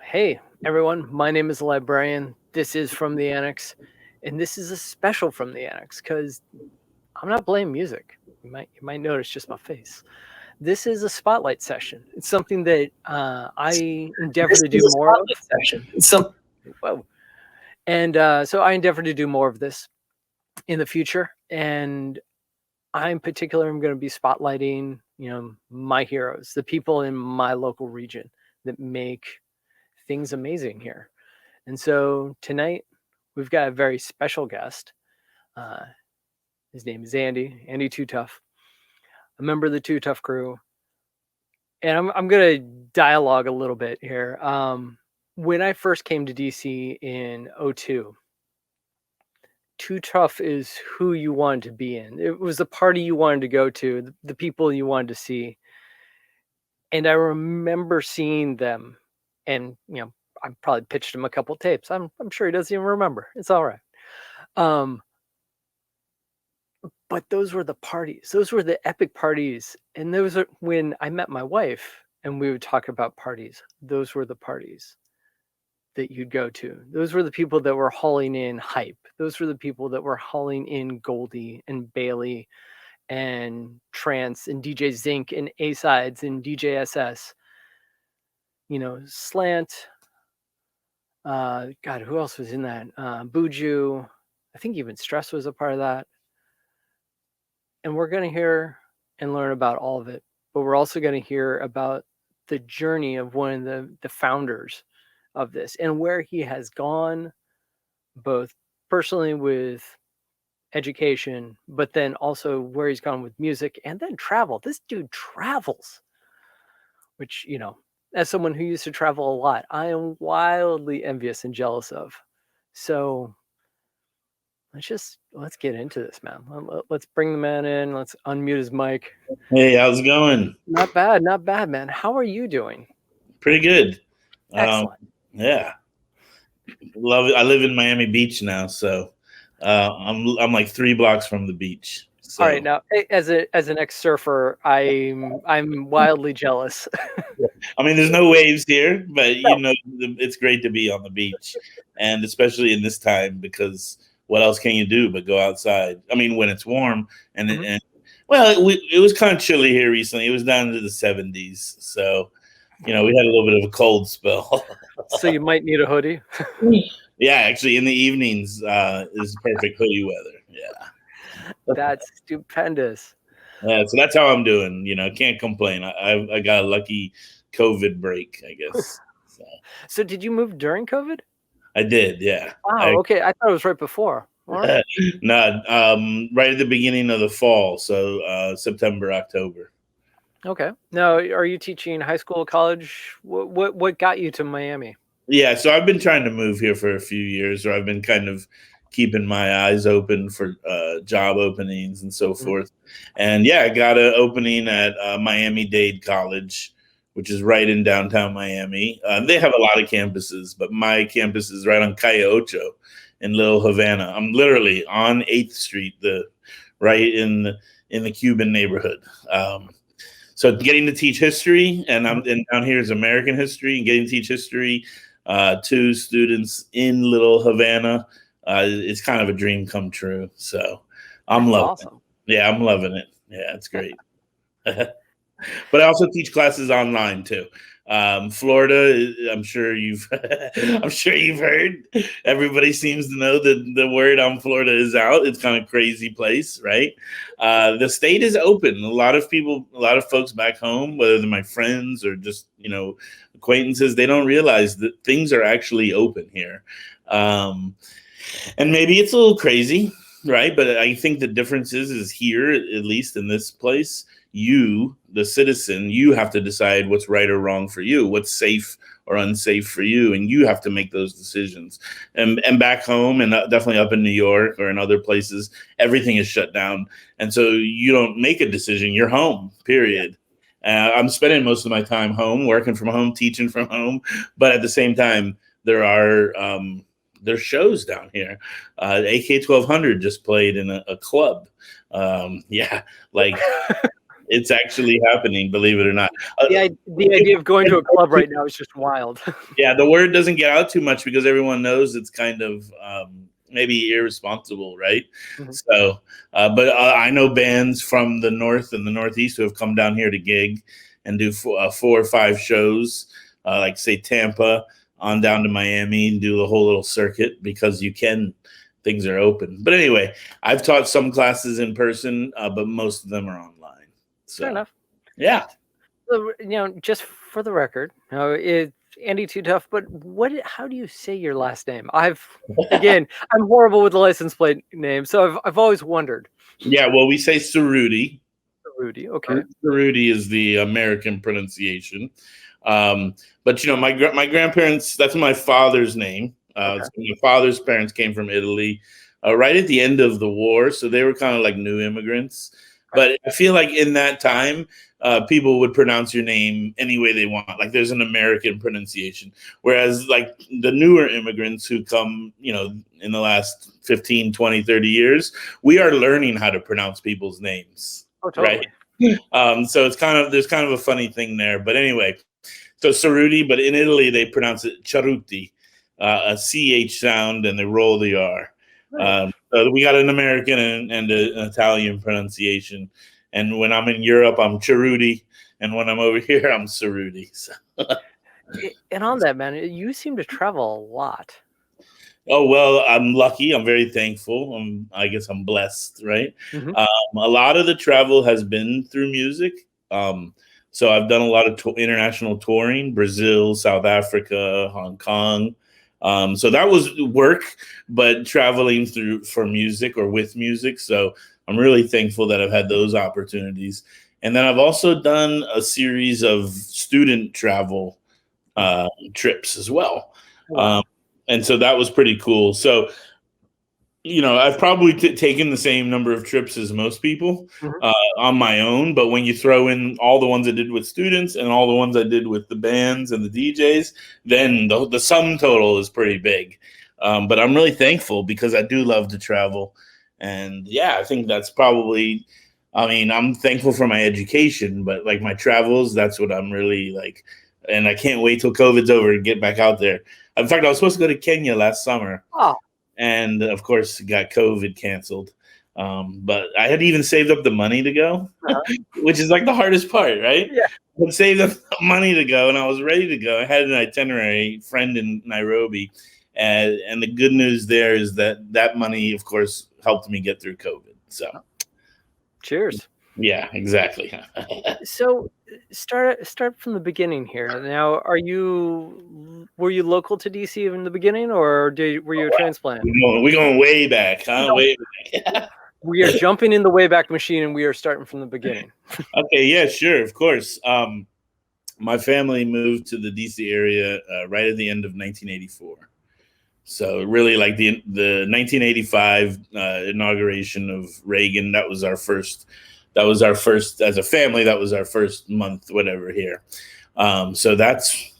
Hey, everyone. My name is The Librarian. This is From the Annex. And this is a special From the Annex because I'm not playing music. You might notice just my face. This is a spotlight session. It's something that I endeavor This to do is a more of. spotlight session. Whoa. And so I endeavor to do more of this in the future. And I, in particular, am going to be spotlighting, my heroes, the people in my local region that make things amazing here. And so tonight we've got a very special guest. Uh, his name is Andy Too Tough, a member of the Too Tough crew. And I'm going to dialogue a little bit here. When I first came to DC in 02, Too Tough is who you wanted to be in. It was the party you wanted to go to, the people you wanted to see. And I remember seeing them, and I probably pitched him a couple tapes. I'm sure he doesn't even remember. It's all right. But those were the parties. Those were the epic parties. And those are when I met my wife and we would talk about parties. Those were the parties that you'd go to. Those were the people that were hauling in hype. Those were the people that were hauling in Goldie and Bailey and Trance and DJ Zinc and A-Sides and DJ SS. Slant. God, who else was in that? Buju. I think even Stress was a part of that. And we're going to hear and learn about all of it, but we're also going to hear about the journey of one of the founders of this and where he has gone, both personally with education, but then also where he's gone with music and then travel. This dude travels, which, as someone who used to travel a lot, I am wildly envious and jealous of. So let's get into this, man. Let's bring the man in. Let's unmute his mic. Hey, how's it going? Not bad, man. How are you doing? Pretty good. Excellent. Yeah, love it. I live in Miami Beach now, so I'm like 3 blocks from the beach. So. All right, now as an ex-surfer, I'm wildly jealous. I mean, there's no waves here, but it's great to be on the beach, and especially in this time because what else can you do but go outside? I mean, when it's warm and it was kind of chilly here recently. It was down to the 70s, so we had a little bit of a cold spell. So you might need a hoodie. Yeah, actually, in the evenings is perfect hoodie weather. Yeah, that's stupendous. Yeah, so that's how I'm doing. Can't complain. I got a lucky COVID break, I guess. So did you move during COVID? I did, yeah. Wow, okay. I thought it was right before. Right. No, right at the beginning of the fall, so September, October. Okay. Now, are you teaching high school, college? What got you to Miami? Yeah, so I've been trying to move here for a few years, or I've been kind of keeping my eyes open for job openings and so forth. And yeah, I got an opening at Miami-Dade College, which is right in downtown Miami. They have a lot of campuses, but my campus is right on Calle Ocho in Little Havana. I'm literally on 8th Street, right in the Cuban neighborhood. So getting to teach history, and down here is American history, and getting to teach history to students in Little Havana, it's kind of a dream come true. So I'm loving it. Yeah, I'm loving it. Yeah, it's great. But I also teach classes online too. Florida, I'm sure you've heard. Everybody seems to know that the word on Florida is out. It's kind of a crazy place, right? The state is open. A lot of folks back home, whether they're my friends or just acquaintances, they don't realize that things are actually open here. And maybe it's a little crazy, right? But I think the difference is here, at least in this place, you, the citizen, you have to decide what's right or wrong for you, what's safe or unsafe for you, and you have to make those decisions. And back home, and definitely up in New York or in other places, everything is shut down, and so you don't make a decision. You're home, period. I'm spending most of my time home, working from home, teaching from home, but at the same time, there's shows down here. AK 1200 just played in a club. It's actually happening, believe it or not. The idea of going to a club right now is just wild. Yeah, the word doesn't get out too much because everyone knows it's kind of maybe irresponsible, right? Mhm. So, but I know bands from the north and the northeast who have come down here to gig and do 4 or 5 shows, like say Tampa on down to Miami and do the whole little circuit because things are open. But anyway, I've taught some classes in person, but most of them are online. So, Fair enough. yeah. So, just for the record, it's Andy Too Tough, but how do you say your last name? I'm horrible with the license plate name, so I've always wondered. Yeah, well, we say Cerutti. Rudy, okay. Cerutti is the American pronunciation. But my grandparents, that's my father's name. Okay. So my father's parents came from Italy right at the end of the war, so they were kind of like new immigrants. But I feel like in that time, people would pronounce your name any way they want. Like there's an American pronunciation. Whereas like the newer immigrants who come, in the last 15, 20, 30 years, we are learning how to pronounce people's names. Oh, totally. Right. So there's kind of a funny thing there. But anyway, so Cerutti, but in Italy they pronounce it Cerutti, a CH sound, and they roll the R. Right. So we got an American and an Italian pronunciation. And when I'm in Europe, I'm Cerutti. And when I'm over here, I'm Cerutti. So. And on that, man, you seem to travel a lot. Oh, well, I'm lucky. I'm very thankful. I guess I'm blessed, right? Mm-hmm. A lot of the travel has been through music. So I've done a lot of international touring, Brazil, South Africa, Hong Kong. So that was work, but traveling for music or with music. So I'm really thankful that I've had those opportunities. And then I've also done a series of student travel trips as well. Wow. And so that was pretty cool. So, I've probably taken the same number of trips as most people on my own. But when you throw in all the ones I did with students and all the ones I did with the bands and the DJs, then the sum total is pretty big. But I'm really thankful because I do love to travel. And yeah, I think that's probably, I'm thankful for my education, but like my travels, that's what I'm really like. And I can't wait till COVID's over to get back out there. In fact, I was supposed to go to Kenya last summer. Oh. And of course, got COVID canceled. But I had even saved up the money to go, which is like the hardest part, right? Yeah. I saved up money to go, and I was ready to go. I had an itinerary, friend in Nairobi, and the good news there is that money, of course, helped me get through COVID. So, cheers. Yeah, exactly. So start from the beginning here. Now, were you local to DC in the beginning, or were you a transplant? We're going way back, huh? Way back. We are jumping in the Wayback Machine, and we are starting from the beginning. Okay, yeah, sure, of course. My family moved to the DC area right at the end of 1984. So really, like the 1985 inauguration of Reagan, that was our first as a family. That was our first month, whatever, here. So that's,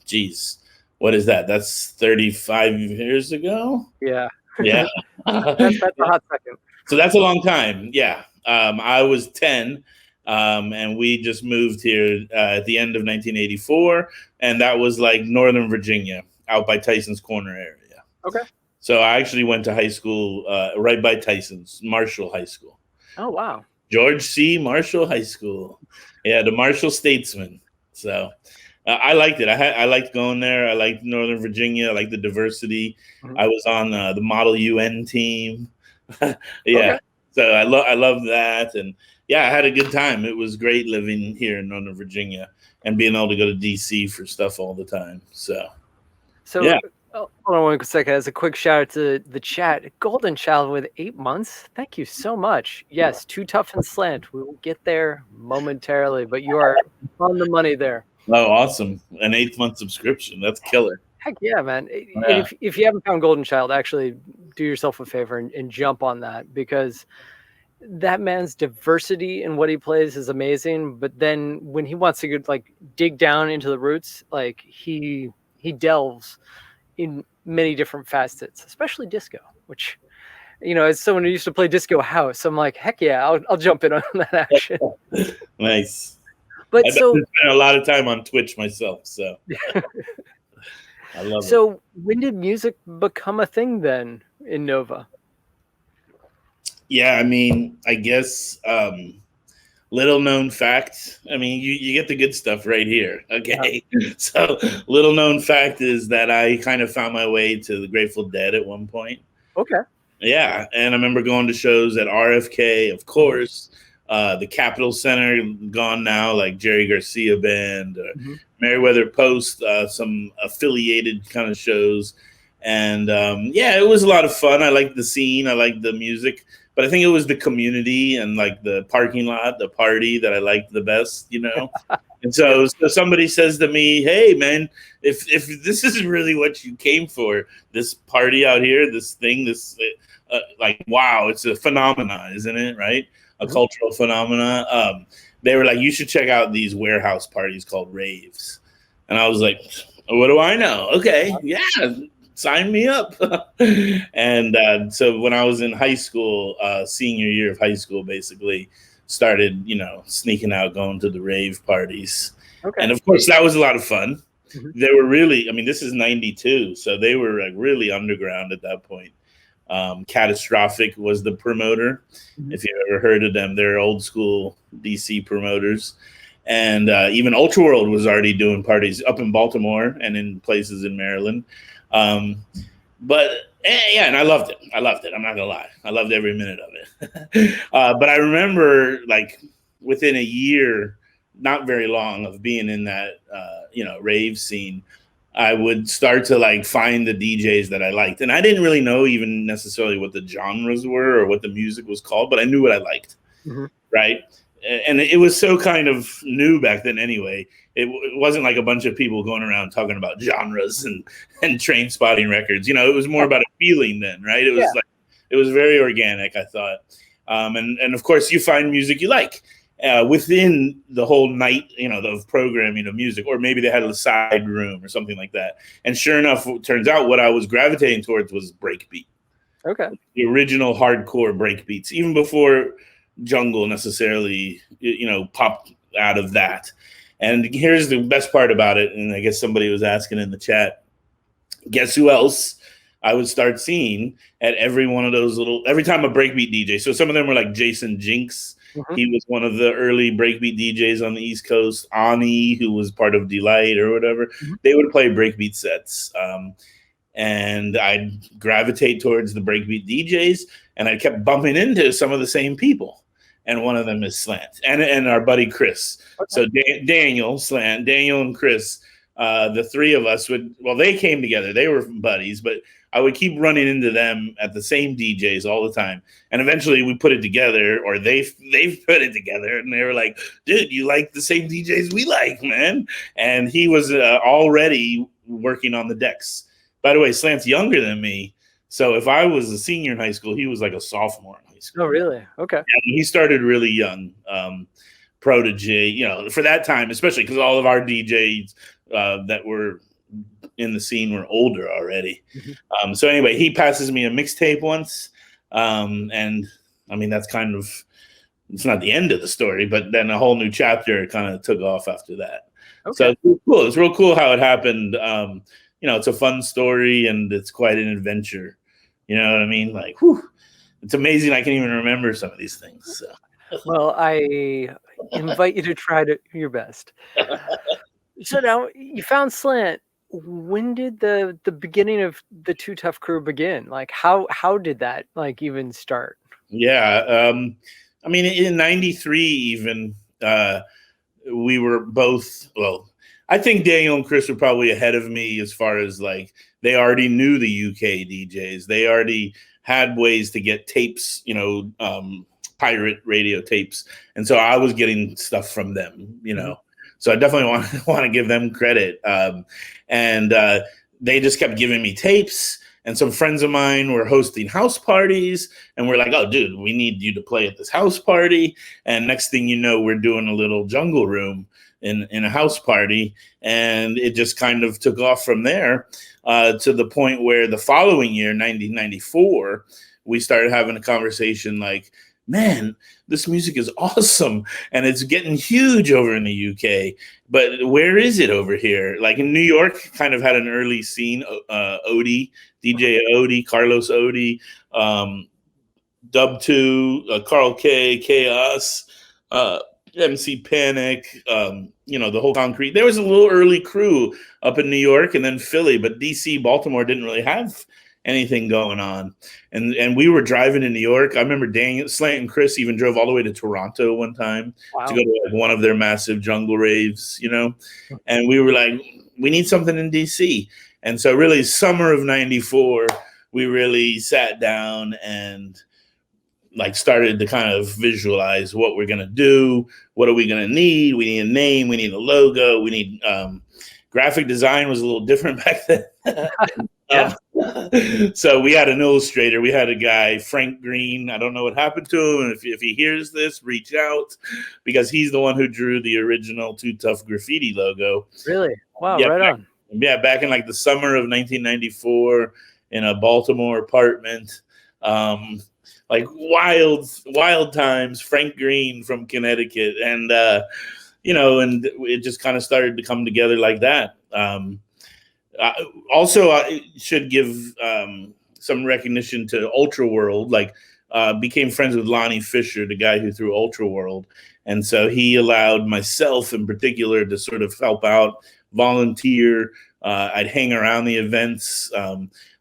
what is that? That's 35 years ago. Yeah. Yeah. That's a hot second. So that's a long time. Yeah. I was 10. And we just moved here at the end of 1984. And that was like Northern Virginia, out by Tyson's Corner area. Okay. So I actually went to high school right by Tyson's, Marshall High School. Oh, wow. George C. Marshall High School. Yeah, the Marshall Statesman. So I liked it. I liked going there. I liked Northern Virginia. I liked the diversity. Mm-hmm. I was on the Model UN team. Yeah. Okay. So I love that. And yeah, I had a good time. It was great living here in Northern Virginia and being able to go to DC for stuff all the time. So yeah. Hold on 1 second. As a quick shout out to the chat, Golden Child with 8 months. Thank you so much. Yes, Too Tough and Slant. We will get there momentarily, but you are on the money there. Oh, awesome. An 8-month subscription. That's killer. Heck yeah, man. Yeah. And if you haven't found Golden Child, actually do yourself a favor and jump on that, because that man's diversity in what he plays is amazing. But then when he wants to dig down into the roots, he delves in many different facets, especially disco, which as someone who used to play disco house, I'm like, heck yeah, I'll jump in on that action. Nice. But I've spent a lot of time on Twitch myself, so I love it. So when did music become a thing then in Nova? Yeah, I mean, I guess little known fact. I mean, you get the good stuff right here. Okay. So little known fact is that I kind of found my way to the Grateful Dead at one point. Okay. Yeah. And I remember going to shows at RFK, of course, the Capitol Center, gone now, like Jerry Garcia Band, Meriwether Post, some affiliated kind of shows. And yeah, it was a lot of fun. I liked the scene. I liked the music. But I think it was the community and like the parking lot, the party that I liked the best, And so somebody says to me, "Hey, man, if this is really what you came for, this party out here, this thing, this like, wow, it's a phenomena, isn't it? Right? A cultural phenomena." They were like, "You should check out these warehouse parties called raves," and I was like, "What do I know? Okay, yeah." Sign me up. And so when I was in high school, senior year of high school, basically started, sneaking out, going to the rave parties. Okay. And of course, that was a lot of fun. They were really, this is 92. So they were like really underground at that point. Catastrophic was the promoter. If you ever heard of them, they're old school DC promoters. And even Ultra World was already doing parties up in Baltimore and in places in Maryland. But yeah, and I loved it. I'm not gonna lie. I loved every minute of it. But I remember like within a year, not very long of being in that, rave scene, I would start to like find the DJs that I liked. And I didn't really know even necessarily what the genres were or what the music was called, but I knew what I liked. Right. And it was so kind of new back then anyway. It wasn't like a bunch of people going around talking about genres and train spotting records. It was more about a feeling then, right? It was like, it was very organic, I thought. And of course you find music you like within the whole night, of programming of music, or maybe they had a side room or something like that. And sure enough, it turns out what I was gravitating towards was breakbeat. Okay. The original hardcore breakbeats, even before jungle necessarily, popped out of that. And here's the best part about it, and I guess somebody was asking in the chat, guess who else I would start seeing at every one of those every time a breakbeat DJ. So some of them were like Jason Jinx. He was one of the early breakbeat DJs on the East Coast. Ani, who was part of Delight or whatever, they would play breakbeat sets. And I'd gravitate towards the breakbeat DJs, and I kept bumping into some of the same people. And one of them is Slant and our buddy Chris. Okay. So Daniel, Slant, Daniel and Chris, the three of us they came together. They were buddies, but I would keep running into them at the same DJs all the time. And eventually we put it together, or they've put it together, and they were like, "Dude, you like the same DJs we like, man." And he was already working on the decks. By the way, Slant's younger than me. So if I was a senior in high school, he was like a sophomore in high school. Oh, really? Okay. Yeah, he started really young, protege, for that time, especially because all of our DJs that were in the scene were older already. So anyway, he passes me a mixtape once. And that's kind of, it's not the end of the story, but then a whole new chapter kind of took off after that. Okay. So it's cool. It's real cool how it happened. It's a fun story and it's quite an adventure. You know what I mean? Like, whew, it's amazing I can even remember some of these things. So. Well, I invite you to try your best. So now you found Slant. When did the beginning of the Too Tough crew begin? Like, how did that even start? Yeah, in '93 even we were both. Well, I think Daniel and Chris were probably ahead of me as far as they already knew the UK DJs. They already had ways to get tapes, pirate radio tapes. And so I was getting stuff from them, So I definitely want to give them credit. And they just kept giving me tapes. And some friends of mine were hosting house parties. And we're like, "Oh, dude, we need you to play at this house party." And next thing you know, we're doing a little jungle room in a house party. And it just kind of took off from there to the point where the following year, 1994, we started having a conversation like, man, this music is awesome and it's getting huge over in the UK, but where is it over here? Like in New York, kind of had an early scene. Odie, DJ Odie, Carlos Odie, Dub 2, Carl K, Chaos, MC Panic, the whole Concrete. There was a little early crew up in New York and then Philly, but DC, Baltimore didn't really have anything going on. And we were driving in New York. I remember Slant and Chris even drove all the way to Toronto one time to go to like one of their massive jungle raves, and we were like, we need something in DC. And so really summer of 94, we really sat down and like started to kind of visualize what we're going to do. What are we going to need? We need a name. We need a logo. We need graphic design was a little different back then. Yeah. So we had an illustrator. We had a guy, Frank Green. I don't know what happened to him. If he hears this, reach out, because he's the one who drew the original Too Tough Graffiti logo. Really? Wow, yeah, right on. Yeah, back in like the summer of 1994 in a Baltimore apartment. Like wild times. Frank Green from Connecticut. And, and it just kind of started to come together like that. Also, I should give some recognition to Ultra World. Like, became friends with Lonnie Fisher, the guy who threw Ultra World, and so he allowed myself, in particular, to sort of help out, volunteer. I'd hang around the events.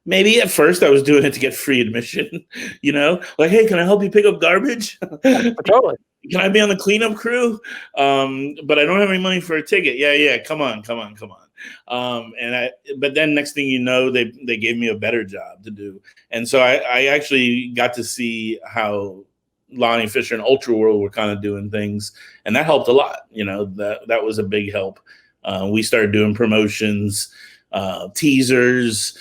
Maybe at first I was doing it to get free admission. Like, hey, can I help you pick up garbage? Totally. Can I be on the cleanup crew? But I don't have any money for a ticket. Yeah. Come on. But then next thing you know, they gave me a better job to do. And so I actually got to see how Lonnie Fisher and Ultra World were kind of doing things. And that helped a lot. That was a big help. We started doing promotions, teasers,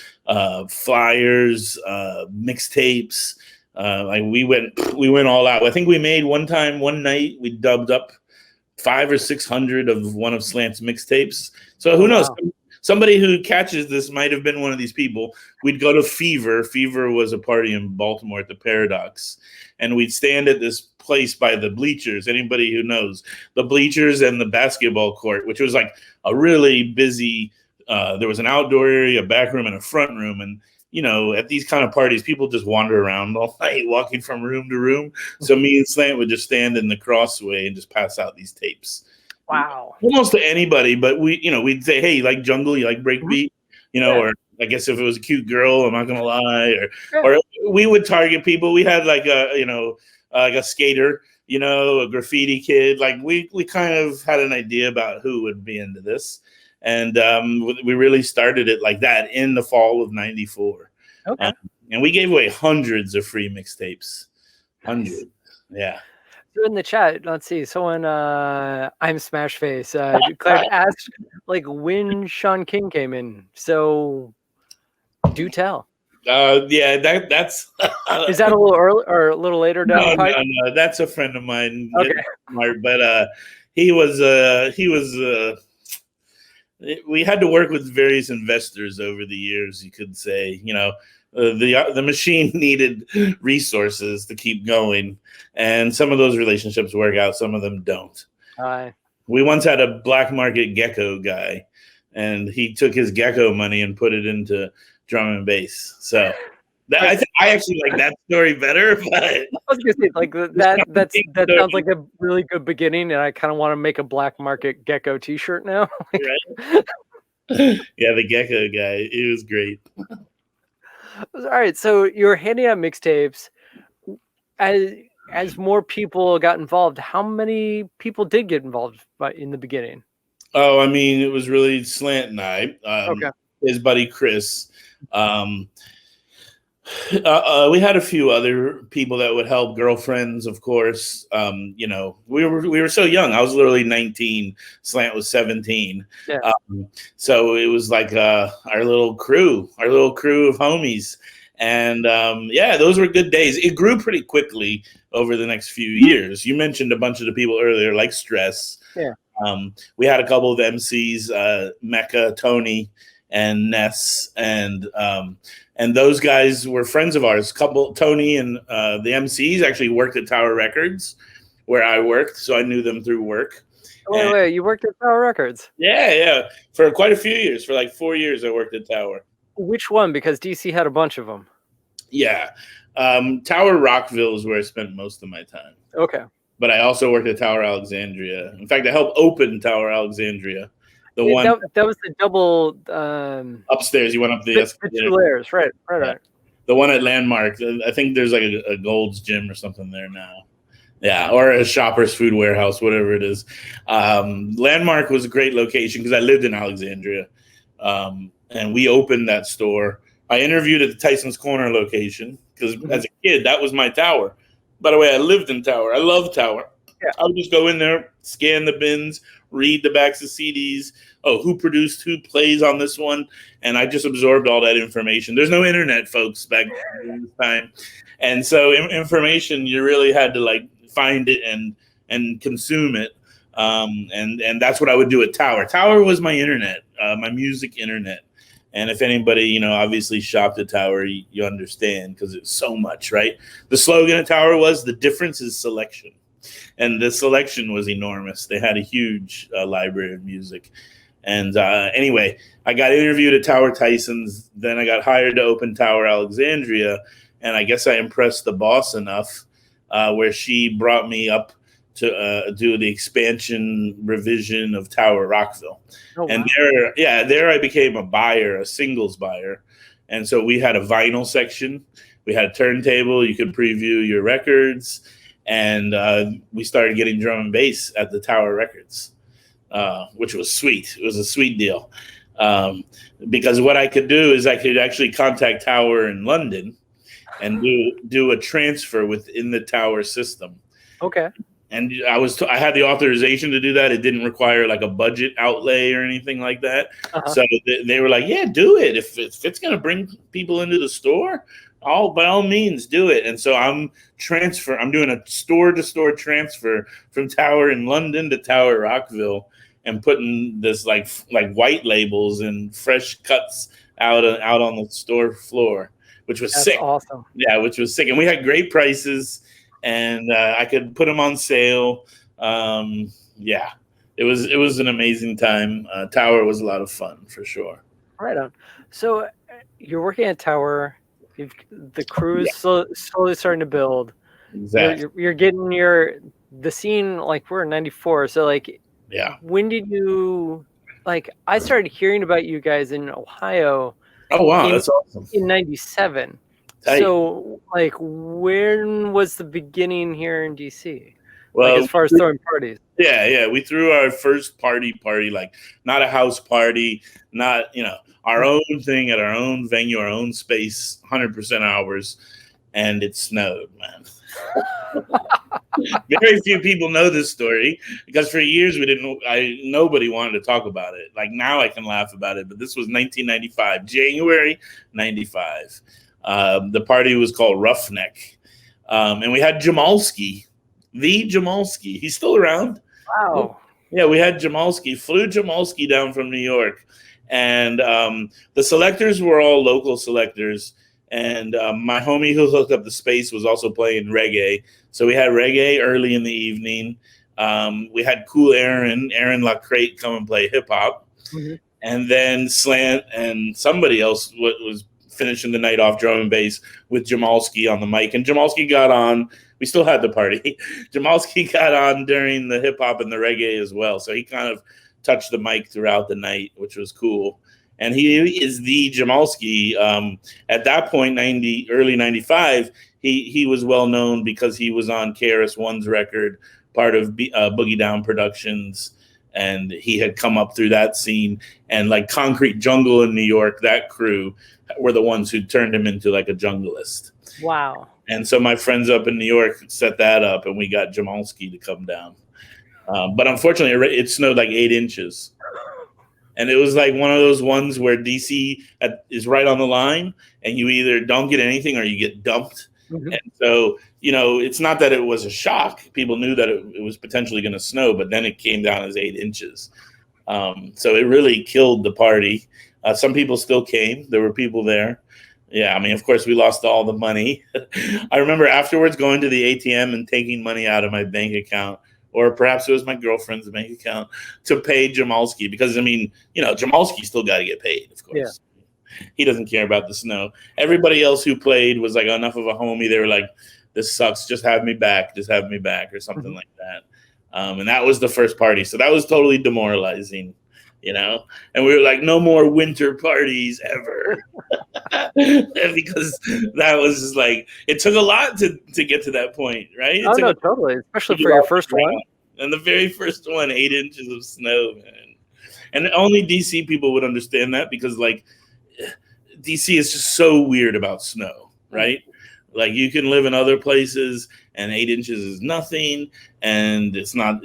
flyers, mixtapes. Like we went all out. I think we made one night, we dubbed up 500 or 600 of one of Slant's mixtapes. So who knows? Somebody who catches this might have been one of these people. We'd go to Fever. Fever was a party in Baltimore at the Paradox. And we'd stand at this place by the bleachers. Anybody who knows, the bleachers and the basketball court, which was like a really busy, there was an outdoor area, a back room, and a front room. And at these kind of parties, people just wander around all night, walking from room to room. So me and Slant would just stand in the crossway and just pass out these tapes. Wow. Almost to anybody, but we'd say, hey, you like jungle, you like breakbeat, or I guess if it was a cute girl, I'm not gonna lie, or we would target people. We had like a skater, a graffiti kid. Like we kind of had an idea about who would be into this. And we really started it like that in the fall of 94. Okay. And we gave away hundreds of free mixtapes. Hundreds. Yeah. So in the chat, let's see. Someone, I'm Smash Face, Claire asked like when Sean King came in. So do tell. Yeah, that's is that a little early or a little later down the pipe? No, that's a friend of mine. Okay. But he was we had to work with various investors over the years, you could say. The machine needed resources to keep going, and some of those relationships work out, some of them don't. We once had a black market gecko guy, and he took his gecko money and put it into drum and bass. So I actually like that story better. But I was gonna say, like that sounds like a really good beginning, and I kind of want to make a black market gecko T-shirt now. Right? Yeah, the gecko guy, it was great. All right, so you're handing out mixtapes. As more people got involved, how many people did get involved in the beginning? Oh, I mean, it was really Slant and I. His buddy Chris. We had a few other people that would help, girlfriends, of course. We were so young. I was literally 19. Slant was 17. Yeah. So it was like our little crew of homies. And those were good days. It grew pretty quickly over the next few years. You mentioned a bunch of the people earlier, like Stress. Yeah. We had a couple of MCs, Mecca, Tony, and Ness, and those guys were friends of ours. Tony and the MCs actually worked at Tower Records, where I worked, so I knew them through work. Wait, you worked at Tower Records? Yeah, for quite a few years. For like 4 years, I worked at Tower. Which one? Because DC had a bunch of them. Yeah, Tower Rockville is where I spent most of my time. Okay. But I also worked at Tower Alexandria. In fact, I helped open Tower Alexandria. The one that was the double upstairs. You went up the 2 layers, right. The one at Landmark. I think there's like a Gold's Gym or something there now. Yeah, or a Shoppers Food Warehouse, whatever it is. Landmark was a great location because I lived in Alexandria, and we opened that store. I interviewed at the Tyson's Corner location because as a kid, that was my Tower. By the way, I lived in Tower. I love Tower. Yeah. I would just go in there, scan the bins, read the backs of CDs. Oh, who produced, who plays on this one? And I just absorbed all that information. There's no internet, folks, back in this time. And so information, you really had to like find it and consume it. And that's what I would do at Tower. Tower was my internet, my music internet. And if anybody, obviously shopped at Tower, you understand because it's so much, right? The slogan at Tower was the difference is selection. And the selection was enormous. They had a huge library of music. And anyway, I got interviewed at Tower Tyson's. Then I got hired to open Tower Alexandria. And I guess I impressed the boss enough where she brought me up to do the expansion revision of Tower Rockville. Oh, wow. And there I became a buyer, a singles buyer. And so we had a vinyl section. We had a turntable. You could preview your records. And we started getting drum and bass at the Tower Records, which was sweet. It was a sweet deal. Because what I could do is I could actually contact Tower in London and do a transfer within the Tower system. Okay. And I had the authorization to do that. It didn't require like a budget outlay or anything like that. Uh-huh. So they were like, yeah, do it. If it's going to bring people into the store, by all means do it. And so I'm doing a store-to-store transfer from Tower in London to Tower Rockville and putting this like white labels and fresh cuts out on the store floor, which was sick. Awesome. Yeah, which was sick. And we had great prices. And I could put them on sale. Yeah, it was an amazing time. Tower was a lot of fun for sure. Right on. So you're working at Tower. The crew's slowly starting to build. Exactly. You're getting the scene like we're in '94. So like, yeah. When did you I started hearing about you guys in Ohio. Oh wow, that's awesome. In '97. So, when was the beginning here in DC? Well, as far as throwing parties. Yeah, we threw our first party, not a house party, not our own thing at our own venue, our own space, 100% ours, and it snowed, man. Very few people know this story because for years nobody wanted to talk about it. Like now I can laugh about it, but this was 1995, January 95. The party was called Roughneck. And we had Jamalski, the Jamalski. He's still around. Wow. Yeah, we had Jamalski, flew Jamalski down from New York. And the selectors were all local selectors. And my homie who hooked up the space was also playing reggae. So we had reggae early in the evening. We had Cool Aaron LaCrate come and play hip hop. Mm-hmm. And then Slant and somebody else was finishing the night off drum and bass with Jamalski on the mic. And Jamalski got on. We still had the party. Jamalski got on during the hip hop and the reggae as well. So he kind of touched the mic throughout the night, which was cool. And he is the Jamalski. At that point, early 95, he was well known because he was on KRS-One's record, part of Boogie Down Productions. And he had come up through that scene. And like Concrete Jungle in New York, that crew were the ones who turned him into like a junglist. Wow. And so my friends up in New York set that up, and we got Jamalski to come down. But unfortunately, it snowed like 8 inches. And it was like one of those ones where DC is right on the line, and you either don't get anything or you get dumped. Mm-hmm. And so, it's not that it was a shock. People knew that it was potentially going to snow, but then it came down as 8 inches. So it really killed the party. Some people still came. There were people there. Yeah, I mean, of course, we lost all the money. I remember afterwards going to the ATM and taking money out of my bank account, or perhaps it was my girlfriend's bank account, to pay Jamalski, because, I mean, Jamalski still got to get paid, of course. Yeah. He doesn't care about the snow. Everybody else who played was like enough of a homie. They were like, this sucks. Just have me back. Just have me back, or something like that. And that was the first party. So that was totally demoralizing, and we were like, no more winter parties ever. Because that was just like, it took a lot to get to that point, right? Oh, no, totally. Especially for your first one. And the very first one, 8 inches of snow, man. And only DC people would understand that, because like DC is just so weird about snow, right? Like you can live in other places and 8 inches is nothing, and it's not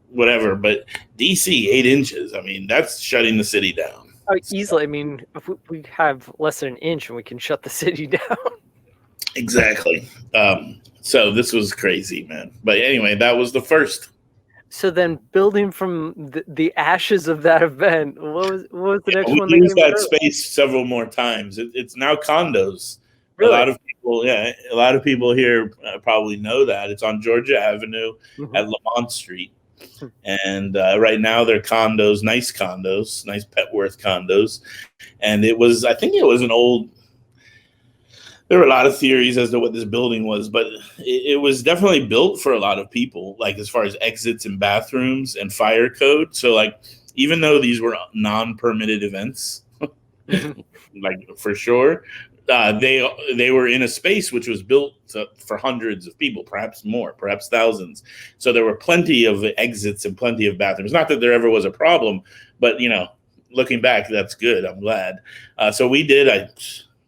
whatever. But DC, 8 inches, I mean, that's shutting the city down. Easily. I mean, if we have less than an inch and we can shut the city down. Exactly. So this was crazy, man. But anyway, that was the first. So then, building from the ashes of that event, what was the next one? We used that space several more times. It's now condos. Really? A lot of people here probably know that. It's on Georgia Avenue at Lamont Street. And right now they're condos, nice Petworth condos. And I think it was an old, there were a lot of theories as to what this building was, but it was definitely built for a lot of people, like as far as exits and bathrooms and fire code. So like, even though these were non-permitted events, like for sure, they were in a space which was built for hundreds of people, perhaps more, perhaps thousands. So there were plenty of exits and plenty of bathrooms. Not that there ever was a problem, but looking back, that's good. I'm glad. So we did,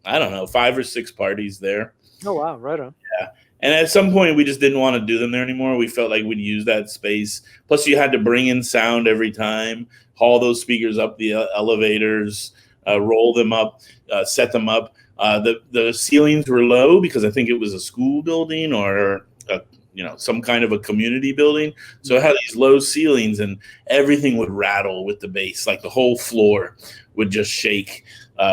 I don't know, 5 or 6 parties there. Oh wow, right on. Yeah. And at some point, we just didn't want to do them there anymore. We felt like we'd use that space. Plus, you had to bring in sound every time, haul those speakers up the elevators, roll them up, set them up. The ceilings were low because I think it was a school building or some kind of a community building. So it had these low ceilings, and everything would rattle with the bass. Like the whole floor would just shake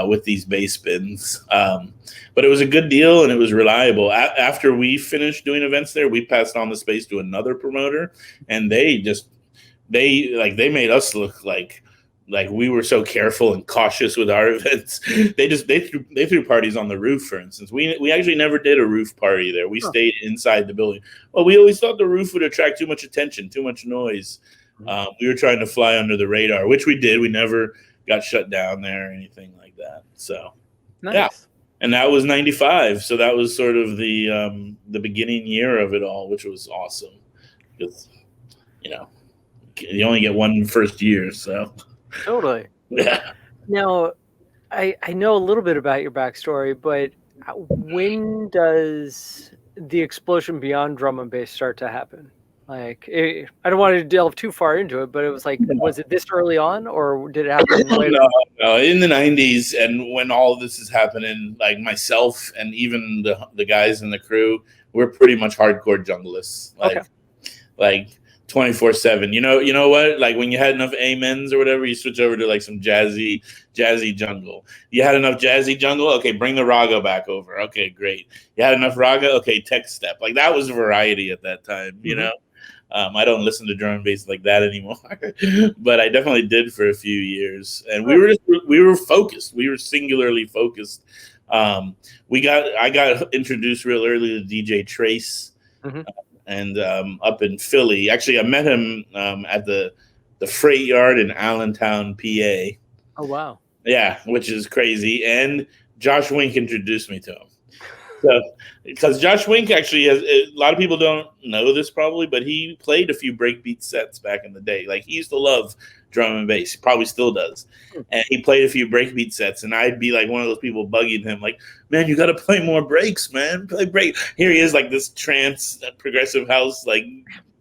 with these bass bins. But it was a good deal, and it was reliable. After we finished doing events there, we passed on the space to another promoter, and they made us look like we were so careful and cautious with our events. They threw parties on the roof, for instance. We actually never did a roof party there. We stayed inside the building. Well, we always thought the roof would attract too much attention, too much noise. We were trying to fly under the radar, which we did. We never got shut down there or anything like that. So, nice. Yeah. And that was 95. So that was sort of the beginning year of it all, which was awesome. Because, you only get one first year, so. Totally. Yeah. Now, I know a little bit about your backstory, but when does the explosion beyond drum and bass start to happen? Like, I don't want to delve too far into it, but it was like, was it this early on, or did it happen later? No, in the 90s, and when all of this is happening, like myself and even the guys in the crew, we're pretty much hardcore junglists. Like 24/7. You know what? Like when you had enough amens or whatever, you switch over to like some jazzy jungle. You had enough jazzy jungle. Okay, bring the raga back over. Okay, great. You had enough raga. Okay, tech step. Like that was variety at that time. I don't listen to drum and bass like that anymore, but I definitely did for a few years. And we were focused. We were singularly focused. I got introduced real early to DJ Trace. And up in Philly. Actually, I met him at the Freight Yard in Allentown, PA. Oh, wow. Yeah, which is crazy. And Josh Wink introduced me to him. So, because Josh Wink actually has, a lot of people don't know this probably, but he played a few breakbeat sets back in the day. Like he used to love drum and bass. He probably still does. And he played a few breakbeat sets, and I'd be like one of those people bugging him, like, man, you got to play more breaks, man. Play break. Here he is, like this trance progressive house, like,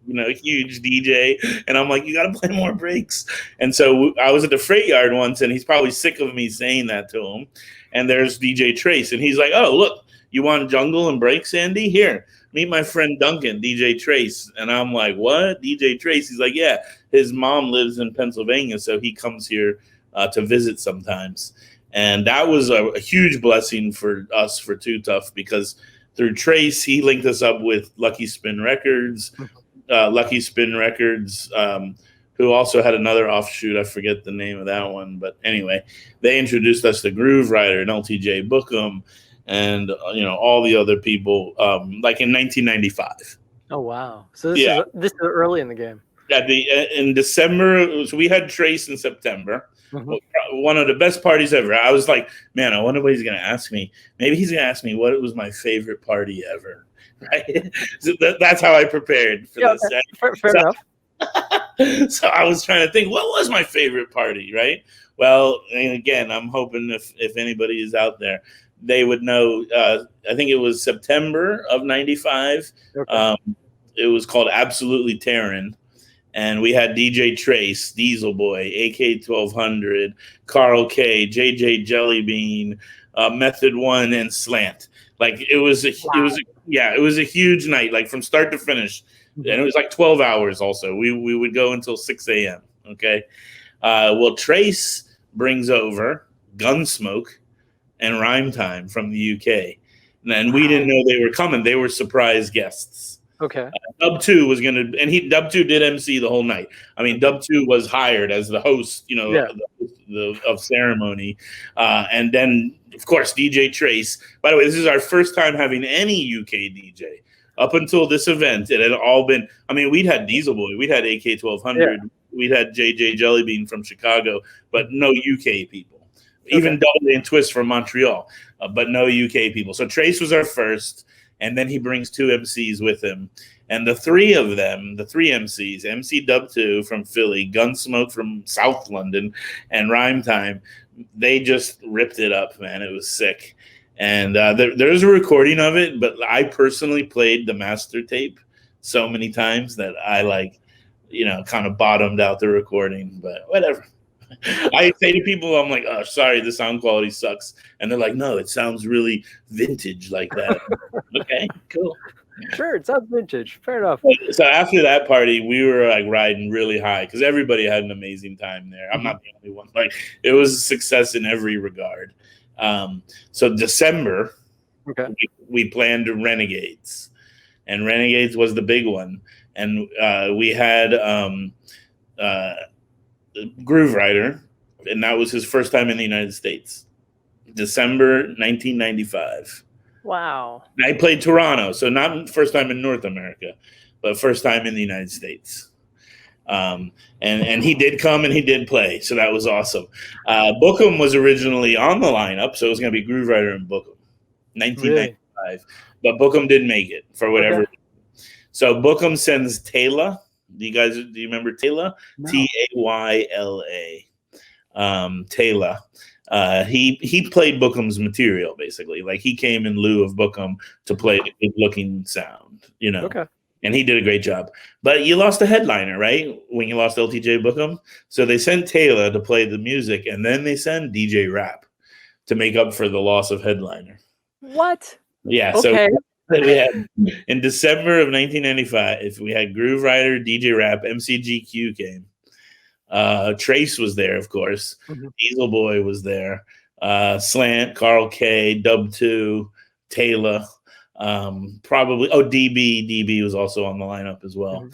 huge DJ. And I'm like, you got to play more breaks. And so I was at the Freight Yard once, and he's probably sick of me saying that to him. And there's DJ Trace, and he's like, oh, look, you want jungle and breaks, Andy? Here, meet my friend Duncan, DJ Trace. And I'm like, what? DJ Trace? He's like, yeah, his mom lives in Pennsylvania, so he comes here to visit sometimes. And that was a huge blessing for us for Too Tough, because through Trace, he linked us up with Lucky Spin Records, who also had another offshoot. I forget the name of that one. But anyway, they introduced us to Groove Rider and LTJ Bookham and, all the other people, like in 1995. Oh, wow. So this is early in the game. In December, we had Trace in September. One of the best parties ever. I was like, man, I wonder what he's going to ask me. Maybe he's going to ask me what was my favorite party ever. Right? So that's how I prepared for this. Right? Fair enough. So I was trying to think, what was my favorite party, right? Well, and again, I'm hoping if anybody is out there, they would know. I think it was September of '95. Okay. It was called Absolutely Terran. And we had DJ Trace, Diesel Boy, AK 1200, Carl K, JJ Jellybean, Method One, and Slant. Like it was a huge night, like from start to finish, and it was like 12 hours. Also, we would go until 6 a.m. Okay, well, Trace brings over Gunsmoke and Rhyme Time from the UK, and we didn't know they were coming. They were surprise guests. Okay. Dub 2 was gonna, and Dub 2 did MC the whole night. I mean, Dub 2 was hired as the host, of ceremony, and then of course DJ Trace. By the way, this is our first time having any UK DJ. Up until this event, it had all been. I mean, we'd had Diesel Boy, we'd had AK 1200, we'd had JJ Jellybean from Chicago, but no UK people. Even Double and Twist from Montreal, but no UK people. So Trace was our first. And then he brings two MCs with him. And the three MCs, MC Dub 2 from Philly, Gunsmoke from South London, and Rhyme Time, they just ripped it up, man. It was sick. And there's a recording of it, but I personally played the master tape so many times that I kind of bottomed out the recording, but whatever. I say to people, I'm like, oh, sorry, the sound quality sucks. And they're like, no, it sounds really vintage like that. Okay, cool. Sure, it sounds vintage. Fair enough. So after that party, we were like riding really high because everybody had an amazing time there. I'm not the only one. Like it was a success in every regard. So December, we planned Renegades. And Renegades was the big one. And we had Groove Rider, and that was his first time in the United States. December 1995. Wow. And I played Toronto, so not first time in North America, but first time in the United States. And he did come and he did play, so that was awesome. Bookham was originally on the lineup, so it was going to be Groove Rider and Bookham, 1995. But Bookham didn't make it for whatever reason. So Bookham sends Taylor. Do you remember Taylor? No. Tayla. Taylor. He played Bookham's material, basically. Like he came in lieu of Bookham to play a good looking sound, Okay. And he did a great job. But you lost a headliner, right? When you lost LTJ Bookham. So they sent Taylor to play the music, and then they sent DJ Rap to make up for the loss of headliner. What? Yeah. Okay. So we had in December of 1995, we had Groove Rider, DJ Rap, MCGQ came. Trace was there, of course. Diesel Boy was there. Slant, Carl K, Dub 2, Taylor. Probably DB was also on the lineup as well.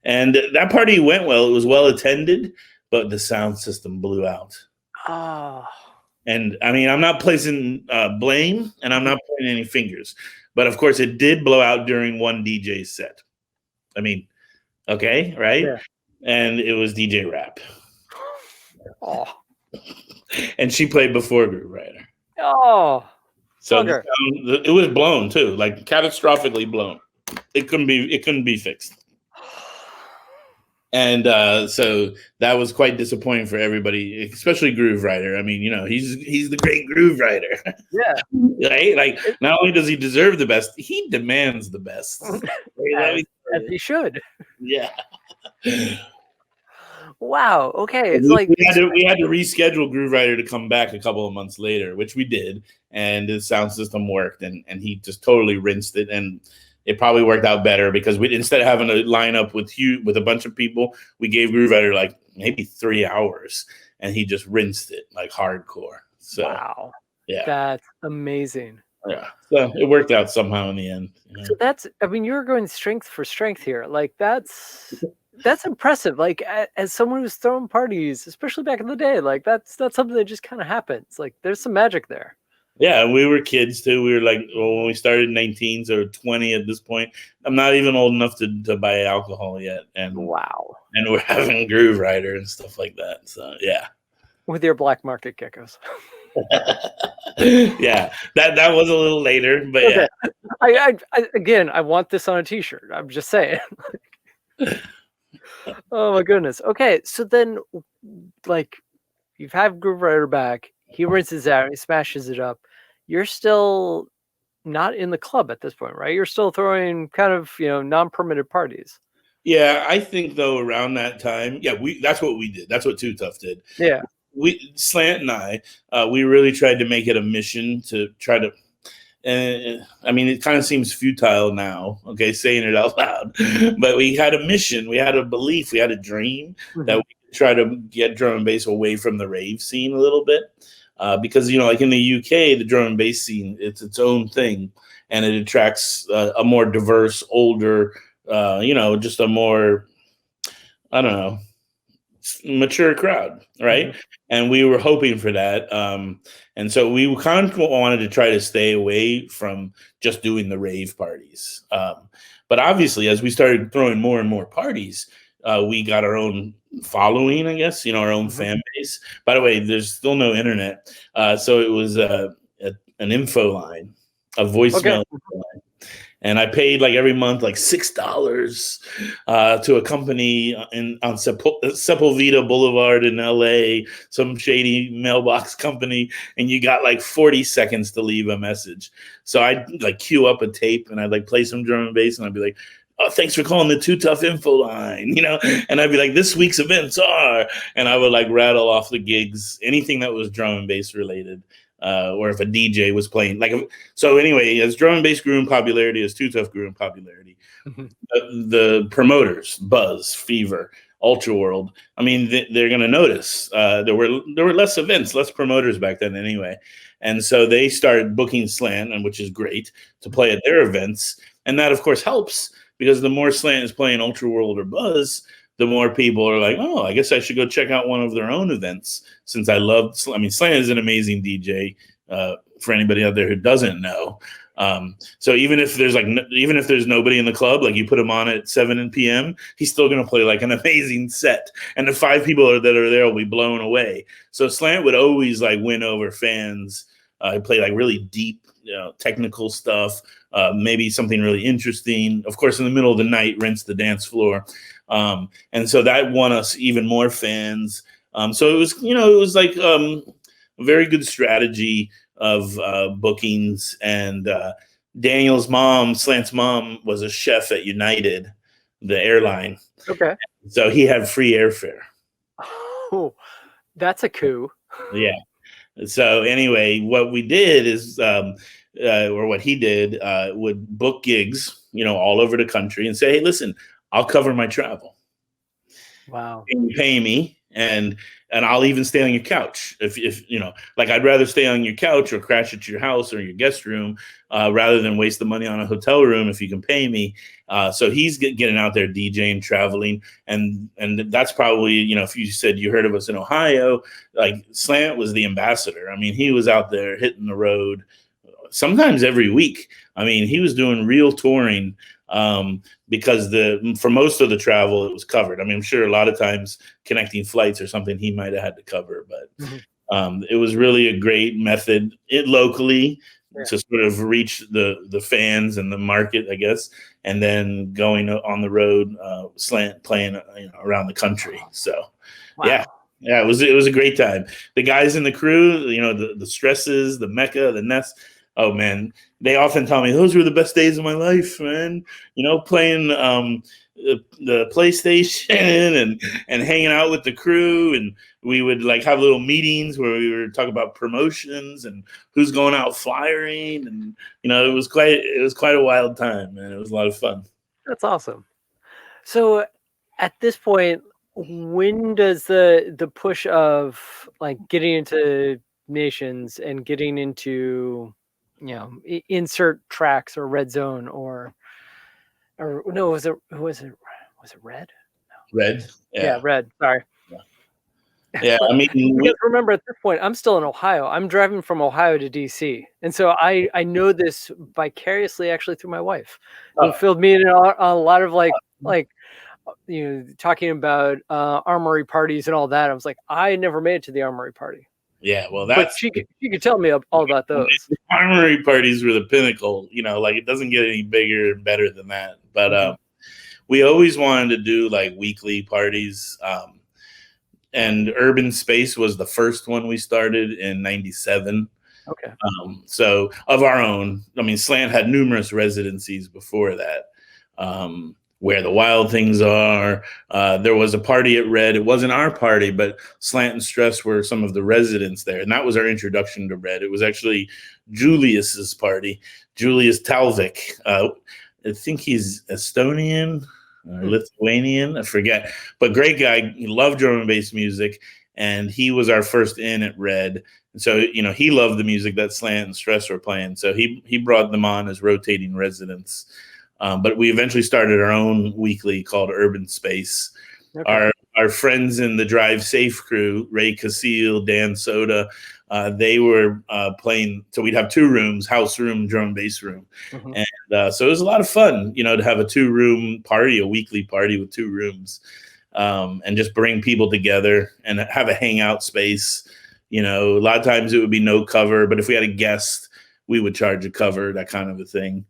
And that party went well. It was well attended, but the sound system blew out. And I mean, I'm not placing blame, and I'm not pointing any fingers. But of course, it did blow out during one DJ's set. I mean, okay, right? Yeah. And it was DJ Rap. And she played before Groove Rider. So it was blown too, like catastrophically blown. It couldn't be fixed. And so that was quite disappointing for everybody, especially Groove Rider. I mean, he's the great Groove Rider. Yeah. Right? Like, not only does he deserve the best, he demands the best. As he should. Yeah. Wow. Okay. It's we had to reschedule Groove Rider to come back a couple of months later, which we did, and the sound system worked, and he just totally rinsed it, and it probably worked out better because we, instead of having a lineup with a bunch of people, we gave Groove Rider like maybe 3 hours, and he just rinsed it like hardcore. So Wow. yeah, That's amazing. yeah. So it worked out somehow in the end. So I mean, you're going strength for strength here. Like that's impressive. Like as someone who's throwing parties, especially back in the day, like that's not something that just kind of happens. Like there's some magic there. Yeah, we were kids too. We were like, well, when we started 19s or 20 at this point. I'm not even old enough to buy alcohol yet, and Wow. we're having Groove Rider and stuff like that. So yeah. With your black market geckos. Yeah, that was a little later, but Okay. yeah. Again, I want this on a t-shirt. I'm just saying. Oh my goodness. Okay, so then like you've had Groove Rider back, he rinses out, he smashes it up. You're still not in the club at this point, right? You're still throwing kind of, non-permitted parties. Yeah, I think though around that time, yeah, that's what we did. That's what Too Tough did. Yeah. We Slant and I, we really tried to make it a mission to try to. I mean, it kind of seems futile now, okay, saying it out loud, but we had a mission, we had a belief, we had a dream that we could try to get drum and bass away from the rave scene a little bit, because like in the UK, the drum and bass scene, it's its own thing, and it attracts a more diverse, older, just a more, I don't know, mature crowd, right? And we were hoping for that, and so we kind of wanted to try to stay away from just doing the rave parties, but obviously as we started throwing more and more parties, we got our own following, I guess, our own fan base. By the way, there's still no internet, so it was an info line, a voicemail line. And I paid like every month like $6 to a company on Sepulveda Boulevard in LA, some shady mailbox company, and you got like 40 seconds to leave a message. So I'd like queue up a tape and I'd like play some drum and bass, and I'd be like, "Oh, thanks for calling the Too Tough info line," and I'd be like, "This week's events are," and I would like rattle off the gigs, anything that was drum and bass related. Or if a DJ was playing, so anyway, as drum and bass grew in popularity, as Too Tough grew in popularity, the promoters, Buzz, Fever, Ultra World, I mean, they're going to notice. There were less events, less promoters back then anyway, and so they started booking Slant, and which is great, to play at their events, and that of course helps because the more Slant is playing Ultra World or Buzz, the more people are like, oh, I guess I should go check out one of their own events. Since Slant is an amazing DJ, for anybody out there who doesn't know. So even if there's nobody in the club, like you put him on at 7 p.m., he's still going to play like an amazing set. And the 5 people that are there will be blown away. So Slant would always like win over fans. He played like really deep, technical stuff, maybe something really interesting. Of course, in the middle of the night, rinse the dance floor. And so that won us even more fans. So it was like a very good strategy of bookings. And Slant's mom, was a chef at United, the airline. Okay. So he had free airfare. Oh, that's a coup. Yeah. So anyway, what we did is, or what he did, would book gigs, all over the country and say, "Hey, listen, I'll cover my travel. Wow. And you pay me, and I'll even stay on your couch. If like I'd rather stay on your couch or crash at your house or your guest room, rather than waste the money on a hotel room if you can pay me." So he's getting out there DJing, traveling, and that's probably, if you said you heard of us in Ohio, like Slant was the ambassador. I mean, he was out there hitting the road sometimes every week. I mean, he was doing real touring, because for most of the travel it was covered. I mean, I'm sure a lot of times connecting flights or something he might have had to cover, but it was really a great method locally to sort of reach the fans and the market, I guess, and then going on the road, Slant playing around the country. So yeah, it was a great time. The guys in the crew, the Stresses, the Mecca, the Nest. Oh man, they often tell me those were the best days of my life, man. Playing the PlayStation and hanging out with the crew, and we would like have little meetings where we would talk about promotions and who's going out flyering, and it was quite a wild time, man. It was a lot of fun. That's awesome. So at this point, When does the push of like getting into nations and getting into, insert tracks or red zone or no, was it red? Red. Yeah, Yeah. red. Sorry. Yeah. But I mean, because remember at this point I'm still in Ohio. I'm driving from Ohio to DC. And so I know this vicariously actually through my wife, who oh, filled me in on a lot of like talking about armory parties and all that. I was like, I never made it to the armory party, yeah. Well, but that's she could tell me all about those. the armory parties were the pinnacle. Like it doesn't get any bigger and better than that. But Mhm. we always wanted to do like weekly parties. And Urban Space was the first one we started in '97. Okay. So of our own, I mean, Slant had numerous residencies before that. Where the Wild Things Are. There was a party at Red. It wasn't our party, but Slant and Stress were some of the residents there. And that was our introduction to Red. It was actually Julius's party, Julius Talvik. I think he's Estonian or Lithuanian. I forget. But great guy. He loved drum and bass music. And he was our first in at Red. And so, he loved the music that Slant and Stress were playing. So he brought them on as rotating residents. But we eventually started our own weekly called Urban Space. Okay. Our friends in the Drive Safe crew, Ray Casil, Dan Soda, they were playing. So we'd have two rooms: house room, drum and bass room, Mhm. and so it was a lot of fun, to have a 2-room party, a weekly party with 2 rooms, and just bring people together and have a hangout space. A lot of times it would be no cover, but if we had a guest, we would charge a cover, that kind of a thing.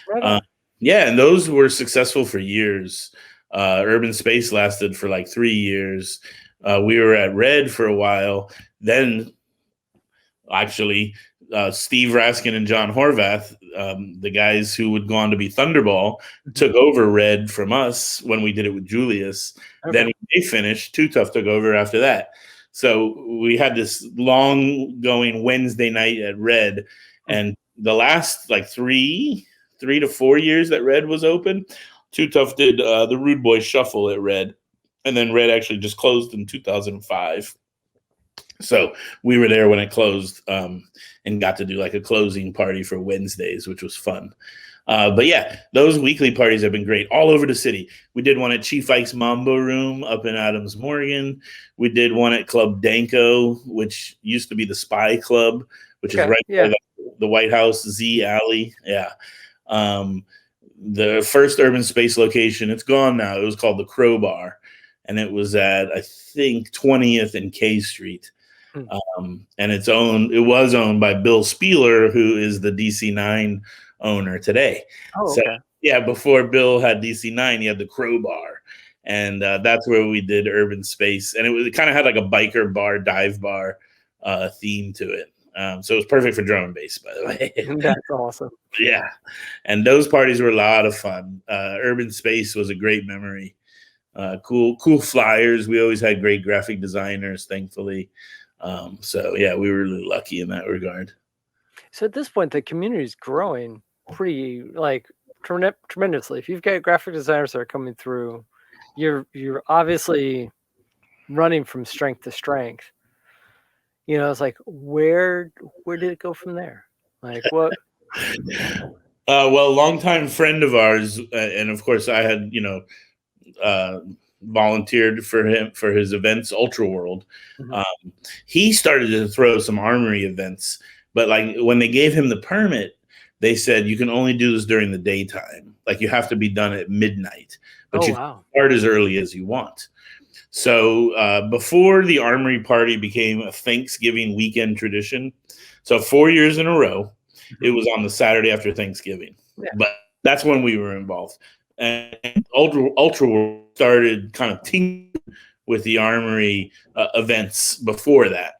Right on. Yeah, and those were successful for years. Urban Space lasted for like 3 years. We were at Red for a while. Then, actually, Steve Raskin and John Horvath, the guys who would go on to be Thunderball, took over Red from us when we did it with Julius. Okay. Then when they finished, Too Tough took over after that. So we had this long going Wednesday night at Red, and the last like 3 to 4 years that Red was open, Too Tough did the Rude Boy Shuffle at Red, and then Red actually just closed in 2005. So we were there when it closed, and got to do like a closing party for Wednesdays, which was fun. But yeah, those weekly parties have been great all over the city. We did one at Chief Ike's Mambo Room up in Adams Morgan. We did one at Club Danko, which used to be the Spy Club, which is right by the White House Z Alley. Yeah. The first Urban Space location, it's gone now. It was called the Crowbar, and it was at, I think, 20th and K Street. And it was owned by Bill Spieler, who is the DC9 owner today. Oh, So okay. yeah, before Bill had DC9, he had the Crowbar, and that's where we did Urban Space, and it kind of had like a biker bar, dive bar theme to it. So it was perfect for drum and bass, by the way. That's awesome. Yeah, and those parties were a lot of fun. Urban Space was a great memory. Cool flyers. We always had great graphic designers, thankfully. So yeah, we were really lucky in that regard. So at this point, the community is growing pretty tremendously. If you've got graphic designers that are coming through, you're obviously running from strength to strength. It's like where did it go from there? Like what? Well, longtime friend of ours, and of course I had volunteered for him for his events, Ultra World. He started to throw some Armory events, but like when they gave him the permit, they said you can only do this during the daytime. Like you have to be done at midnight, but you can start as early as you want. So before the Armory party became a Thanksgiving weekend tradition, so 4 years in a row, it was on the Saturday after Thanksgiving. Yeah. But that's when we were involved. And Ultra World started kind of tinkering with the Armory events before that.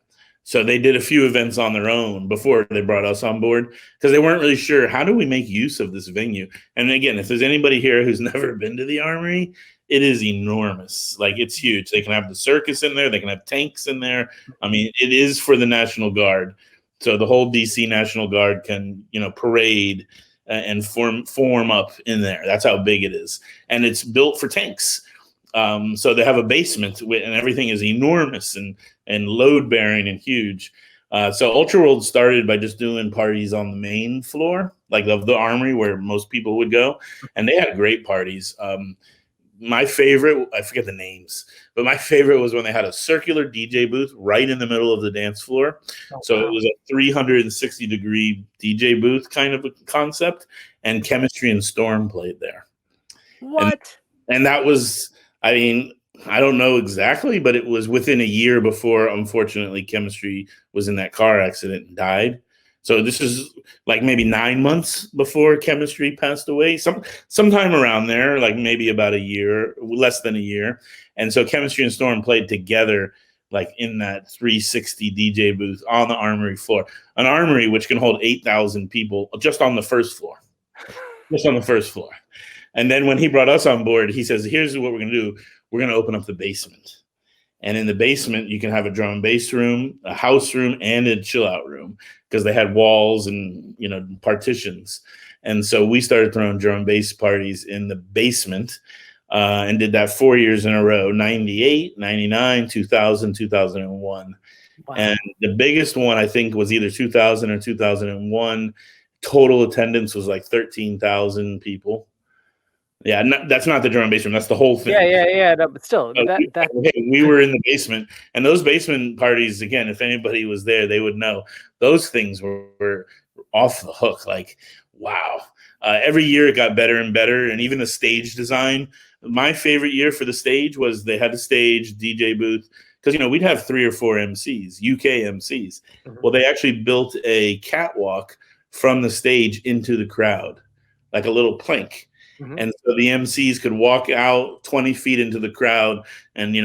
So they did a few events on their own before they brought us on board because they weren't really sure, how do we make use of this venue? And again, if there's anybody here who's never been to the Armory, it is enormous. Like it's huge. They can have the circus in there. They can have tanks in there. I mean, it is for the National Guard. So the whole DC National Guard can, parade and form up in there. That's how big it is. And it's built for tanks. So they have a basement and everything is enormous and load bearing and huge. So Ultra World started by just doing parties on the main floor, like of the Armory, where most people would go, and they had great parties. My favorite, I forget the names, but my favorite was when they had a circular DJ booth right in the middle of the dance floor. Oh, So wow. it was a 360-degree DJ booth kind of a concept, and Chemistry and Storm played there. What? And that was, I mean, I don't know exactly, but it was within a year before, unfortunately, Chemistry was in that car accident and died. So this is like maybe 9 months before Chemistry passed away, sometime around there, like maybe about a year, less than a year. And so Chemistry and Storm played together, like in that 360 DJ booth on the Armory floor, an Armory which can hold 8,000 people just on the first floor, just on the first floor. And then when he brought us on board, he says, here's what we're going to do. We're going to open up the basement. And in the basement, you can have a drum and bass room, a house room, and a chill out room, because they had walls and, partitions. And so we started throwing drum and bass parties in the basement, and did that 4 years in a row, 98, 99, 2000, 2001. Wow. And the biggest one, I think, was either 2000 or 2001. Total attendance was like 13,000 people. Yeah, that's not the drum and bass room. That's the whole thing. Yeah. No, but still, we were in the basement, and those basement parties, again, if anybody was there, they would know those things were off the hook. Like, wow. Every year it got better and better, and even the stage design. My favorite year for the stage was they had a stage, DJ booth, because we'd have 3 or 4 MCs, UK MCs. Mm-hmm. Well, they actually built a catwalk from the stage into the crowd, like a little plank. Mm-hmm. And so the MCs could walk out 20 feet into the crowd and,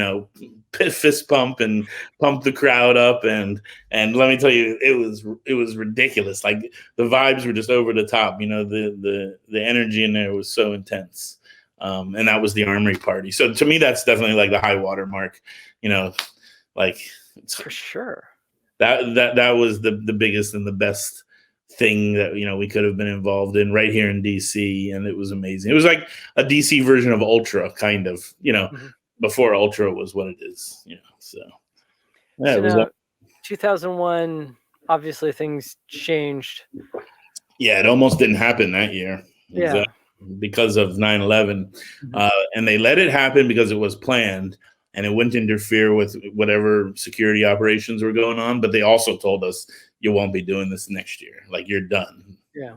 fist pump and pump the crowd up. And let me tell you, it was ridiculous. Like, the vibes were just over the top. The energy in there was so intense. And that was the Armory party. So to me, that's definitely like the high water mark, like, for sure. That was the biggest and the best thing that we could have been involved in right here in DC, and it was amazing. It was like a DC version of Ultra, kind of, mm-hmm. before Ultra was what it is, so yeah. So now, 2001, obviously things changed. Yeah, it almost didn't happen that year. Yeah, because of 9/11. Mm-hmm. And they let it happen because it was planned and it wouldn't interfere with whatever security operations were going on. But they also told us, you won't be doing this next year. Like, you're done. Yeah.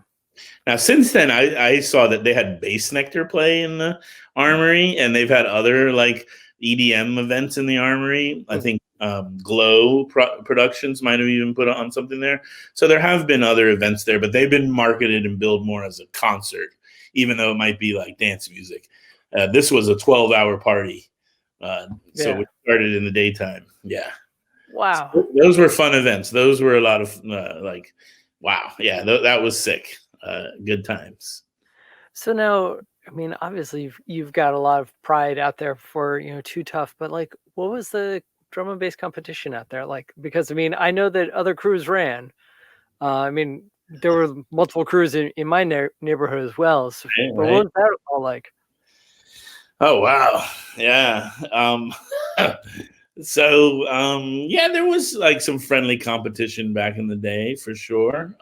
Now, since then, I saw that they had Bass Nectar play in the Armory, and they've had other like EDM events in the Armory. I think Glow Productions might have even put on something there. So there have been other events there, but they've been marketed and billed more as a concert, even though it might be like dance music. This was a 12-hour party. So we started in the daytime. Yeah. Wow. So those were fun events. Those were a lot of like, wow. Yeah, that was sick. Good times. So now, I mean, obviously you've got a lot of pride out there for, Too Tough, but like, what was the drum and bass competition out there like? Because I mean, I know that other crews ran. I mean, there were multiple crews in my neighborhood as well. So, right, but what was that all like? Oh, wow. Yeah. So, yeah, there was like some friendly competition back in the day for sure.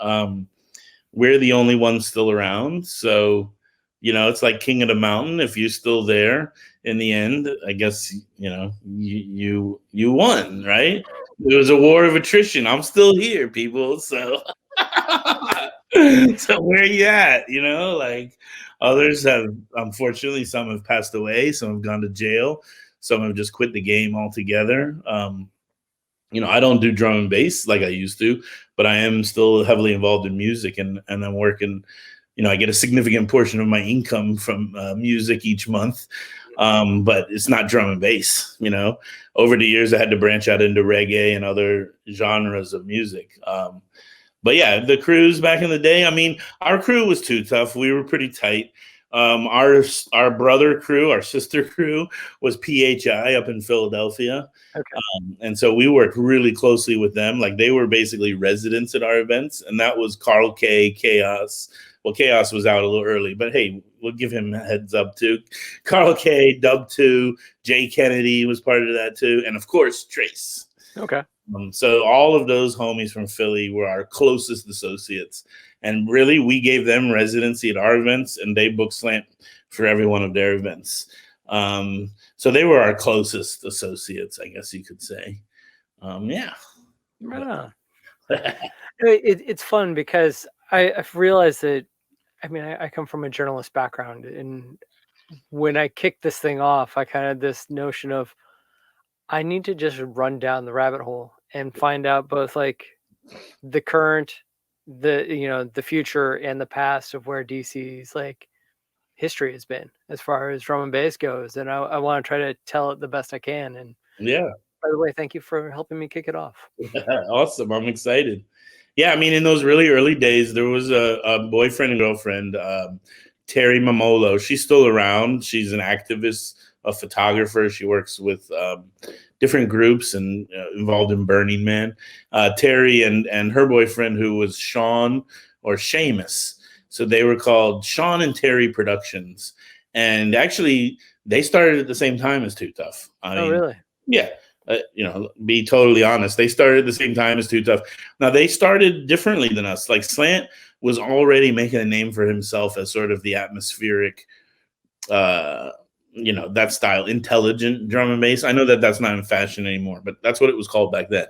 We're the only ones still around. So, it's like King of the Mountain. If you're still there in the end, I guess, you won, right? It was a war of attrition. I'm still here, people. So, so where are you at? Like, others have, unfortunately, some have passed away. Some have gone to jail. Some have just quit the game altogether. I don't do drum and bass like I used to, but I am still heavily involved in music, and I'm working. I get a significant portion of my income from music each month, but it's not drum and bass. Over the years, I had to branch out into reggae and other genres of music. But yeah, the crews back in the day, I mean, our crew was Too Tough. We were pretty tight. Our brother crew, our sister crew, was PHI up in Philadelphia. Okay. And so we worked really closely with them. Like, they were basically residents at our events, and that was Carl K, Chaos. Well, Chaos was out a little early, but hey, we'll give him a heads up too. Carl K, Dub 2, Jay Kennedy was part of that too, and of course Trace. Okay. So all of those homies from Philly were our closest associates, and really we gave them residency at our events, and they booked Slant for every one of their events. So they were our closest associates, I guess you could say. Yeah. Right on. It's fun because I've realized that, I mean, I come from a journalist background, and when I kicked this thing off, I kind of had this notion of I need to just run down the rabbit hole and find out both like the current, the future and the past of where DC's like history has been as far as drum and bass goes. And I want to try to tell it the best I can. And Yeah. by the way, thank you for helping me kick it off. Awesome. I'm excited. Yeah, I mean, in those really early days, there was a boyfriend and girlfriend, Terry Mamolo. She's still around. She's an activist, a photographer. She works with different groups and involved in Burning Man. Terry and her boyfriend, who was Sean or Seamus. So they were called Sean and Terry Productions. And actually, they started at the same time as Too Tough. Really? Yeah. Be totally honest. They started at the same time as Too Tough. Now, they started differently than us. Like Slant was already making a name for himself as sort of the atmospheric, that style, intelligent drum and bass. I know that that's not in fashion anymore, but that's what it was called back then,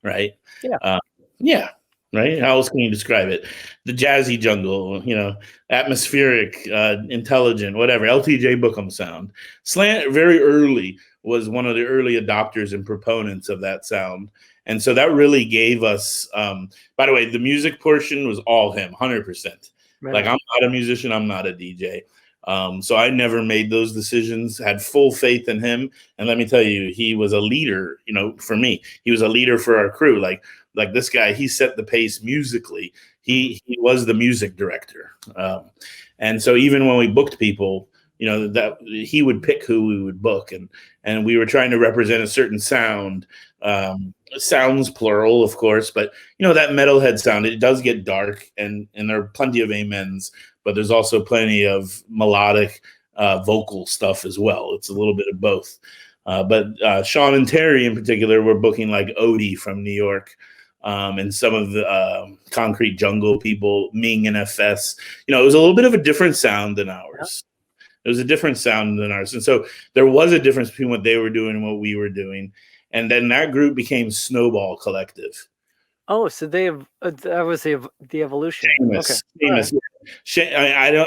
right? Yeah. Yeah. Right? How else can you describe it? The jazzy jungle, atmospheric, intelligent, whatever. LTJ Bookham sound. Slant very early was one of the early adopters and proponents of that sound. And so that really gave us, by the way, the music portion was all him, 100%. Right. Like, I'm not a musician. I'm not a DJ. So I never made those decisions, had full faith in him. And let me tell you, he was a leader, for me. He was a leader for our crew. Like this guy, he set the pace musically. He was the music director. And so even when we booked people, that he would pick who we would book, and we were trying to represent a certain sound, sounds plural, of course, but that metalhead sound, it does get dark, and there are plenty of amens, but there's also plenty of melodic vocal stuff as well. It's a little bit of both. But Sean and Terry in particular were booking like Odie from New York, and some of the Concrete Jungle people, Ming and FS. It was a little bit of a different sound than ours. It was a different sound than ours. And so there was a difference between what they were doing and what we were doing. And then that group became Snowball Collective. Oh, so that was the evolution. Seamus. Right.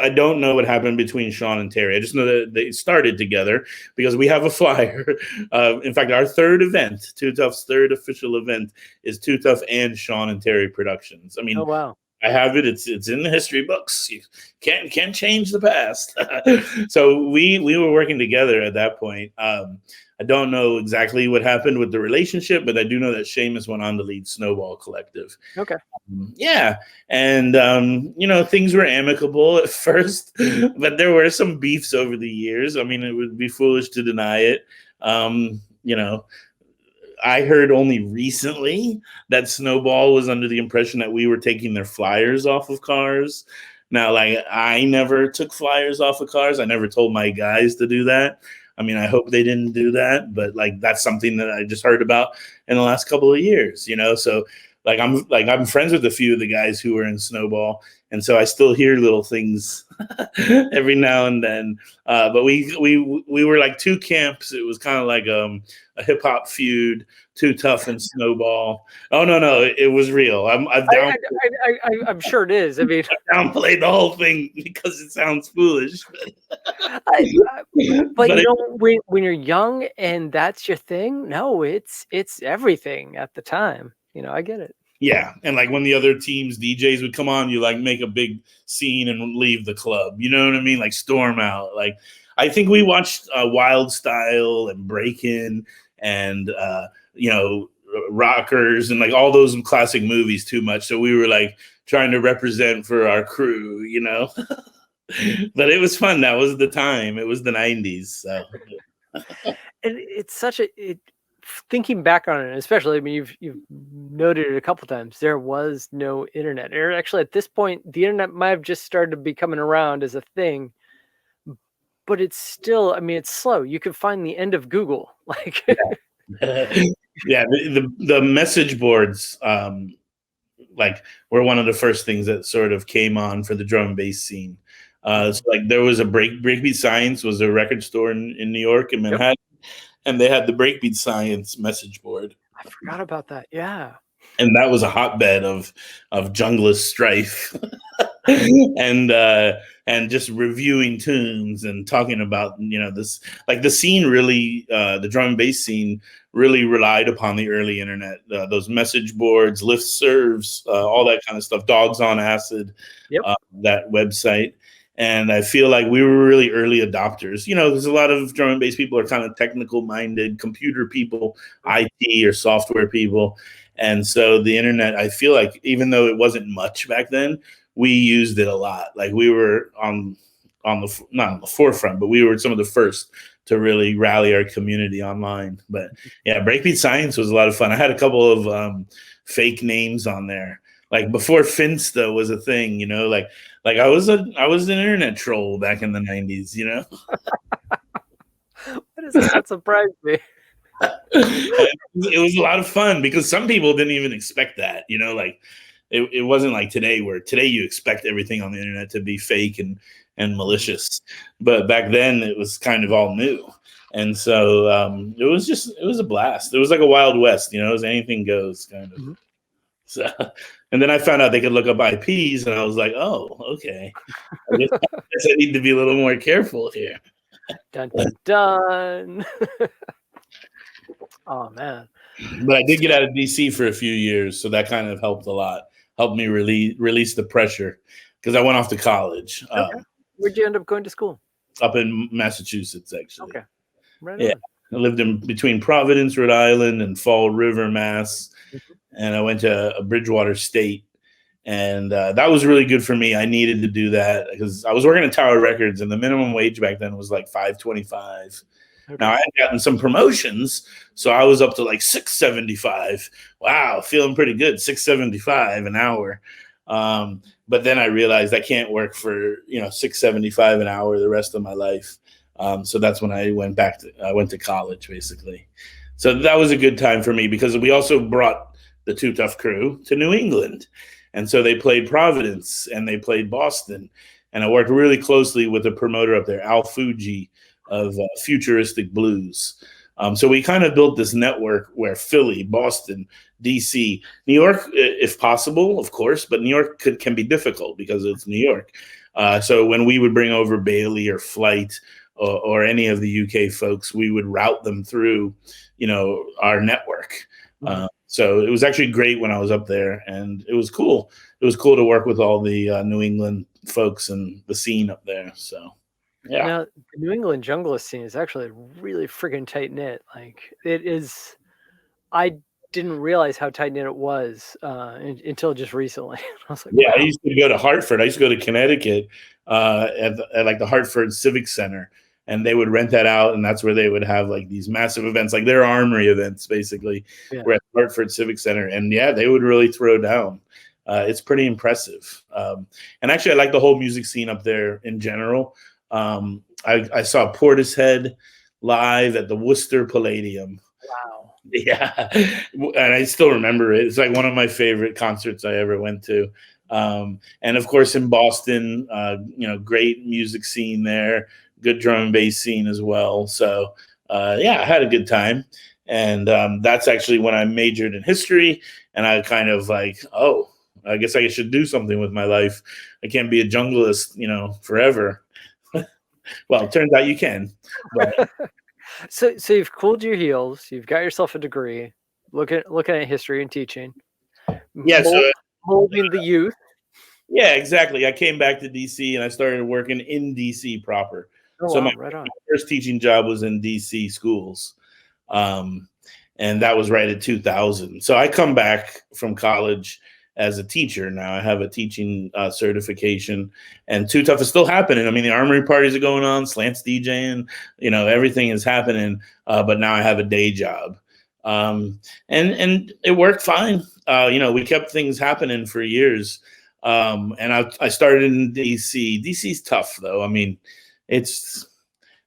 I don't know what happened between Sean and Terry. I just know that they started together because we have a flyer. In fact, our third event, Too Tough's third official event, is Too Tough and Sean and Terry Productions. I mean, oh wow. I have it. It's in the history books. You can't change the past. So we were working together at that point. I don't know exactly what happened with the relationship, but I do know that Seamus went on to lead Snowball Collective. Okay. Yeah. And, things were amicable at first, but there were some beefs over the years. I mean, it would be foolish to deny it. I heard only recently that Snowball was under the impression that we were taking their flyers off of cars. Now, like, I never took flyers off of cars. I never told my guys to do that. I mean, I hope they didn't do that, but like, that's something that I just heard about in the last couple of years, So I'm friends with a few of the guys who were in Snowball. And so I still hear little things every now and then. But we were like two camps. It was kind of like a hip hop feud, Too Tough and Snowball. Oh no, it was real. I'm sure it is. I mean, I downplayed the whole thing because it sounds foolish. But when you're young and that's your thing, no, it's everything at the time. I get it. Yeah, and like when the other teams DJs would come on, you like make a big scene and leave the club. You know what I mean? Like storm out. Like I think we watched Wild Style and Break In and Rockers and like all those classic movies too much. So we were like trying to represent for our crew, But it was fun. That was the time. It was the 90s. So. And it's such thinking back on it, especially, I mean, you've noted it a couple times. There was no internet. Or actually, at this point, the internet might have just started becoming around as a thing. but it's still, I mean, it's slow. You can find the end of Google. Like, Yeah, the message boards, like, were one of the first things that sort of came on for the drum and bass scene. So like there was a Breakbeat Science was a record store in New York in yep, Manhattan, and they had the Breakbeat Science message board, I forgot about that. Yeah. and that was a hotbed of junglist strife. And just reviewing tunes and talking about, this, like, the scene really, the drum and bass scene really relied upon the early internet, those message boards, listservs, all that kind of stuff, Dogs on Acid, Yep. that website. And I feel like we were really early adopters. There's a lot of drum and bass people are kind of technical minded, computer people, IT or software people. And so the internet, I feel like, even though it wasn't much back then, we used it a lot. Like, we were not on the forefront, but we were some of the first to really rally our community online. But yeah, Breakbeat Science was a lot of fun. I had a couple of fake names on there, like before Finsta was a thing. Like I was an internet troll back in the 90s. What is that? That surprised me. It was a lot of fun because some people didn't even expect that. Like, it wasn't like today, where today you expect everything on the internet to be fake and malicious. But back then it was kind of all new. And so it was a blast. It was like a Wild West, it was anything goes kind of. So, and then I found out they could look up IPs, and I was like, oh, okay. I guess I need to be a little more careful here. Dun, dun, dun. Oh, man. But I did get out of DC for a few years, so that kind of helped a lot. Helped me release the pressure, because I went off to college. Okay. Where'd you end up going to school? Up in Massachusetts, actually. Okay. Right yeah. on. I lived in between Providence, Rhode Island, and Fall River, Mass. And I went to Bridgewater State. And that was really good for me. I needed to do that because I was working at Tower Records, and the minimum wage back then was like $5.25. Okay. Now, I had gotten some promotions, so I was up to like $6.75. Wow, feeling pretty good, $6.75 an hour. But then I realized I can't work for $6.75 an hour the rest of my life. So that's when I went to college, basically. So that was a good time for me because we also brought the Too Tough Crew to New England. And so they played Providence and they played Boston. And I worked really closely with the promoter up there, Al Fuji, of Futuristic Blues. So we kind of built this network where Philly, Boston, DC, New York, if possible, of course, but New York can be difficult because it's New York. So when we would bring over Bailey or Flight or any of the UK folks, we would route them through, our network. So it was actually great when I was up there, and it was cool. It was cool to work with all the New England folks and the scene up there. So, yeah. Now, the New England junglist scene is actually really freaking tight knit. Like, it is. I didn't realize how tight knit it was until just recently. I was like, yeah, wow. I used to go to Hartford. I used to go to Connecticut at like the Hartford Civic Center. And they would rent that out, and that's where they would have like these massive events, like their Armory Events, basically. We're at Hartford Civic Center, and yeah, they would really throw down. It's pretty impressive. And actually, I like the whole music scene up there in general. I saw Portishead live at the Worcester Palladium. Wow. Yeah, and I still remember it. It's like one of my favorite concerts I ever went to. And of course, in Boston, great music scene there. Good drum and bass scene as well. So, yeah, I had a good time. And that's actually when I majored in history. And I kind of like, oh, I guess I should do something with my life. I can't be a junglist, forever. Well, it turns out you can. But. So you've cooled your heels. You've got yourself a degree. Looking at history and teaching. Yeah, molding the youth. Yeah, exactly. I came back to DC and I started working in DC proper. Oh, so wow, my first teaching job was in DC schools. And that was right at 2000. So I come back from college as a teacher. Now I have a teaching certification, and Too Tough is still happening. I mean, the Armory parties are going on, Slants DJing, everything is happening. But now I have a day job. And it worked fine. We kept things happening for years. And I started in DC. DC's tough, though. I mean, it's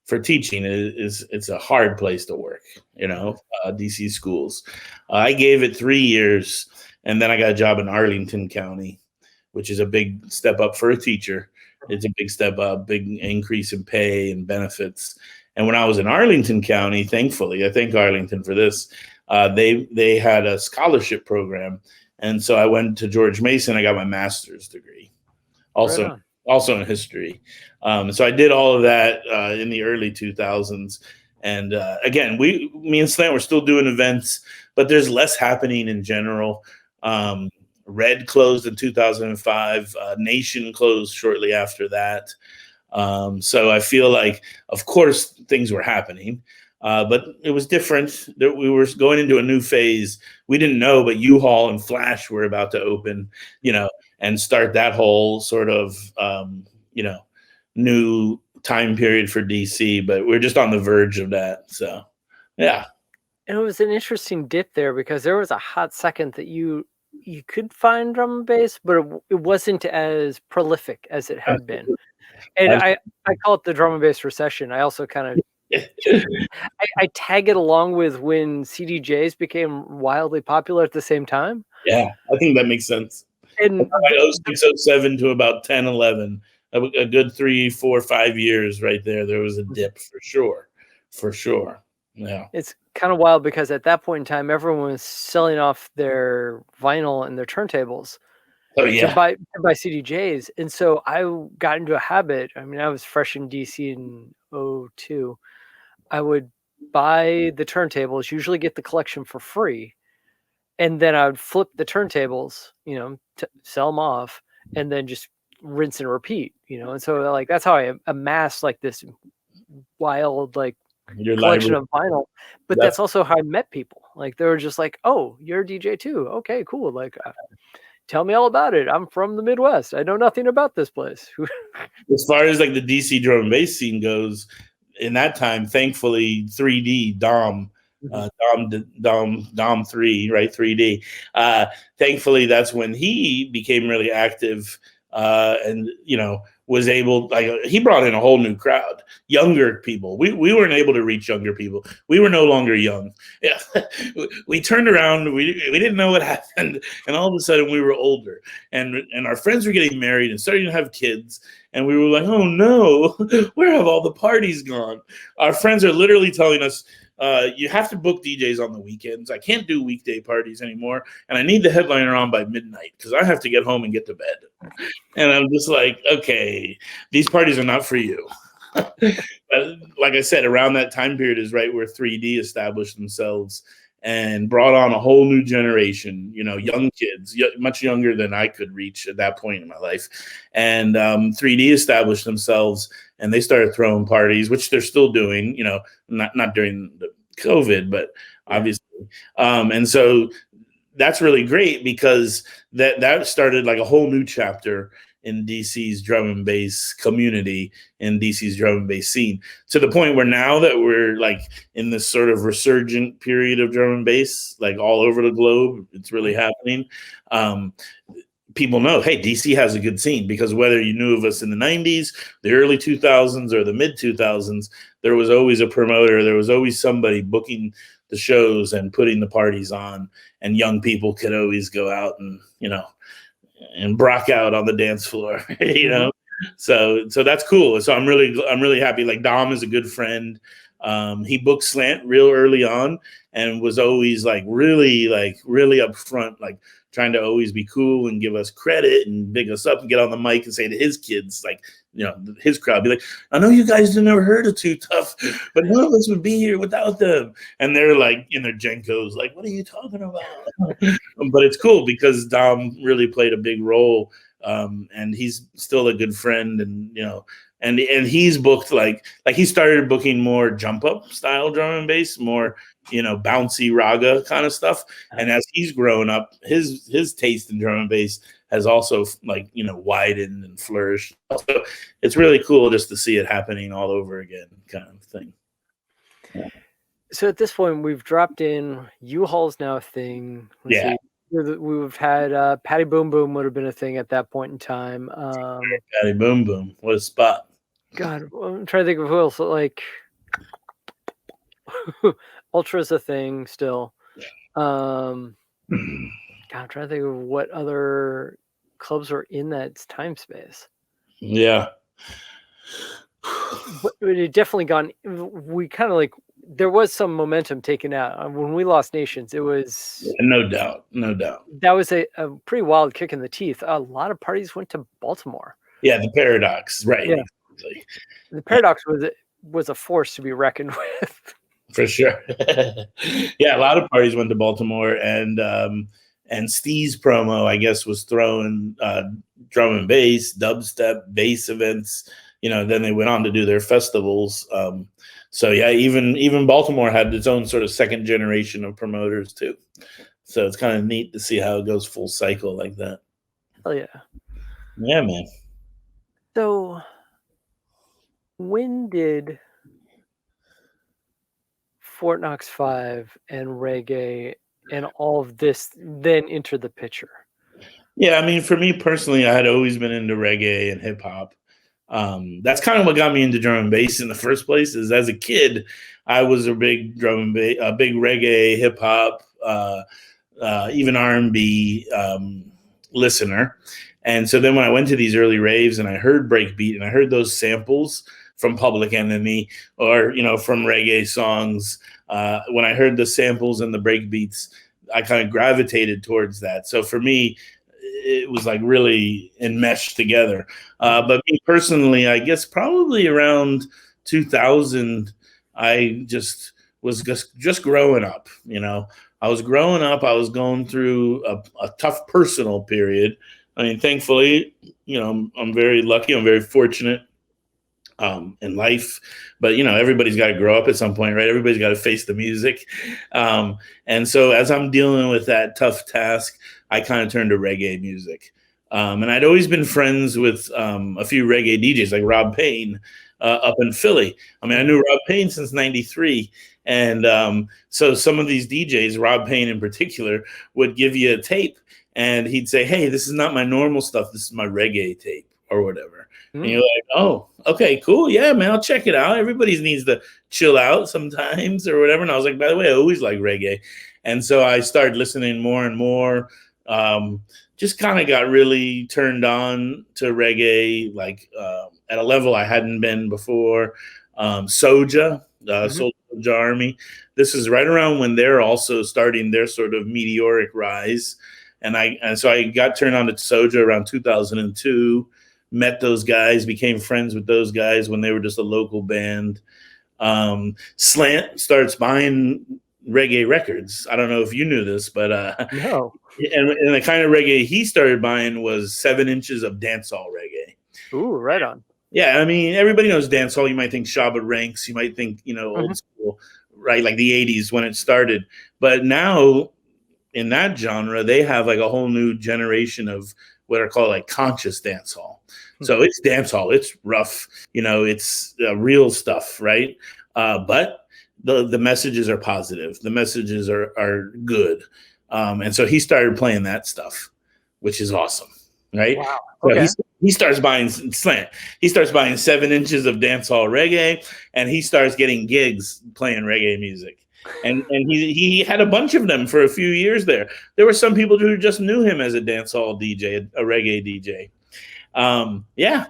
for teaching it's a hard place to work, DC schools. I gave it 3 years, and then I got a job in Arlington County, which is a big step up for a teacher. It's a big step up, big increase in pay and benefits. And when I was in Arlington County, thankfully, I thank Arlington for this, they had a scholarship program. And so I went to George Mason. I got my master's degree, also in history. So I did all of that in the early 2000s. And again, me and Slant were still doing events, but there's less happening in general. Red closed in 2005. Nation closed shortly after that. So I feel like, of course, things were happening, but it was different. We were going into a new phase. We didn't know, but U-Haul and Flash were about to open, and start that whole sort of, new time period for DC. But we're just on the verge of that. So, yeah. And it was an interesting dip there, because there was a hot second that you could find drum and bass, but it wasn't as prolific as it had been. And I call it the drum and bass recession. I also kind of I tag it along with when CDJs became wildly popular at the same time. Yeah, I think that makes sense. And 06, 07 to about 10, 11, a good 3, 4, 5 years right there. There was a dip for sure. Yeah. It's kind of wild, because at that point in time, everyone was selling off their vinyl and their turntables. Oh, yeah. To buy CDJs. And so I got into a habit. I mean, I was fresh in DC in 02. I would buy the turntables, usually get the collection for free. And then I would flip the turntables, sell them off, and then just rinse and repeat, And so like, that's how I amassed like this wild, like, collection of vinyl. But that's also how I met people. Like, they were just like, "Oh, you're a DJ too? Okay, cool. Like, tell me all about it. I'm from the Midwest. I know nothing about this place." As far as like the DC drum and bass scene goes, in that time, thankfully, 3D Dom, Dom 3, right? 3D. Thankfully, that's when he became really active, and was able, like, he brought in a whole new crowd, younger people. We weren't able to reach younger people. We were no longer young. Yeah, we turned around. We didn't know what happened, and all of a sudden we were older, and our friends were getting married and starting to have kids, and we were like, "Oh no, where have all the parties gone?" Our friends are literally telling us, "You have to book DJs on the weekends. I can't do weekday parties anymore, and I need the headliner on by midnight because I have to get home and get to bed." And I'm just like, okay, these parties are not for you. Like I said, around that time period is right where 3D established themselves and brought on a whole new generation, young kids, much younger than I could reach at that point in my life. And 3D established themselves, and they started throwing parties, which they're still doing, not during the COVID, but obviously. And so that's really great, because that started like a whole new chapter in DC's drum and bass community, in DC's drum and bass scene, to the point where now that we're like in this sort of resurgent period of drum and bass, like all over the globe, it's really happening. People know, hey, DC has a good scene, because whether you knew of us in the 90s, the early 2000s, or the mid 2000s, there was always a promoter. There was always somebody booking the shows and putting the parties on, and young people could always go out and, and rock out on the dance floor, So that's cool. So I'm really happy. Like, Dom is a good friend. He booked Slant real early on, and was always really upfront, like trying to always be cool and give us credit and big us up and get on the mic and say to his kids, like, his crowd, be like, "I know you guys have never heard of Too Tough, but none of us would be here without them." And they're like in their Jenkos, like, "What are you talking about?" But it's cool, because Dom really played a big role, and he's still a good friend, and and he's booked like he started booking more jump up style drum and bass, more bouncy raga kind of stuff. And as he's grown up, his taste in drum and bass has also widened and flourished. So it's really cool just to see it happening all over again, kind of thing. Yeah. So at this point, we've dropped in. U-Haul's now a thing. Yeah. We've had Patty Boom Boom would have been a thing at that point in time. Patty Boom Boom, what a spot! God, I'm trying to think of who else. Like, Ultra's a thing still. God, I'm trying to think of what other clubs are in that time space. Yeah. But it definitely gone. We kind of like there was some momentum taken out when we lost Nations. It was No doubt. No doubt. that was a pretty wild kick in the teeth. A lot of parties went to Baltimore. Yeah, the paradox, right? Yeah, Exactly. the paradox was a force to be reckoned with. For sure. Yeah, a lot of parties went to Baltimore, and Steve's promo, I guess, was throwing drum and bass, dubstep, bass events. Then they went on to do their festivals. So yeah, even Baltimore had its own sort of second generation of promoters too. So it's kind of neat to see how it goes full cycle like that. Hell yeah. Yeah, man. So when did Fort Knox 5 and reggae and all of this then enter the picture? Yeah, I mean, for me personally, I had always been into reggae and hip hop. That's kind of what got me into drum and bass in the first place. Is as a kid, I was a big drum and bass, a big reggae, hip hop, even R&B listener. And so then when I went to these early raves and I heard breakbeat and I heard those samples from Public Enemy or from reggae songs, when I heard the samples and the breakbeats, I kind of gravitated towards that. So for me, it was like really enmeshed together. But me personally, I guess probably around 2000, I just was just growing up. I was growing up. I was going through a tough personal period. I mean, thankfully, I'm very lucky. I'm very fortunate in life, but everybody's got to grow up at some point, right? Everybody's got to face the music. And so as I'm dealing with that tough task, I kind of turned to reggae music. And I'd always been friends with a few reggae DJs like Rob Payne up in Philly. I mean, I knew Rob Payne since '93. And so some of these DJs, Rob Payne in particular, would give you a tape and he'd say, "Hey, this is not my normal stuff. This is my reggae tape," or whatever. And you're like, "Oh, okay, cool. Yeah, man, I'll check it out. Everybody needs to chill out sometimes or whatever." And I was like, by the way, I always like reggae. And so I started listening more and more. Just kind of got really turned on to reggae, like at a level I hadn't been before. Soja, Soulja Army. This is right around when they're also starting their sort of meteoric rise. And so I got turned on to Soja around 2002. Met those guys, became friends with those guys when they were just a local band. Slant starts buying reggae records. I don't know if you knew this, but No. And the kind of reggae he started buying was 7 inches of dancehall reggae. Ooh, right on. Yeah, I mean, everybody knows dancehall. You might think Shabba Ranks. You might think, old school, right? Like the 80s when it started. But now in that genre, they have like a whole new generation of what are called like conscious dancehall. So it's dancehall. It's rough. It's real stuff, right? But the messages are positive. The messages are good. And so he started playing that stuff, which is awesome, right? Wow. Okay. So he starts buying Slant. He starts buying 7 inches of dancehall reggae, and he starts getting gigs playing reggae music. And he had a bunch of them for a few years there. There were some people who just knew him as a dancehall DJ, a reggae DJ. Yeah,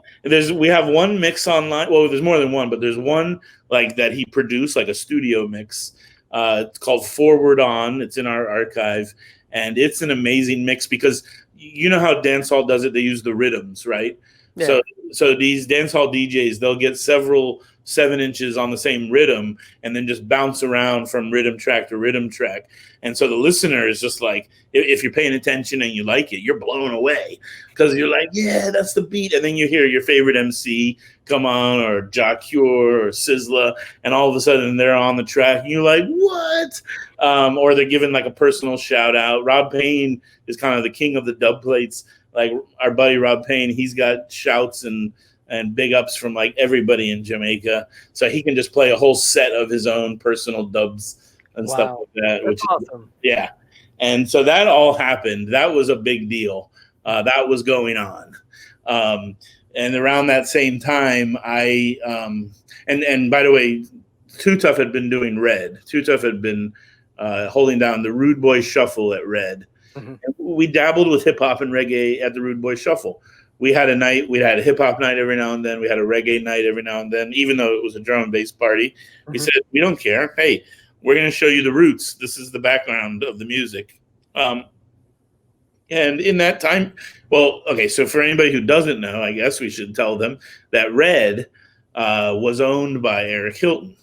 we have one mix online. Well, there's more than one, but there's one like that he produced, like a studio mix. It's called Forward On. It's in our archive, and it's an amazing mix because you know how dancehall does it. They use the rhythms, right? Yeah. So these dancehall DJs, they'll get several 7 inches on the same rhythm and then just bounce around from rhythm track to rhythm track. And so the listener is just like, if you're paying attention and you like it, you're blown away because you're like, yeah, that's the beat. And then you hear your favorite MC come on, or Jock Cure or Sizzla, and all of a sudden they're on the track and you're like, what? Or they're giving like a personal shout out. Rob Payne is kind of the king of the dub plates. Like our buddy Rob Payne, he's got shouts and big ups from like everybody in Jamaica. So he can just play a whole set of his own personal dubs and stuff like that. That's awesome. Yeah. And so that all happened. That was a big deal. That was going on. And around that same time, and by the way, Too Tough had been doing Red. Too Tough had been holding down the Rude Boy Shuffle at Red. Mm-hmm. We dabbled with hip hop and reggae at the Rude Boy Shuffle. We had a hip hop night every now and then. We had a reggae night every now and then, even though it was a drum and bass party. We said, we don't care. Hey, we're going to show you the roots. This is the background of the music. And in that time, well, okay, so for anybody who doesn't know, I guess we should tell them that Red was owned by Eric Hilton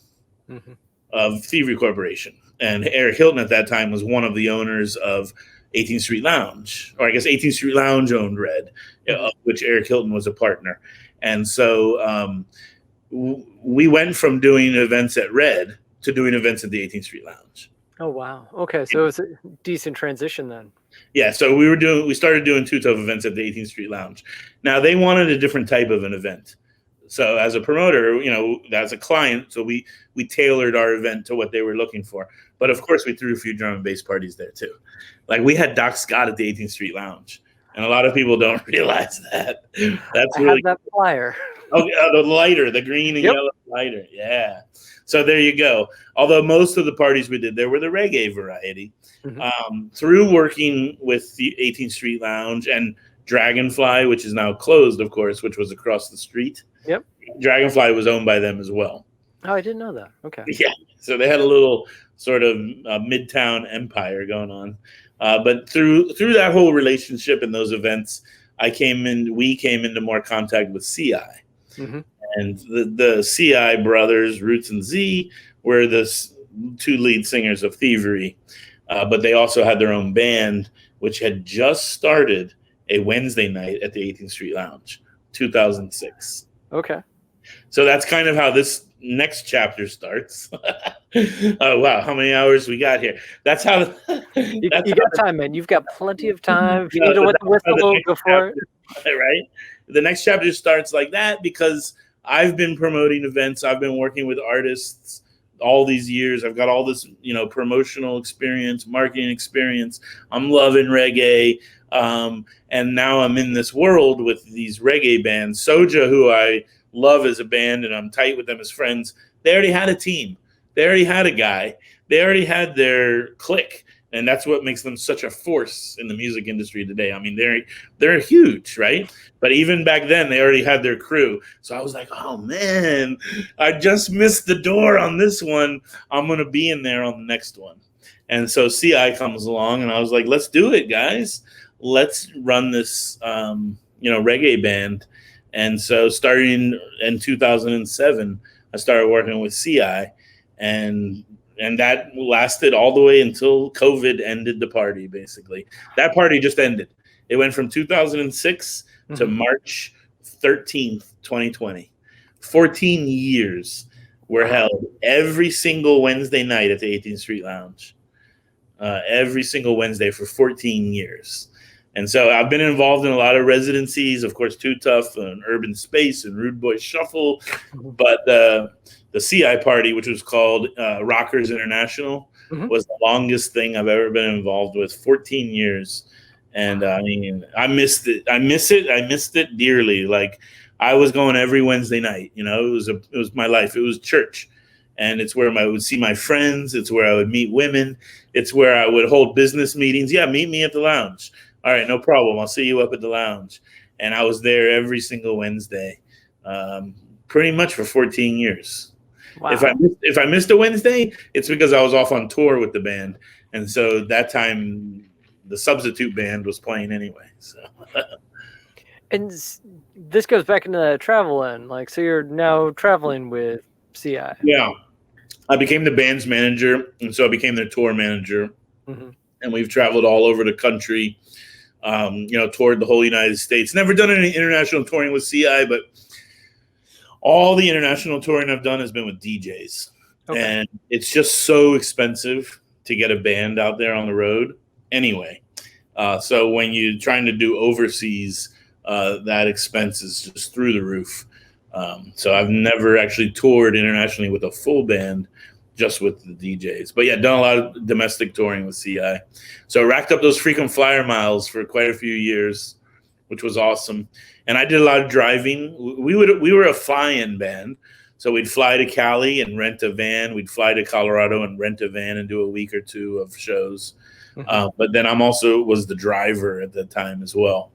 of Thievery Corporation. And Eric Hilton at that time was one of the owners of 18th Street Lounge, or I guess 18th Street Lounge owned Red, of which Eric Hilton was a partner. And so we went from doing events at Red to doing events at the 18th Street Lounge. Oh, wow. Okay, so it was a decent transition then. Yeah, so we started doing Too Tough events at the 18th Street Lounge. Now they wanted a different type of an event. So as a promoter, as a client, so we tailored our event to what they were looking for. But of course, we threw a few drum and bass parties there too. Like we had Doc Scott at the 18th Street Lounge, and a lot of people don't realize that. That's I have that flyer. Oh, the lighter, the green and yellow lighter. Yeah. So there you go. Although most of the parties we did there were the reggae variety. Through working with the 18th Street Lounge and Dragonfly, which is now closed, of course, which was across the street. Yep. Dragonfly was owned by them as well. Oh, I didn't know that. Okay. Yeah. So they had a little sort of midtown empire going on. But through that whole relationship and those events, we came into more contact with CI. And the CI brothers, Roots and Z, were the two lead singers of Thievery. But they also had their own band, which had just started a Wednesday night at the 18th Street Lounge, 2006. Okay. So that's kind of how this next chapter starts. Oh, wow. How many hours we got here? That's how. You got time, man. You've got plenty of time. If you need to wet the whistle, go for it. Right? The next chapter starts like that because I've been promoting events. I've been working with artists all these years. I've got all this, promotional experience, marketing experience. I'm loving reggae. And now I'm in this world with these reggae bands. Soja, who I love as a band and I'm tight with them as friends, they already had a team. They already had a guy. They already had their clique. And that's what makes them such a force in the music industry today. I mean, they're huge, right? But even back then, they already had their crew. So I was like, oh, man, I just missed the door on this one. I'm going to be in there on the next one. And so CI comes along, and I was like, let's do it, guys. Let's run this, reggae band. And so starting in 2007, I started working with CI, and that lasted all the way until COVID ended the party, basically. That party just ended. It went from 2006 to March 13th, 2020. 14 years were held every single Wednesday night at the 18th Street Lounge. Every single Wednesday for 14 years. And so I've been involved in a lot of residencies, of course, Too Tough and Urban Space and Rude Boy Shuffle. But the CI party, which was called Rockers International, was the longest thing I've ever been involved with, 14 years. And I mean, I missed it. I missed it dearly. Like I was going every Wednesday night, it was my life. It was church. And it's where I would see my friends. It's where I would meet women. It's where I would hold business meetings. Yeah, meet me at the lounge. All right, no problem. I'll see you up at the lounge. And I was there every single Wednesday, pretty much for 14 years. Wow. If I missed a Wednesday, it's because I was off on tour with the band. And so that time, the substitute band was playing anyway. So. And this goes back into the travel end. So you're now traveling with CI. Yeah. I became the band's manager, and so I became their tour manager. And we've traveled all over the country, toured the whole United States. Never done any international touring with CI, but all the international touring I've done has been with DJs. Okay. And it's just so expensive to get a band out there on the road anyway. So when you're trying to do overseas, that expense is just through the roof. So I've never actually toured internationally with a full band, just with the DJs. But yeah, done a lot of domestic touring with CI. So racked up those frequent flyer miles for quite a few years. which was awesome. And I did a lot of driving. We were a fly-in band. So we'd fly to Cali and rent a van. We'd fly to Colorado and rent a van and do a week or two of shows. But then I'm also was the driver at the time as well.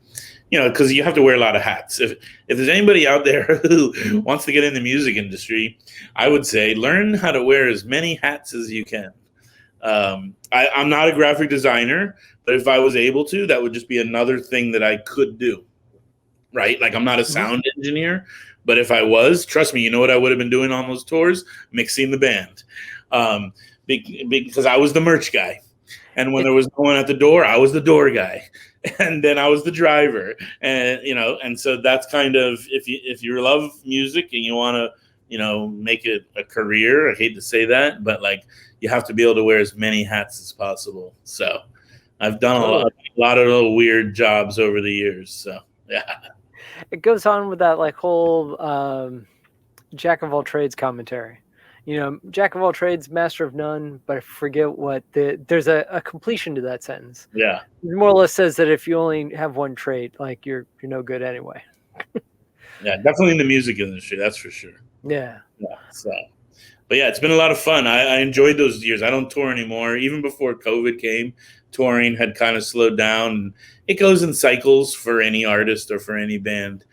Because you have to wear a lot of hats. If there's anybody out there who wants to get in the music industry, I would say learn how to wear as many hats as you can. I'm not a graphic designer, but if I was able to, that would just be another thing that I could do. Right? Like I'm not a sound engineer, but if I was, trust me, you know what I would have been doing on those tours? Mixing the band. Because I was the merch guy. And when there was no one at the door, I was the door guy. And then I was the driver. And so that's kind of, if you love music and you want to, make it a career, I hate to say that, but like you have to be able to wear as many hats as possible. So I've done a lot of little weird jobs over the years. So yeah. It goes on with that like whole jack of all trades commentary. Jack of all trades, master of none, but I forget what there's a completion to that sentence. Yeah. It more or less says that if you only have one trait, like you're no good anyway. Yeah, definitely in the music industry, that's for sure. Yeah. So, but yeah, it's been a lot of fun. I enjoyed those years. I don't tour anymore. Even before COVID came, touring had kind of slowed down. It goes in cycles for any artist or for any band.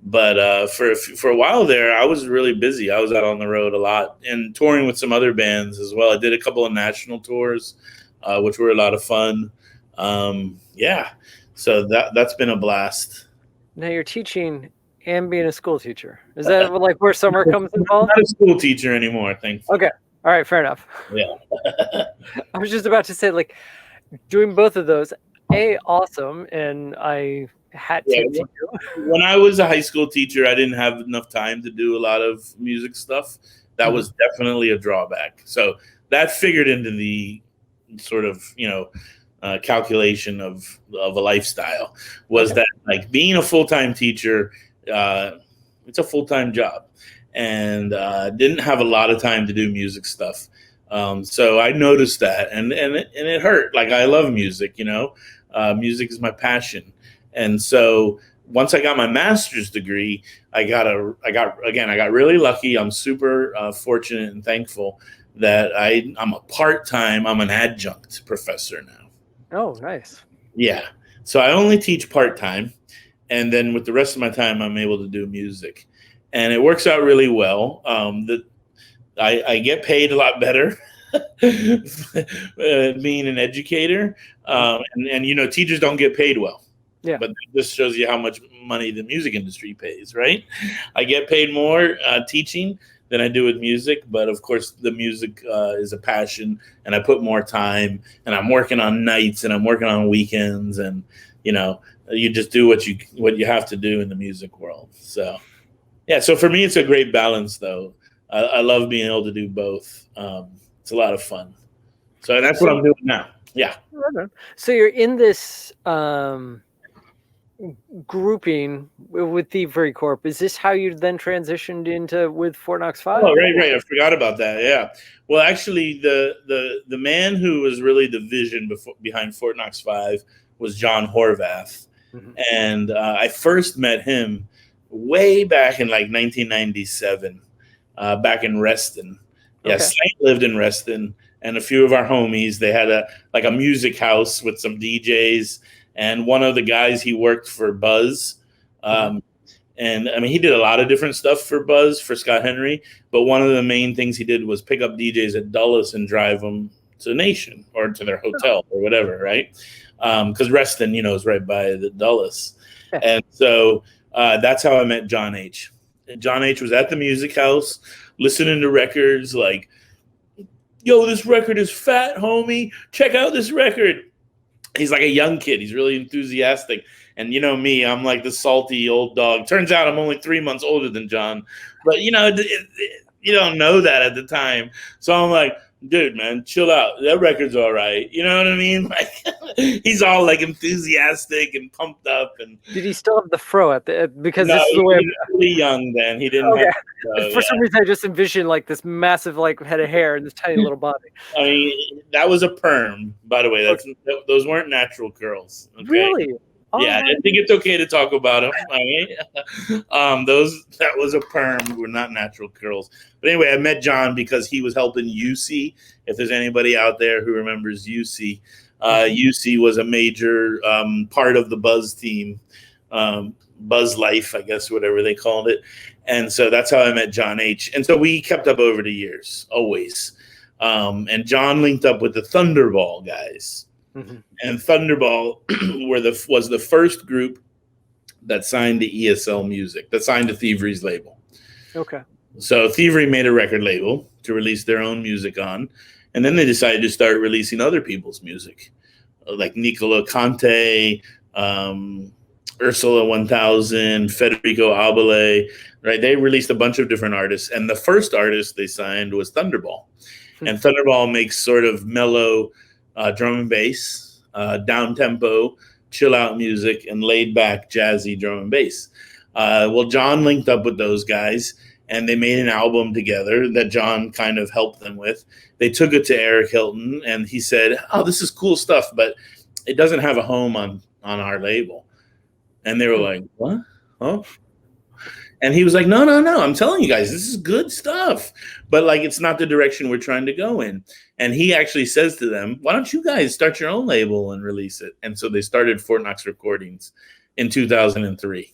But for a while there, I was really busy. I was out on the road a lot and touring with some other bands as well. I did a couple of national tours, which were a lot of fun. So that's been a blast. Now you're teaching and being a school teacher. Is that like where summer comes involved? I'm not a school teacher anymore, thankfully. Okay. All right. Fair enough. Yeah. I was just about to say, like, doing both of those, awesome. And I hat tip to you. When I was a high school teacher, I didn't have enough time to do a lot of music stuff. That was definitely a drawback. So that figured into the sort of, calculation of a lifestyle was that like being a full-time teacher, it's a full-time job and didn't have a lot of time to do music stuff. So I noticed that and it hurt. Like I love music, music is my passion. And so once I got my master's degree, I got really lucky. I'm super fortunate and thankful that I'm an adjunct professor now. Oh, nice. Yeah. So I only teach part-time. And then with the rest of my time, I'm able to do music. And it works out really well. I get paid a lot better being an educator. And teachers don't get paid well. Yeah. But this shows you how much money the music industry pays, right? I get paid more teaching than I do with music. But of course, the music is a passion and I put more time and I'm working on nights and I'm working on weekends and, you just do what you have to do in the music world. So, yeah. So for me, it's a great balance, though. I love being able to do both. It's a lot of fun. So that's what I'm doing now. Yeah. So you're in this grouping with Thievery Corp. Is this how you then transitioned into with Fort Knox 5? Oh, right. I forgot about that. Yeah. Well, actually, the man who was really the vision behind Fort Knox 5 was John Horvath. And I first met him way back in like 1997, back in Reston. Yeah, Saint lived in Reston, and a few of our homies. They had a music house with some DJs, and one of the guys he worked for Buzz. And I mean, he did a lot of different stuff for Buzz, for Scott Henry. But one of the main things he did was pick up DJs at Dulles and drive them to Nation or to their hotel or whatever, right? Because Reston, is right by the Dulles. And so that's how I met John H. John H. was at the music house listening to records like, yo, this record is fat, homie. Check out this record. He's like a young kid. He's really enthusiastic. And you know me, I'm like the salty old dog. Turns out I'm only 3 months older than John. But, you don't know that at the time. So I'm like, dude, man, chill out. That record's all right. You know what I mean? Like, he's all like enthusiastic and pumped up. And did he still have the fro at the? Because no, this is the he way. was really young then. He didn't. Have For some reason, I just envisioned like this massive like head of hair and this tiny little body. I mean, that was a perm, by the way. Those weren't natural curls. Okay? Really? Yeah, I think it's okay to talk about them. All right? That was a perm. We're not natural curls. But anyway, I met John because he was helping UC. If there's anybody out there who remembers UC, UC was a major part of the Buzz team, Buzz Life, I guess, whatever they called it. And so that's how I met John H. And so we kept up over the years, always. And John linked up with the Thunderball guys. And Thunderball was the first group that signed to ESL Music, that signed to Thievery's label. Okay. So Thievery made a record label to release their own music on, and then they decided to start releasing other people's music, like Nicola Conte, Ursula 1000, Federico Abele, right? They released a bunch of different artists, and the first artist they signed was Thunderball. And Thunderball makes sort of mellow drum and bass, down-tempo, chill-out music, and laid-back, jazzy drum and bass. Well, John linked up with those guys, and they made an album together that John kind of helped them with. They took it to Eric Hilton, and he said, "Oh, this is cool stuff, but it doesn't have a home on our label." And they were like, "What? Oh?" And he was like, no, I'm telling you guys, this is good stuff. But like, it's not the direction we're trying to go in. And he actually says to them, why don't you guys start your own label and release it? And so they started Fort Knox Recordings in 2003.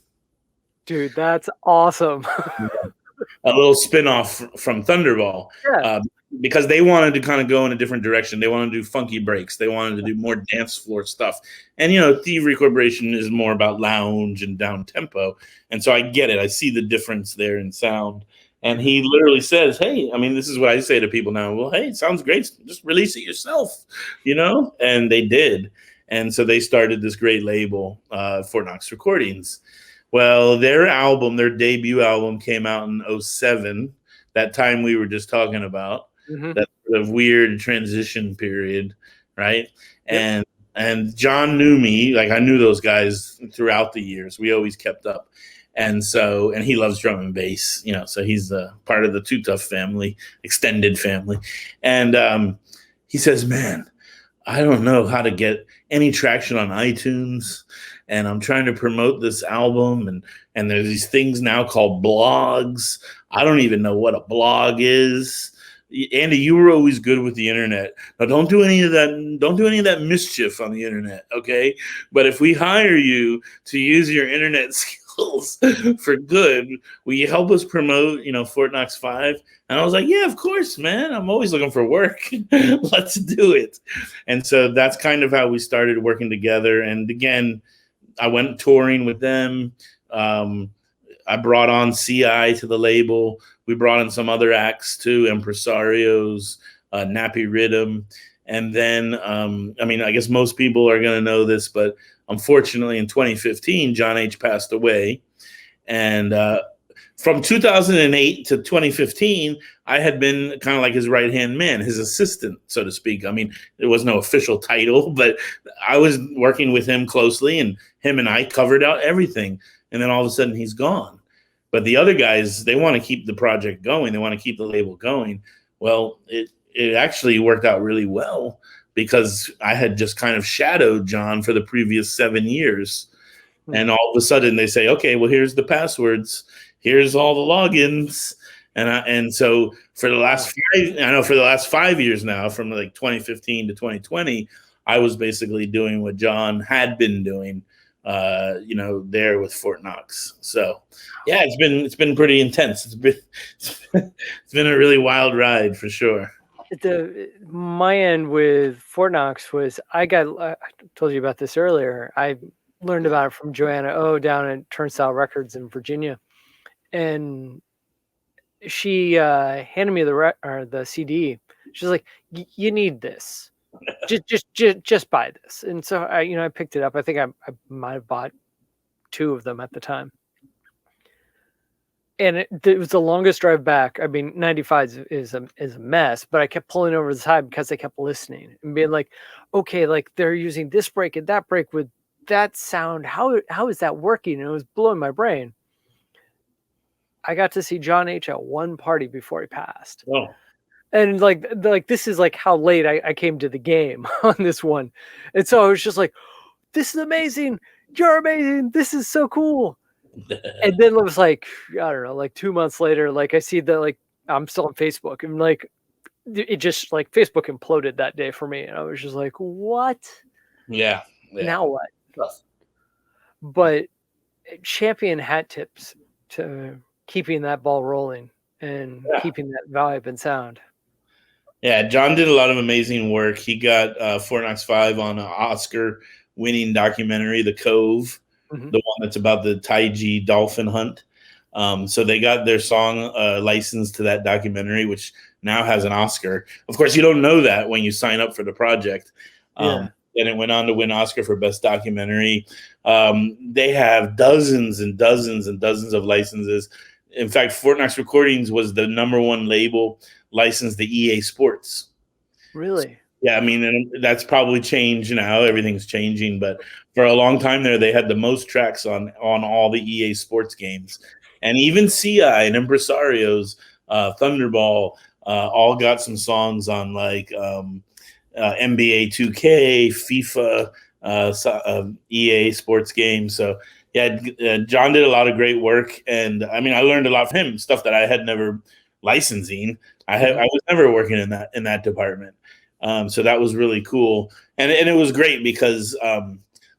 Dude, that's awesome. A little spin-off from Thunderball. Yeah. Because they wanted to kind of go in a different direction. They wanted to do funky breaks. They wanted to do more dance floor stuff. And, Thievery Corporation is more about lounge and down tempo. And so I get it. I see the difference there in sound. And he literally says, hey, I mean, this is what I say to people now. Well, hey, it sounds great. Just release it yourself, And they did. And so they started this great label, Fort Knox Recordings. Well, their debut album came out in 2007, that time we were just talking about. That sort of weird transition period, right? Yep. And John knew me, like I knew those guys throughout the years. We always kept up. And he loves drum and bass, so he's part of the Too Tough family, extended family. And he says, man, I don't know how to get any traction on iTunes. And I'm trying to promote this album. And there's these things now called blogs. I don't even know what a blog is. Andy, you were always good with the internet. Now, don't do any of that. Don't do any of that mischief on the internet, okay? But if we hire you to use your internet skills for good, will you help us promote, Fort Knox 5? And I was like, yeah, of course, man. I'm always looking for work. Let's do it. And so that's kind of how we started working together. And again, I went touring with them. I brought on CI to the label. We brought in some other acts too, impresarios, Nappy Rhythm. And then, I guess most people are going to know this, but unfortunately in 2015, John H. passed away. And from 2008 to 2015, I had been kind of like his right-hand man, his assistant, so to speak. I mean, there was no official title, but I was working with him closely, and him and I covered out everything. And then all of a sudden he's gone. But the other guys, they want to keep the project going. They want to keep the label going. Well, it actually worked out really well because I had just kind of shadowed John for the previous 7 years. And all of a sudden they say, okay, well, here's the passwords. Here's all the logins. And so for the last 5 years now, from like 2015 to 2020, I was basically doing what John had been doing, there with Fort Knox. So yeah, it's been pretty intense. It's been a really wild ride for sure. My end with Fort Knox was I told you about this earlier. I learned about it from Joanna O down at Turnstile Records in Virginia, and she handed me the CD. She's like, "You need this. just buy this." And so I picked it up. I think I might have bought 2 of them at the time. And it was the longest drive back. I mean, 95 is a mess, but I kept pulling over the side because I kept listening and being like, okay, like they're using this break and that break with that sound. How is that working? And it was blowing my brain. I got to see John H. at one party before he passed. Oh. And like this is like how late I came to the game on this one. And so I was just like, this is amazing. you're amazing. This is so cool. And then it was like, I don't know, like 2 months later, like I see that, like, I'm still on Facebook, and like it just, like, Facebook imploded that day for me, and I was just like, what? Yeah. Now what? But champion hat tips to keeping that ball rolling and keeping that vibe and sound. Yeah, John did a lot of amazing work. He got Fort Knox 5 on an Oscar-winning documentary, The Cove, the one that's about the Taiji dolphin hunt. So they got their song licensed to that documentary, which now has an Oscar. Of course, you don't know that when you sign up for the project. And it went on to win Oscar for Best Documentary. They have dozens and dozens and dozens of licenses. In fact, Fort Knox Recordings was the #1 label licensed to EA Sports. Really? Yeah, I mean, and that's probably changed now. Everything's changing, but for a long time there, they had the most tracks on all the EA Sports games, and even CI and Impresarios, Thunderball, all got some songs on like NBA 2K, FIFA, EA Sports games. So yeah, John did a lot of great work, and I mean, I learned a lot from him, stuff that I had never licensing. I was never working in that department. So that was really cool. And it was great because,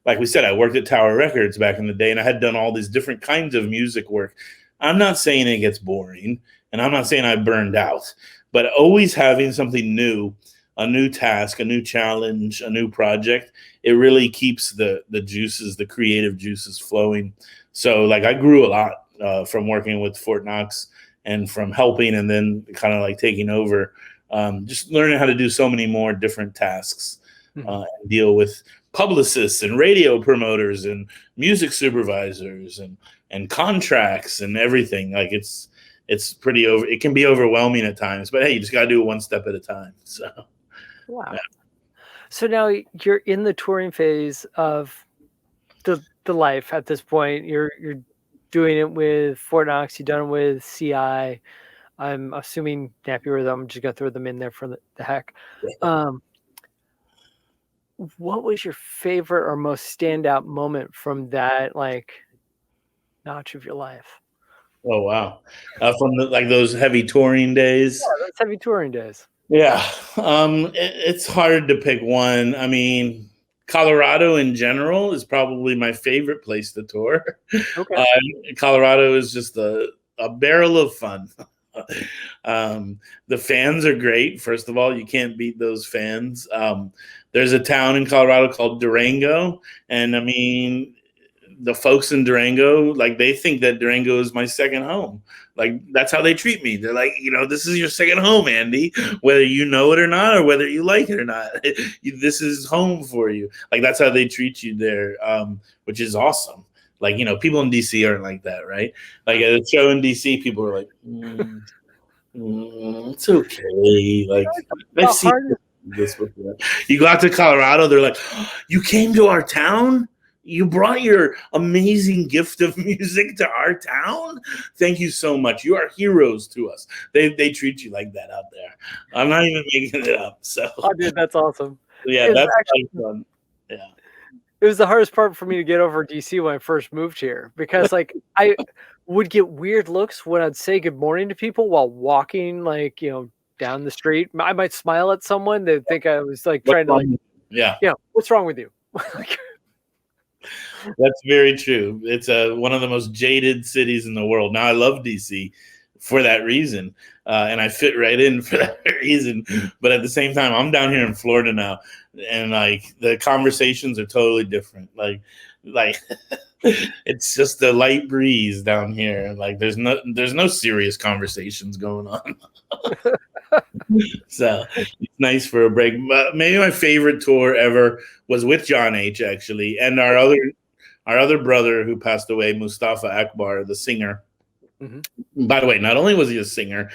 like we said, I worked at Tower Records back in the day, and I had done all these different kinds of music work. I'm not saying it gets boring, and I'm not saying I burned out, but always having something new, a new task, a new challenge, a new project, it really keeps the juices, the creative juices flowing. So like I grew a lot from working with Fort Knox and from helping and then kind of like taking over, just learning how to do so many more different tasks, and deal with publicists and radio promoters and music supervisors and contracts and everything. Like it's pretty it can be overwhelming at times, but hey, you just got to do it one step at a time. So. Wow. Yeah. So now you're in the touring phase of the life at this point. You're doing it with Fort Knox. You've done it with CI. I'm assuming Nappy Rhythm. I'm just gonna throw them in there for the heck. What was your favorite or most standout moment from that like notch of your life? Oh wow! From those heavy touring days. Yeah, those heavy touring days. Yeah, it's hard to pick one. I mean, Colorado in general is probably my favorite place to tour. Okay. Colorado is just a barrel of fun. The fans are great. First of all, you can't beat those fans. There's a town in Colorado called Durango, and I mean, the folks in Durango, like they think that Durango is my second home. Like that's how they treat me. They're like, this is your second home, Andy, whether you know it or not, or whether you like it or not. This is home for you. Like that's how they treat you there, which is awesome. Like, people in DC aren't like that, right? Like at a show in DC, people are like, it's okay. Like I've seen this before. You go out to Colorado, they're like, oh, you came to our town? You brought your amazing gift of music to our town? Thank you so much. You are heroes to us. They treat you like that out there. I'm not even making it up. So, oh, dude, that's awesome. Yeah, that's actually fun. Yeah. It was the hardest part for me to get over DC when I first moved here because like I would get weird looks when I'd say good morning to people while walking, like, down the street. I might smile at someone. They'd think I was like trying to like, what's wrong with you? That's very true. It's one of the most jaded cities in the world. Now I love DC for that reason, and I fit right in for that reason. But at the same time, I'm down here in Florida now, and like the conversations are totally different. Like it's just a light breeze down here. Like there's no serious conversations going on. So it's nice for a break. Maybe my favorite tour ever was with John H. actually, and our other brother who passed away, Mustafa Akbar, the singer. By the way, not only was he a singer,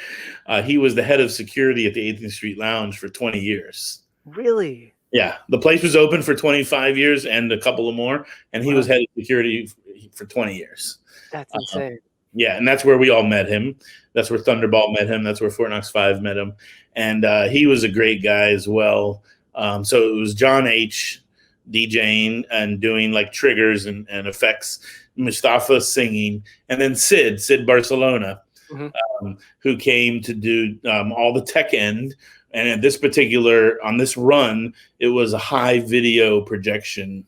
he was the head of security at the 18th Street Lounge for 20 years. Really? Yeah. The place was open for 25 years and a couple of more, and he was head of security for 20 years. That's insane. Yeah, and that's where we all met him. That's where Thunderball met him. That's where Fort Knox 5 met him. And he was a great guy as well. So it was John H., DJing and doing like triggers and effects, Mustafa singing, and then Sid Barcelona, who came to do all the tech end. And at this on this run, it was a high video projection.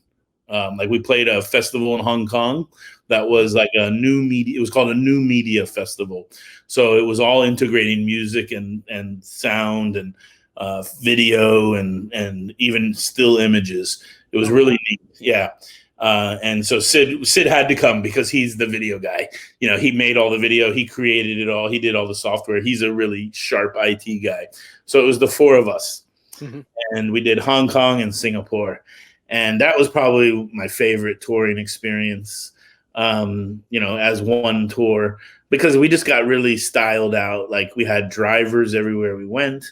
Like we played a festival in Hong Kong that was like a new media. It was called a new media festival. So it was all integrating music and sound and video and even still images. It was really neat. Yeah. And so Sid had to come because he's the video guy. You know, he made all the video, he created it all, he did all the software. He's a really sharp IT guy. So it was the four of us. And we did Hong Kong and Singapore. And that was probably my favorite touring experience, you know, as one tour, because we just got really styled out. Like we had drivers everywhere we went.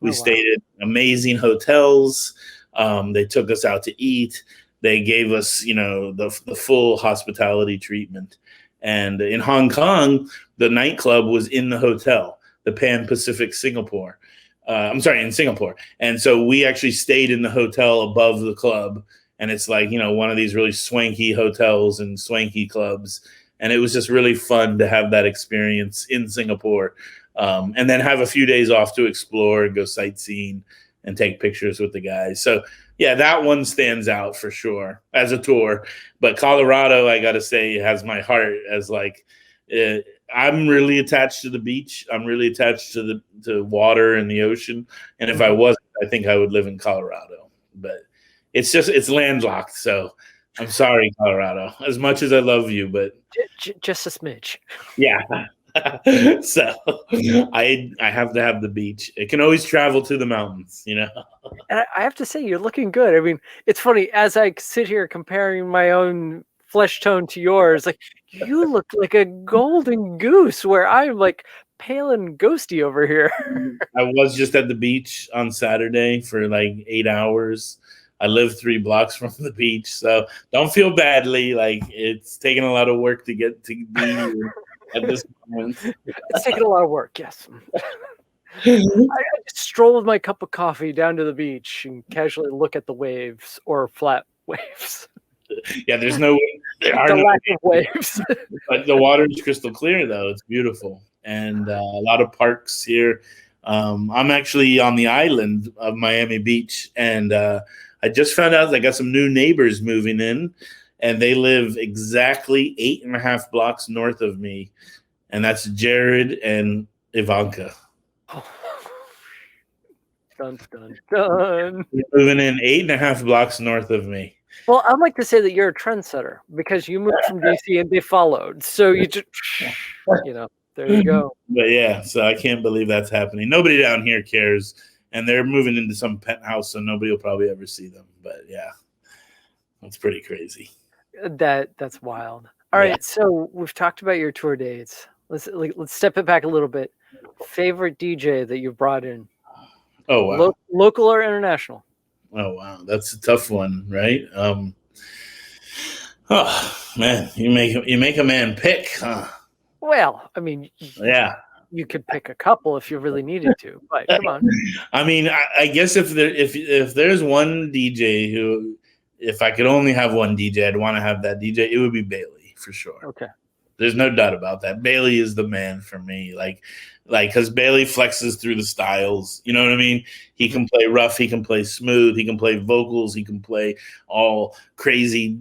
We stayed at amazing hotels. They took us out to eat. They gave us, you know, the full hospitality treatment. And in Hong Kong, the nightclub was in the hotel, the Pan Pacific Singapore. In Singapore. And so we actually stayed in the hotel above the club. And it's like, you know, one of these really swanky hotels and swanky clubs. And it was just really fun to have that experience in Singapore. And then have a few days off to explore and go sightseeing and take pictures with the guys. So yeah, that one stands out for sure as a tour. But Colorado, I got to say, has my heart as like, I'm really attached to the beach. I'm really attached to the water and the ocean. And if I wasn't, I think I would live in Colorado. But it's landlocked. So I'm sorry, Colorado, as much as I love you, but just a smidge. Yeah. So I have to have the beach. It can always travel to the mountains, you know. And I have to say, you're looking good. I mean, it's funny as I sit here comparing my own flesh tone to yours. Like you look like a golden goose, where I'm like pale and ghosty over here. I was just at the beach on Saturday for like 8 hours. I live 3 blocks from the beach, so don't feel badly. Like it's taken a lot of work to get to be here at this moment. It's taken a lot of work, yes. I just stroll with my cup of coffee down to the beach and casually look at the waves or flat waves. Yeah, there are no lack of waves. But the water is crystal clear, though. It's beautiful. And a lot of parks here. I'm actually on the island of Miami Beach, and I just found out I got some new neighbors moving in, and they live exactly 8.5 blocks north of me, and that's Jared and Ivanka. Dun, dun, dun. They're moving in 8.5 blocks north of me. Well, I'd like to say that you're a trendsetter because you moved from DC and they followed. So you just, you know, there you go. But yeah, so I can't believe that's happening. Nobody down here cares, and they're moving into some penthouse, so nobody will probably ever see them. But yeah, that's pretty crazy. That's wild. All right, so we've talked about your tour dates. Let's step it back a little bit. Favorite DJ that you brought in? Oh wow, local or international? Oh wow, that's a tough one, right? Oh man, you make a man pick, huh? Well, I mean, yeah, you could pick a couple if you really needed to, but come on. I mean, I guess if there's one DJ who, if I could only have one DJ, I'd want to have that DJ. It would be Bailey for sure. Okay, there's no doubt about that. Bailey is the man for me. Like, because Bailey flexes through the styles. You know what I mean? He can play rough. He can play smooth. He can play vocals. He can play all crazy,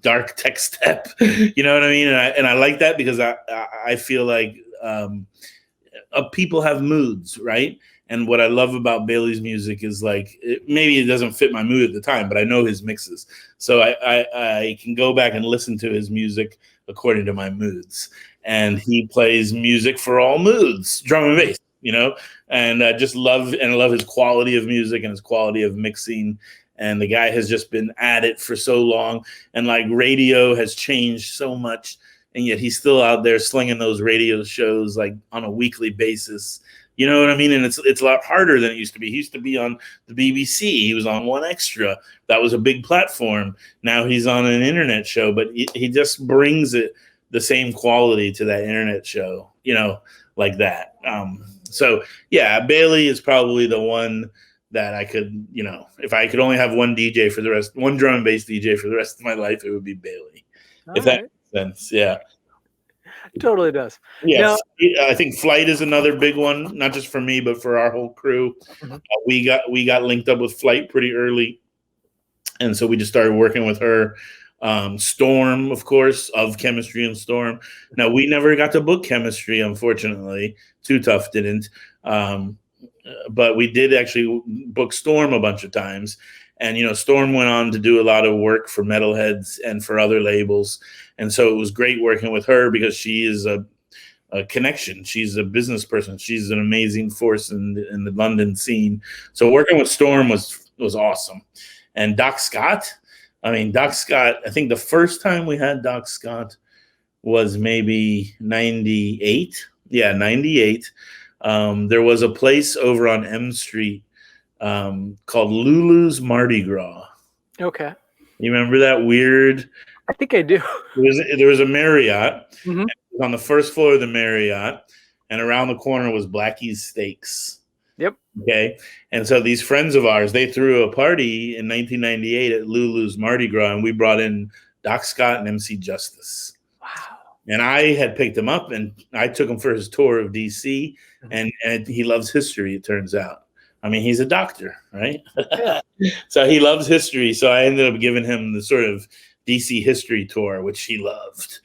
dark tech step. You know what I mean? And I like that because I feel like people have moods, right? And what I love about Bailey's music is like, maybe it doesn't fit my mood at the time, but I know his mixes. So I can go back and listen to his music according to my moods. And he plays music for all moods, drum and bass, you know, and I just love his quality of music and his quality of mixing. And the guy has just been at it for so long. And like radio has changed so much. And yet he's still out there slinging those radio shows like on a weekly basis. You know what I mean? And it's a lot harder than it used to be. He used to be on the BBC. He was on One Extra. That was a big platform. Now he's on an internet show, but he just brings it the same quality to that internet show, you know, like that. So yeah, Bailey is probably the one that I could, if I could only have one drum and bass DJ for the rest of my life, it would be Bailey. If that makes sense. Yeah. Totally does. Yes. Now, I think Flight is another big one, not just for me, but for our whole crew. We got linked up with Flight pretty early. And so we just started working with her. Storm, of course, of Chemistry and Storm. Now, we never got to book Chemistry, unfortunately. Too Tough didn't. But we did actually book Storm a bunch of times. And, Storm went on to do a lot of work for Metalheads and for other labels. And so it was great working with her because she is a connection. She's a business person. She's an amazing force in the London scene. So working with Storm was awesome. And Doc Scott, I think the first time we had Doc Scott was maybe 98. Yeah, 98. There was a place over on M Street called Lulu's Mardi Gras. Okay. You remember that weird? I think I do. There was a Marriott. Mm-hmm. It was on the first floor of the Marriott, and around the corner was Blackie's Steaks. Yep. Okay. And so these friends of ours, they threw a party in 1998 at Lulu's Mardi Gras, and we brought in Doc Scott and MC Justice. Wow. And I had picked him up, and I took him for his tour of DC, and he loves history, it turns out. I mean, he's a doctor, right? Yeah. So he loves history. So I ended up giving him the sort of DC history tour, which he loved.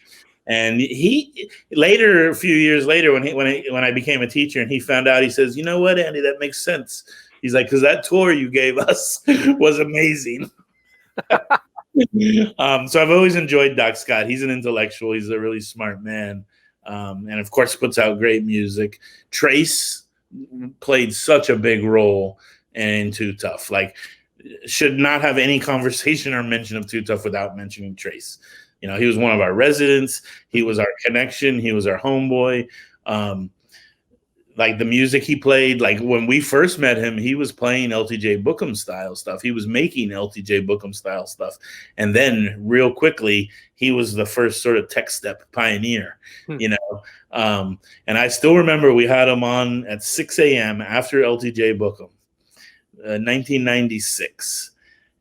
And he later, a few years later, when I became a teacher, and he found out, he says, "You know what, Andy, that makes sense." He's like, "Because that tour you gave us was amazing." So I've always enjoyed Doc Scott. He's an intellectual. He's a really smart man, and of course puts out great music. Trace played such a big role in Too Tough. Like, should not have any conversation or mention of Too Tough without mentioning Trace. He was one of our residents. He was our connection. He was our homeboy. Like the music he played, like when we first met him, he was playing LTJ Bookham style stuff. He was making LTJ Bookham style stuff. And then real quickly, he was the first sort of tech step pioneer, and I still remember we had him on at 6 a.m. after LTJ Bookham, 1996.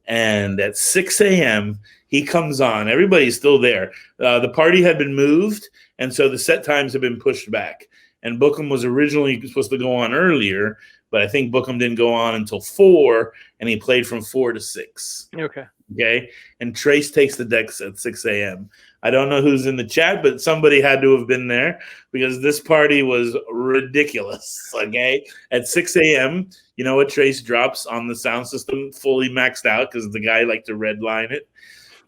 And at 6 a.m., he comes on. Everybody's still there. The party had been moved, and so the set times have been pushed back. And Bookham was originally supposed to go on earlier, but I think Bookham didn't go on until 4, and he played from 4 to 6. Okay. And Trace takes the decks at 6 a.m. I don't know who's in the chat, but somebody had to have been there because this party was ridiculous. Okay. At 6 a.m., you know what Trace drops on the sound system, fully maxed out because the guy liked to redline it?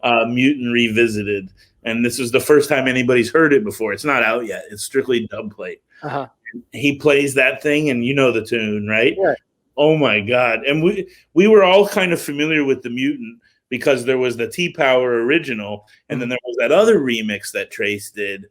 Mutant Revisited. And this was the first time anybody's heard it before. It's not out yet. It's strictly dub plate. Uh-huh. He plays that thing, and you know the tune, right? Yeah. Oh my God. And we were all kind of familiar with the Mutant because there was the T-Power original, and then there was that other remix that Trace did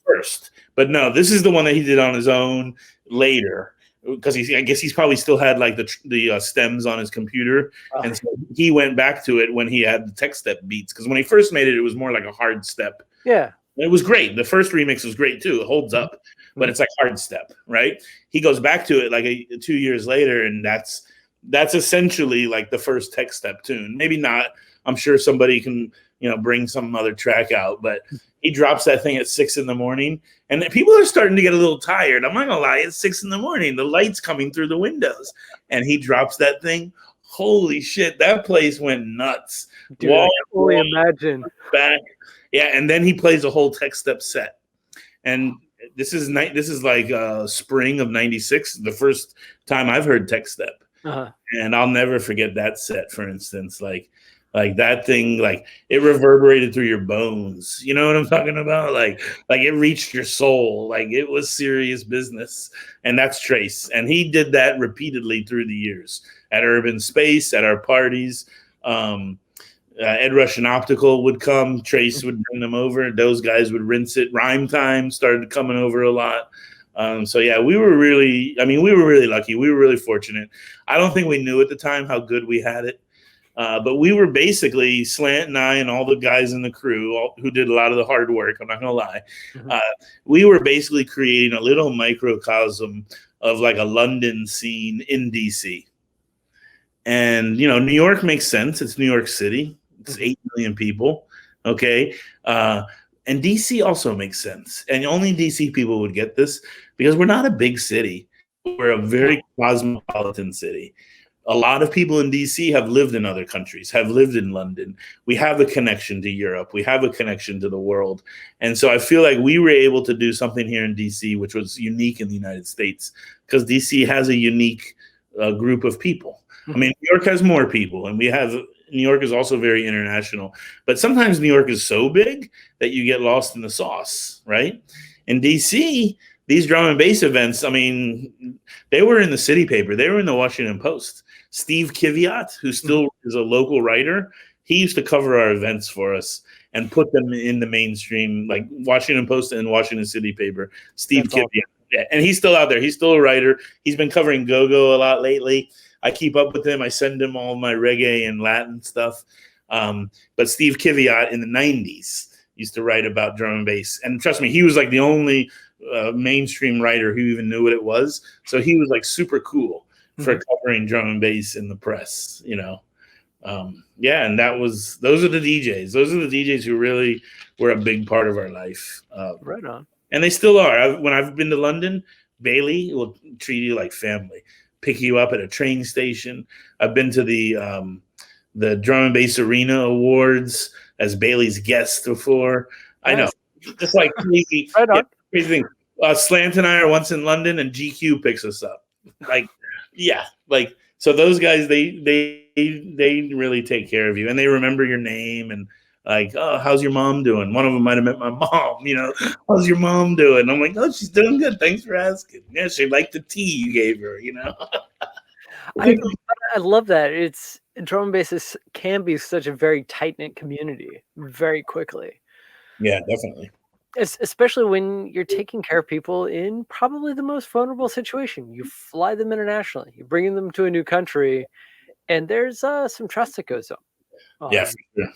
first. But no, this is the one that he did on his own later. Because I guess he's probably still had like the stems on his computer, and so he went back to it when he had the tech step beats. Because when he first made it was more like a hard step. Yeah, it was great. The first remix was great too. It holds up, but it's like hard step, right? He goes back to it like 2 years later, and that's essentially like the first tech step tune. Maybe not. I'm sure somebody can bring some other track out, but he drops that thing at 6 a.m, and people are starting to get a little tired. I'm not gonna lie, it's 6 a.m. The light's coming through the windows, and he drops that thing. Holy shit, that place went nuts. Dude, I can only imagine. Back. Yeah, and then he plays a whole tech step set. And this is like spring of 96, the first time I've heard tech step. Uh-huh. And I'll never forget that set, for instance. Like that thing, like it reverberated through your bones. You know what I'm talking about? Like it reached your soul. Like it was serious business. And that's Trace. And he did that repeatedly through the years at Urban Space, at our parties. Ed Rush and Optical would come. Trace would bring them over. Those guys would rinse it. Rhyme Time started coming over a lot. So yeah, we were really lucky. We were really fortunate. I don't think we knew at the time how good we had it. But we were basically, Slant and I and all the guys in the crew who did a lot of the hard work, I'm not going to lie, we were basically creating a little microcosm of like a London scene in DC. And, New York makes sense. It's New York City. It's Mhm. 8 million people. Okay. And DC also makes sense. And only DC people would get this because we're not a big city. We're a very cosmopolitan city. A lot of people in DC have lived in other countries, have lived in London. We have a connection to Europe. We have a connection to the world. And so I feel like we were able to do something here in DC, which was unique in the United States, because DC has a unique group of people. I mean, New York has more people, and New York is also very international. But sometimes New York is so big that you get lost in the sauce, right? In DC, these drum and bass events, I mean, they were in the city paper. They were in the Washington Post. Steve Kiviat, who still is a local writer, he used to cover our events for us and put them in the mainstream, like Washington Post and Washington City paper. Steve Kiviat. Awesome. Yeah, and he's still out there. He's still a writer. He's been covering go-go a lot lately. I keep up with him. I send him all my reggae and Latin stuff. But Steve Kiviat in the 90s used to write about drum and bass. And trust me, he was like the only mainstream writer who even knew what it was. So he was like super cool for covering drum and bass in the press, Yeah, and those are the DJs. Those are the DJs who really were a big part of our life. Right on. And they still are. When I've been to London, Bailey will treat you like family, pick you up at a train station. I've been to the Drum and Bass Arena Awards as Bailey's guest before. Nice. I know, just like crazy. Right on. Crazy thing. Slant and I are once in London, and GQ picks us up. So those guys, they really take care of you, and they remember your name and. Like, oh, how's your mom doing? One of them might have met my mom, how's your mom doing? I'm like, oh, she's doing good. Thanks for asking. Yeah, she liked the tea you gave her, I love that. Drum and bass can be such a very tight-knit community very quickly. Yeah, definitely. Especially when you're taking care of people in probably the most vulnerable situation. You fly them internationally. You're bringing them to a new country, and there's some trust that goes on. Yeah, for sure.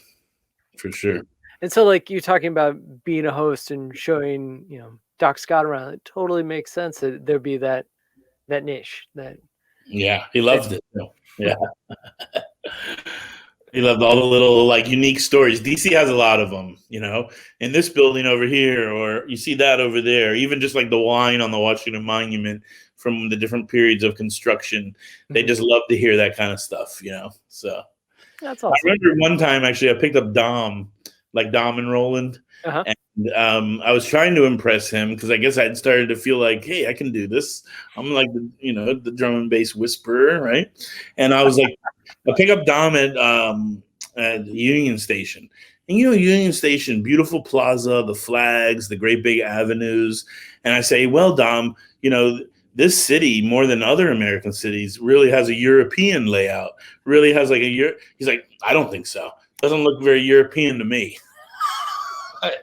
For sure. And so, like, you talking about being a host and showing, Doc Scott around, it totally makes sense that there'd be that niche. Yeah, he loved it. Yeah. He loved all the little, unique stories. DC has a lot of them, in this building over here, or you see that over there, even just like the wine on the Washington Monument from the different periods of construction. They just love to hear that kind of stuff, so. That's awesome. I remember one time, actually, I picked up Dom and Roland. And I was trying to impress him because I guess I'd started to feel like, hey, I can do this. I'm like, the drum and bass whisperer, right? And I was like, I pick up Dom at Union Station. And, Union Station, beautiful plaza, the flags, the great big avenues. And I say, well, Dom, this city, more than other American cities, really has a European layout. Really has he's like, I don't think so. Doesn't look very European to me.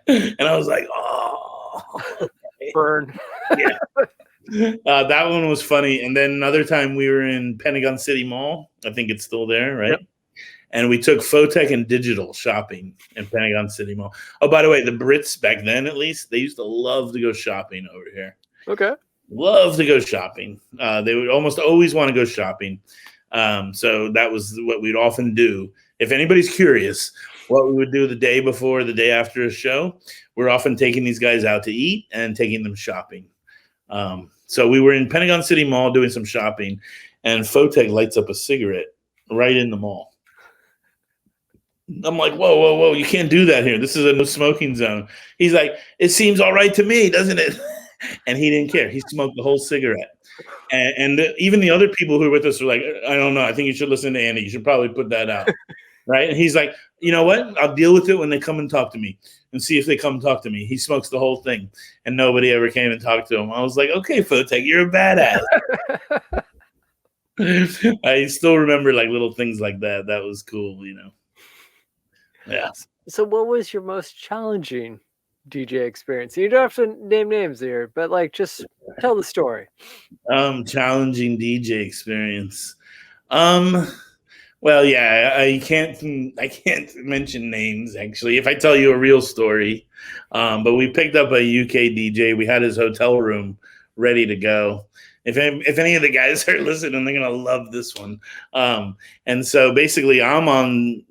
And I was like, oh. Burn. Yeah. That one was funny. And then another time we were in Pentagon City Mall. I think it's still there, right? Yep. And we took Photech and Digital shopping in Pentagon City Mall. Oh, by the way, the Brits back then, at least, they used to love to go shopping over here. Okay. Love to go shopping. They would almost always want to go shopping. So that was what we'd often do. If anybody's curious what we would do the day before, the day after a show, we're often taking these guys out to eat and taking them shopping. So we were in Pentagon City Mall doing some shopping, and Photech lights up a cigarette right in the mall. I'm like, whoa, you can't do that here. This is a no smoking zone. He's like, it seems all right to me, doesn't it? And he didn't care. He smoked the whole cigarette. And even the other people who were with us were like, I don't know. I think you should listen to Andy. You should probably put that out. Right. And he's like, you know what? I'll deal with it when they come and talk to me and see if they come talk to me. He smokes the whole thing and nobody ever came and talked to him. I was like, okay, Photech, you're a badass. I still remember little things like that. That was cool, Yeah. So what was your most challenging DJ experience? You don't have to name names here, but just tell the story. Challenging DJ experience. Well, yeah, I can't mention names actually. If I tell you a real story, but we picked up a UK DJ. We had his hotel room ready to go, If any of the guys are listening, they're gonna love this one. And so basically, I'm on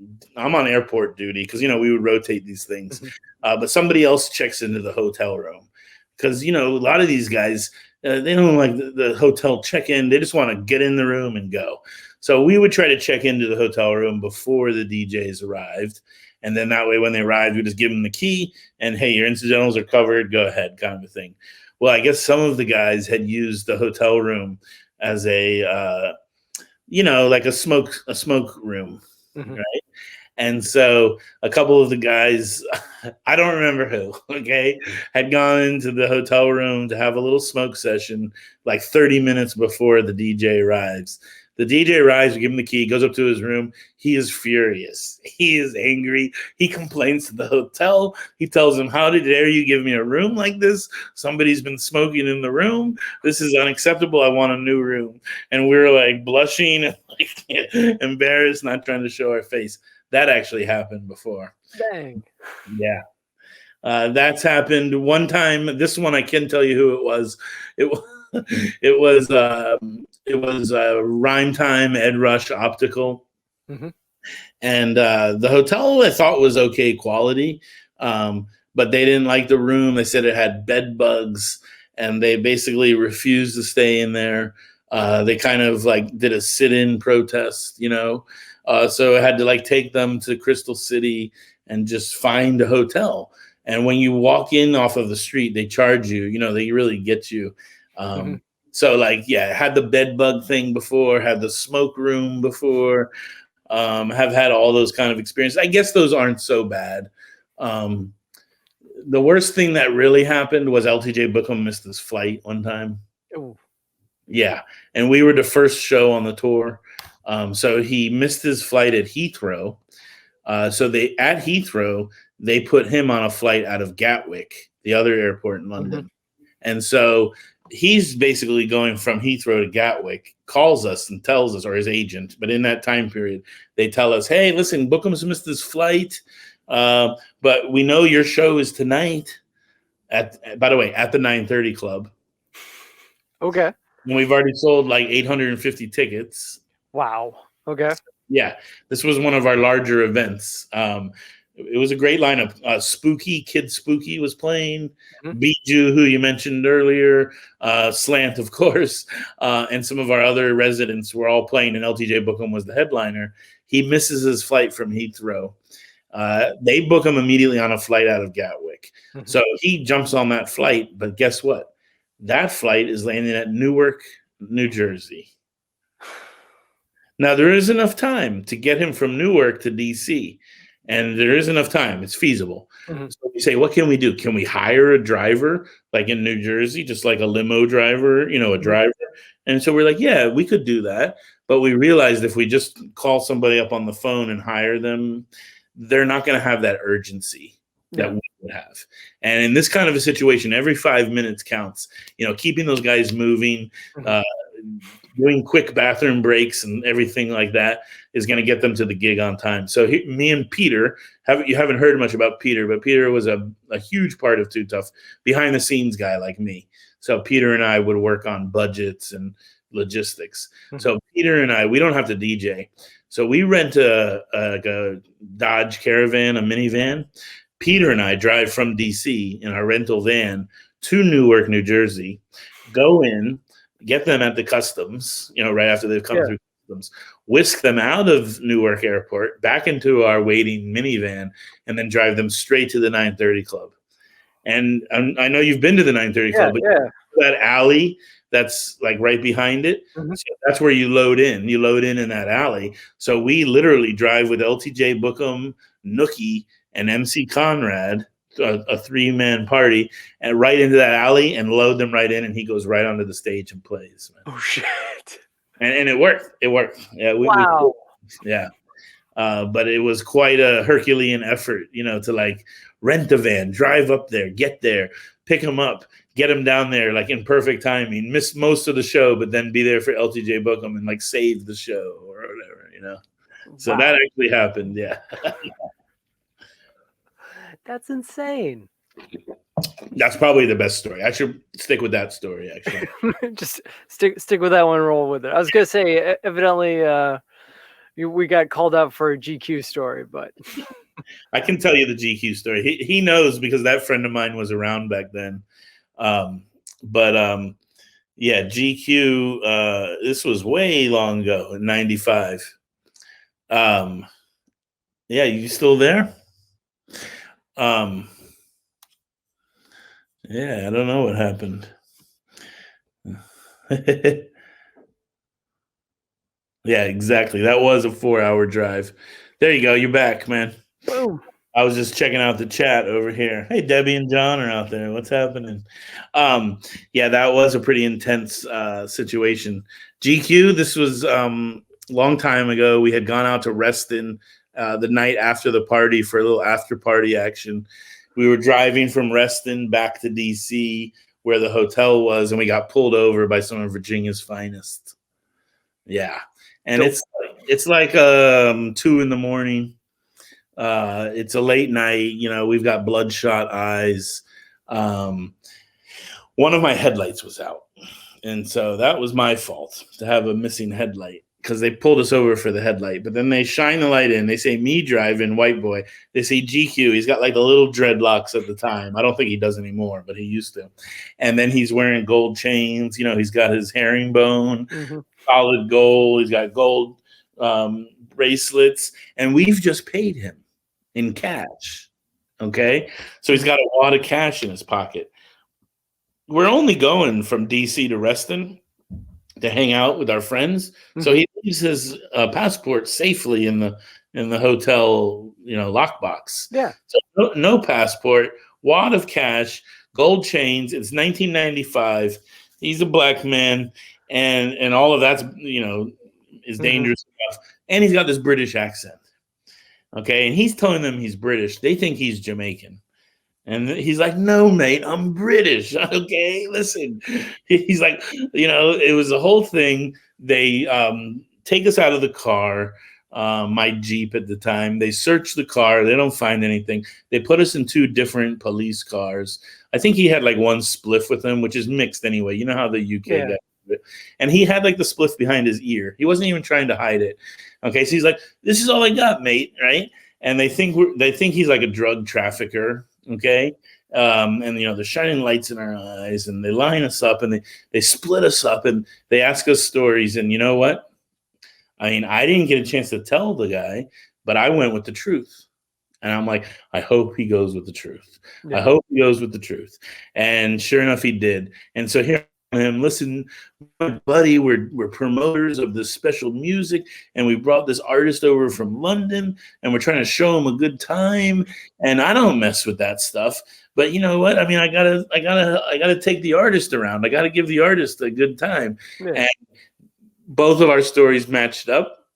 airport duty because we would rotate these things, but somebody else checks into the hotel room because a lot of these guys they don't like the hotel check-in. They just want to get in the room and go. So we would try to check into the hotel room before the DJs arrived. And then that way, when they arrived, we just give them the key and, hey, your incidentals are covered. Go ahead, kind of a thing. Well, I guess some of the guys had used the hotel room as a, like a smoke room, right? And so a couple of the guys, I don't remember who, okay, had gone into the hotel room to have a little smoke session like 30 minutes before the DJ arrives. The DJ arrives, we give him the key, goes up to his room. He is furious. He is angry. He complains to the hotel. He tells them, how dare you give me a room like this? Somebody's been smoking in the room. This is unacceptable. I want a new room. And we're like blushing and like embarrassed, not trying to show our face. That actually happened before. Dang. Yeah. That's happened one time. This one, I can tell you who it was. It was Rhyme Time, Ed Rush Optical. And the hotel I thought was okay quality, but they didn't like the room. They said it had bed bugs, and they basically refused to stay in there. They kind of like did a sit-in protest, so I had to like take them to Crystal City and just find a hotel. And when you walk in off of the street, they charge you, they really get you. So like, yeah, had the bed bug thing before, had the smoke room before, have had all those kind of experiences. I guess those aren't so bad. The worst thing that really happened was LTJ Bookham missed his flight one time. Ooh. Yeah. And we were the first show on the tour. So he missed his flight at Heathrow. So at Heathrow, they put him on a flight out of Gatwick, the other airport in London. And so he's basically going from Heathrow to Gatwick, calls us and tells us, or his agent, but in that time period, they tell us, hey, listen, Bookham's missed his flight, but we know your show is tonight by the way, at the 9:30 Club. Okay. And we've already sold like 850 tickets. Wow. Okay. Yeah, this was one of our larger events. It was a great lineup. Spooky, Kid Spooky was playing. Bijou, who you mentioned earlier. Slant, of course. And some of our other residents were all playing, and LTJ Bookham was the headliner. He misses his flight from Heathrow. They book him immediately on a flight out of Gatwick. So he jumps on that flight, but guess what? That flight is landing at Newark, New Jersey. Now, there is enough time to get him from Newark to DC. And there is enough time. It's feasible. So we say, what can we do? Can we hire a driver like in New Jersey, just like a limo driver, a driver? And so we're like, yeah, we could do that. But we realized if we just call somebody up on the phone and hire them, they're not going to have that urgency that we would have. And in this kind of a situation, every 5 minutes counts, keeping those guys moving, doing quick bathroom breaks and everything like that is going to get them to the gig on time. So me and Peter, you haven't heard much about Peter, but Peter was a huge part of Too Tough, behind the scenes guy like me. So Peter and I would work on budgets and logistics. So Peter and I, we don't have to DJ. So we rent a Dodge Caravan, a minivan. Peter and I drive from DC in our rental van to Newark, New Jersey, go in, get them at the customs, right after they've come through customs, whisk them out of Newark Airport, back into our waiting minivan, and then drive them straight to the 9:30 Club. And I know you've been to the 9:30 Club, but that alley that's like right behind it, so that's where you load in. You load in that alley. So we literally drive with LTJ Bookham, Nookie, and MC Conrad, a 3-man party, and right into that alley and load them right in, and he goes right onto the stage and plays. Man. Oh shit! And it worked. It worked. Yeah. Wow. But it was quite a Herculean effort, to like rent a van, drive up there, get there, pick them up, get them down there like in perfect timing, miss most of the show, but then be there for LTJ Bookham and like save the show or whatever, So that actually happened. Yeah. That's insane. That's probably the best story. I should stick with that story, actually. Just stick with that one, roll with it. I was gonna say, evidently, we got called out for a GQ story, but I can tell you the GQ story. He knows because that friend of mine was around back then. But yeah, GQ. This was way long ago in '95. Yeah, you still there? Yeah, I don't know what happened. Yeah, exactly. That was a 4-hour drive. There you go. You're back, man. boom. I was just checking out the chat over here. Hey, Debbie and John are out there. What's happening? Yeah, that was a pretty intense situation. GQ, this was a long time ago. We had gone out to Reston the night after the party for a little after party action. We were driving from Reston back to DC where the hotel was, and we got pulled over by some of Virginia's finest. Yeah. And Dope. it's like 2 a.m. It's a late night. You know, we've got bloodshot eyes. One of my headlights was out. And so that was my fault to have a missing headlight because they pulled us over for the headlight. But then they shine the light in. They say me driving, white boy. They say GQ. He's got like the little dreadlocks at the time. I don't think he does anymore, but he used to. And then he's wearing gold chains. You know, he's got his herringbone, solid gold. He's got gold bracelets. And we've just paid him in cash. Okay. So he's got a lot of cash in his pocket. We're only going from DC to Reston to hang out with our friends. So he leaves his passport safely in the hotel, lockbox. Yeah. So no passport, wad of cash, gold chains. It's 1995. He's a black man, and all of that's is dangerous enough. And he's got this British accent. Okay, and he's telling them he's British. They think he's Jamaican. And he's like, no, mate, I'm British. Okay, listen. He's like, it was a whole thing. They take us out of the car, my Jeep at the time. They search the car. They don't find anything. They put us in 2 different police cars. I think he had like one spliff with him, which is mixed anyway. You know how the UK does it. And he had like the spliff behind his ear. He wasn't even trying to hide it. Okay, so he's like, this is all I got, mate, right? And they think he's like a drug trafficker. Okay. And they're shining lights in our eyes, and they line us up, and they split us up, and they ask us stories. And you know what? I mean, I didn't get a chance to tell the guy, but I went with the truth. And I'm like, I hope he goes with the truth. Yeah. I hope he goes with the truth. And sure enough, he did. And so here him, listen, my buddy, we're promoters of this special music, and we brought this artist over from London, and we're trying to show him a good time. And I don't mess with that stuff, but you know what? I mean, I gotta take the artist around. I gotta give the artist a good time. Yeah. And both of our stories matched up.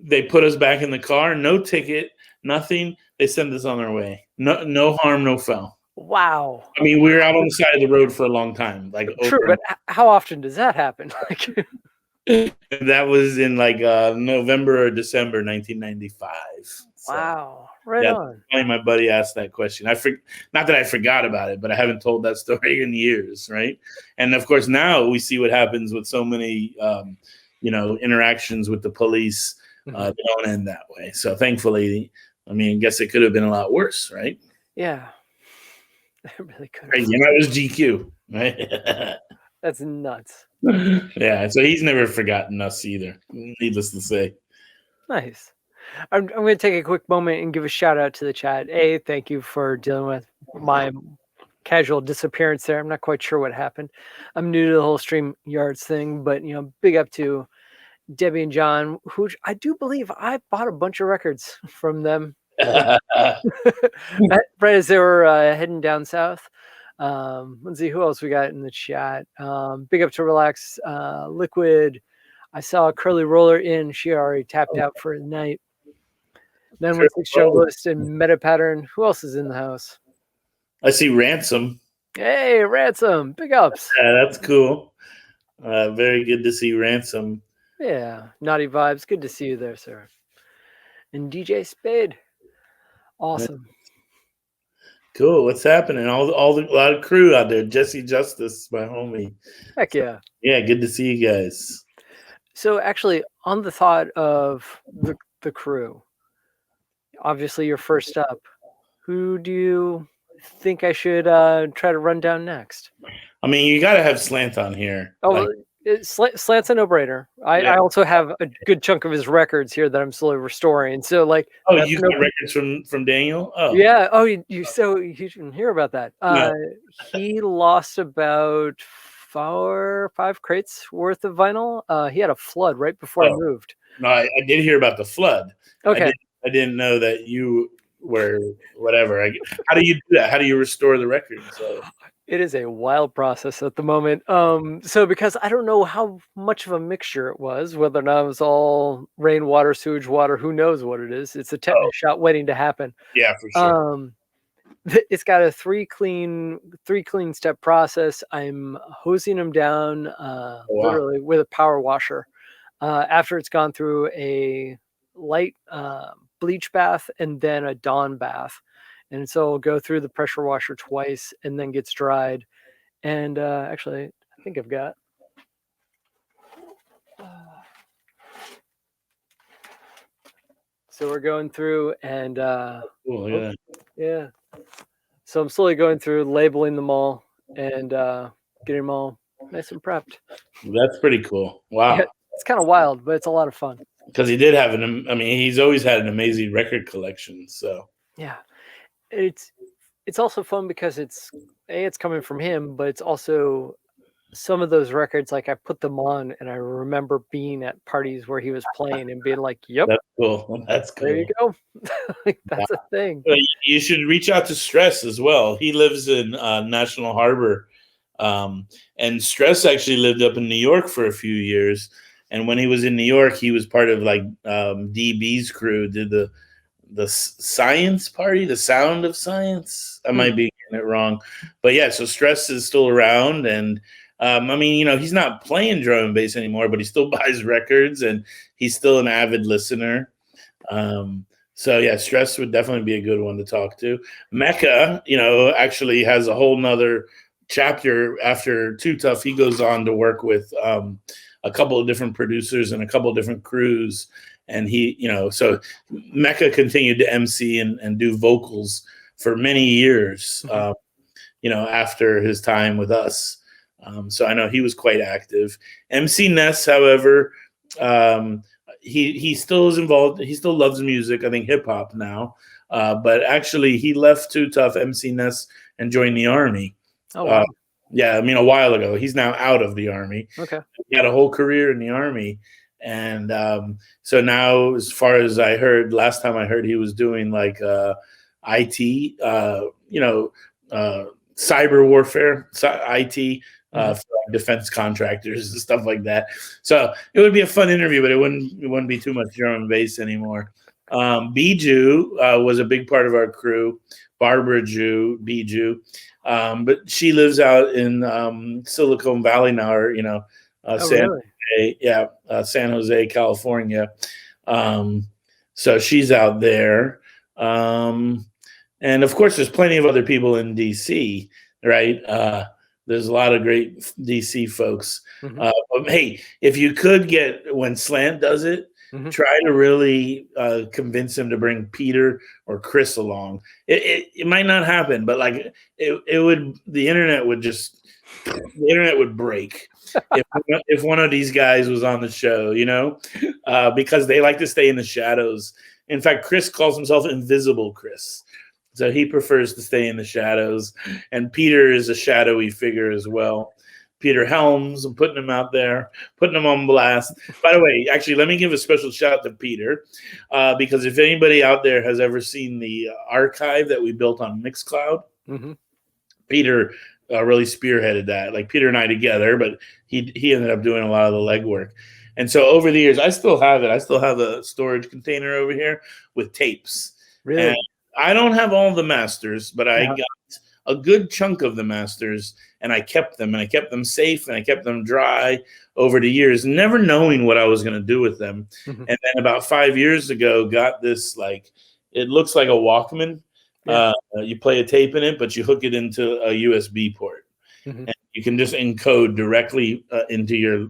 They put us back in the car, no ticket, nothing. They send us on our way. No harm, no foul. Wow. I mean, we were out on the side of the road for a long time. Like, true, but how often does that happen? That was in like November or December 1995. So, wow. Right on. My buddy asked that question. Not that I forgot about it, but I haven't told that story in years, right? And of course, now we see what happens with so many, interactions with the police. They don't end that way. So thankfully, I mean, I guess it could have been a lot worse, right? Yeah. It really could. Crazy. And that was GQ, right? That's nuts. Yeah, so he's never forgotten us either, needless to say. Nice. I'm going to take a quick moment and give a shout out to the chat. Thank you for dealing with my casual disappearance there. I'm not quite sure what happened. I'm new to the whole StreamYards thing, but big up to Debbie and John, who I do believe I bought a bunch of records from them. Right as they were heading down south. Let's see who else we got in the chat. Big up to Relax Liquid. I saw Curly Roller in. She already tapped out for the night. Then with the Junglist and Meta Pattern. Who else is in the house? I see Ransom. Hey, Ransom. Big ups. Yeah, that's cool. Very good to see Ransom. Yeah, Naughty Vibes. Good to see you there, sir. And DJ Spade. Awesome. Cool. What's happening? A lot of crew out there. Jesse Justice, my homie. Heck yeah. Yeah, good to see you guys. So actually, on the thought of the crew, obviously you're first up. Who do you think I should try to run down next? I mean, you got to have Slant on here. Oh, Like, Slant's a no-brainer. yeah. I also have a good chunk of his records here that I'm slowly restoring. So like, Oh, that's you got records from Daniel? Oh, yeah. Oh, you didn't hear about that. no. He lost about 5 crates worth of vinyl. He had a flood right before I moved. No, I did hear about the flood. Okay. I didn't know that you were whatever. How do you do that? How do you restore the records? So. It is a wild process at the moment. So because I don't know how much of a mixture it was, whether or not it was all rainwater, sewage water, who knows what it is. It's a tetanus shot waiting to happen. Yeah, for sure. It's got a three clean step process. I'm hosing them down literally with a power washer. After it's gone through a light bleach bath and then a Dawn bath. And so it'll go through the pressure washer twice and then gets dried. And actually, I think I've got. So we're going through and Cool, yeah. So I'm slowly going through, labeling them all, and getting them all nice and prepped. That's pretty cool. Wow. Yeah, it's kind of wild, but it's a lot of fun. Because he did have he's always had an amazing record collection. So yeah, it's also fun because it's coming from him, but it's also some of those records, like I put them on and I remember being at parties where he was playing and being like, yep, that's cool. That's cool. There you go. That's a thing. You should reach out to Stress as well. He lives in National Harbor. And Stress actually lived up in New York for a few years. And when he was in New York, he was part of like DB's crew, did the science party, the sound of science. I might be getting it wrong. But yeah, so Stress is still around. And he's not playing drum and bass anymore, but he still buys records and he's still an avid listener. So yeah, Stress would definitely be a good one to talk to. Mecca, actually has a whole nother chapter after Too Tough. He goes on to work with a couple of different producers and a couple of different crews. And so Mecca continued to MC and do vocals for many years, after his time with us. So I know he was quite active. MC Ness, however, he still is involved. He still loves music. I think hip hop now, but actually he left Too Tough, MC Ness, and joined the Army. Oh, wow. A while ago. He's now out of the Army. Okay. He had a whole career in the Army, and so now, as far as I heard, last time I heard, he was doing like IT, cyber warfare, IT. For defense contractors and stuff like that. So it would be a fun interview, but it wouldn't be too much drum and bass anymore. Bijou was a big part of our crew. Barbara Bijou, but she lives out in Silicon Valley now, or San Jose, California. So she's out there, and of course, there's plenty of other people in DC, right? There's a lot of great DC folks. But hey, if you could get, when Slant does it, try to really convince him to bring Peter or Chris along. It might not happen, but like it would. The internet would break if one of these guys was on the show, because they like to stay in the shadows. In fact, Chris calls himself Invisible Chris. So he prefers to stay in the shadows. And Peter is a shadowy figure as well. Peter Helms, I'm putting him out there, putting him on blast. By the way, actually, let me give a special shout out to Peter, because if anybody out there has ever seen the archive that we built on Mixcloud, Peter really spearheaded that. Like Peter and I together, but he ended up doing a lot of the legwork. And so over the years, I still have it. I still have a storage container over here with tapes. Really? And I don't have all the masters, but I got a good chunk of the masters, and I kept them safe, and I kept them dry over the years, never knowing what I was going to do with them. And then about 5 years ago, got this, like, it looks like a Walkman, Yeah. You play a tape in it, but you hook it into a USB port. Mhm. And you can just encode directly into your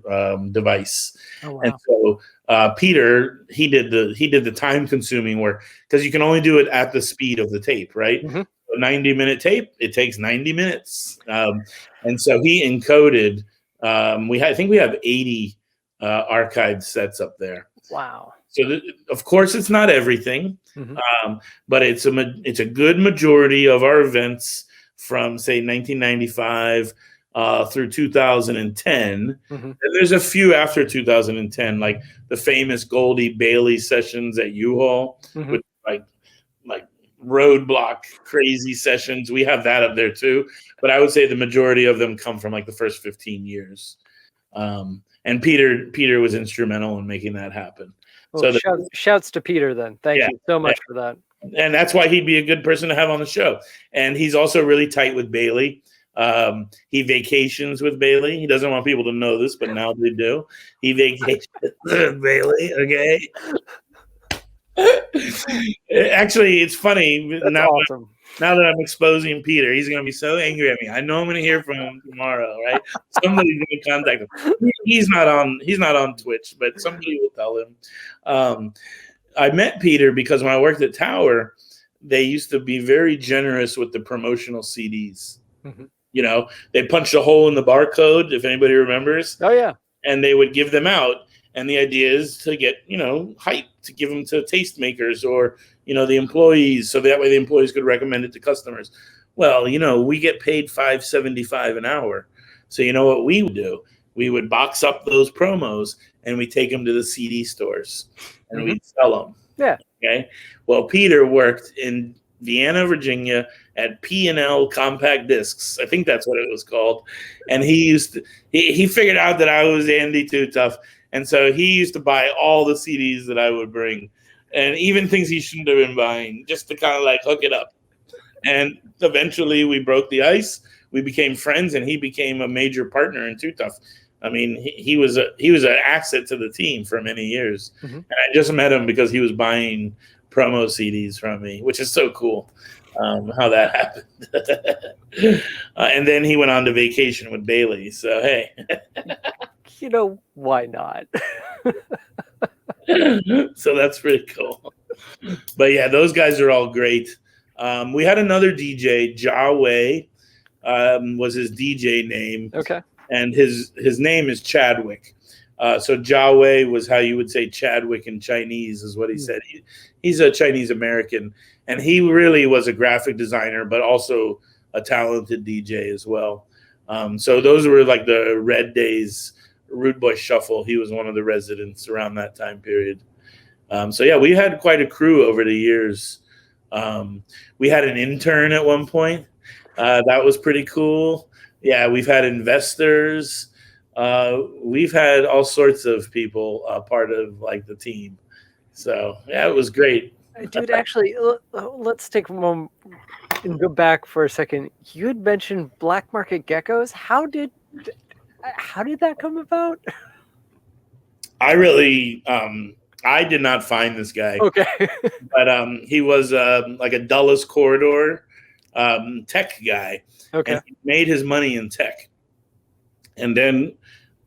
device. Oh, And wow. so Peter, he did the time consuming work because you can only do it at the speed of the tape, right? Mhm. A 90-minute tape, it takes 90 minutes. And so he encoded. I think we have 80 archived sets up there. Wow. So of course, it's not everything, Mhm. but it's a good majority of our events from say 1995 through 2010. Mhm. And there's a few after 2010, like the famous Goldie Bailey sessions at U-Haul Mhm. with like roadblock crazy sessions. We have that up there too, but I would say the majority of them come from like the first 15 years. And Peter was instrumental in making that happen. Well, So shouts to Peter then. Thank yeah, you so yeah. much for that. And that's why he'd be a good person to have on the show. And he's also really tight with Bailey. He vacations with Bailey. He doesn't want people to know this, but now they do. He vacations with Bailey. Okay. Actually, it's funny That's awesome. now that I'm exposing Peter. He's going to be so angry at me. I know I'm going to hear from him tomorrow, right? Somebody's going to contact him. He's not on Twitch, but somebody will tell him. I met Peter because when I worked at Tower, they used to be very generous with the promotional CDs. Mhm. You know, they punched a hole in the barcode, if anybody remembers. Oh, yeah. And they would give them out. And the idea is to get, hype, to give them to tastemakers or, the employees. So that way the employees could recommend it to customers. Well, we get paid $5.75 an hour. So you know what we would do? We would box up those promos and we take them to the CD stores and we'd sell them. Yeah. Okay. Well, Peter worked in Vienna, Virginia at P&L Compact Discs. I think that's what it was called. And he figured out that I was Andy Too Tough. And so he used to buy all the CDs that I would bring and even things he shouldn't have been buying just to kind of like hook it up. And eventually we broke the ice. We became friends and he became a major partner in Too Tough. I mean, he was an asset to the team for many years. Mm-hmm. And I just met him because he was buying promo CDs from me, which is so cool how that happened. And then he went on to vacation with Bailey. So, hey. Why not? So that's pretty cool. But yeah, those guys are all great. We had another DJ, Jawei, was his DJ name. Okay. And his name is Chadwick. So Jawei was how you would say Chadwick in Chinese is what he said. He's a Chinese American, and he really was a graphic designer, but also a talented DJ as well. So those were like the Red Days, Rude Boy Shuffle. He was one of the residents around that time period. So yeah, we had quite a crew over the years. We had an intern at one point. That was pretty cool. Yeah, we've had investors. We've had all sorts of people part of like the team. So yeah, it was great. Dude, actually, let's take a moment and go back for a second. You had mentioned black market geckos. How did that come about? I really, I did not find this guy. Okay. But he was like a Dulles Corridor tech guy. Okay. And he made his money in tech. And then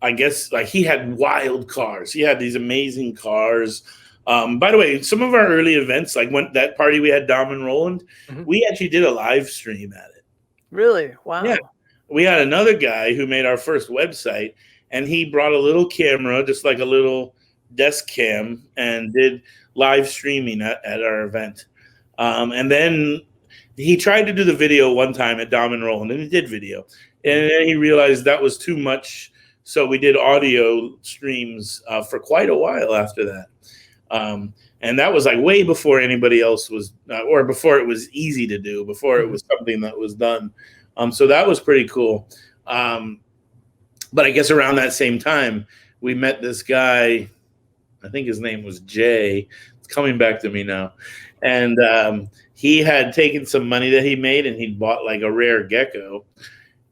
I guess like he had wild cars. He had these amazing cars. By the way, some of our early events, like when that party we had Dom and Roland, we actually did a live stream at it. Really? Wow. Yeah. We had another guy who made our first website, and he brought a little camera, just like a little desk cam, and did live streaming at our event. And then he tried to do the video one time at Dom and Roland, and he did video. And then he realized that was too much. So we did audio streams for quite a while after that. And that was like way before anybody else was, or before it was easy to do, before it was something that was done. So that was pretty cool. But I guess around that same time, we met this guy. I think his name was Jay. It's coming back to me now. And he had taken some money that he made and he'd bought like a rare gecko.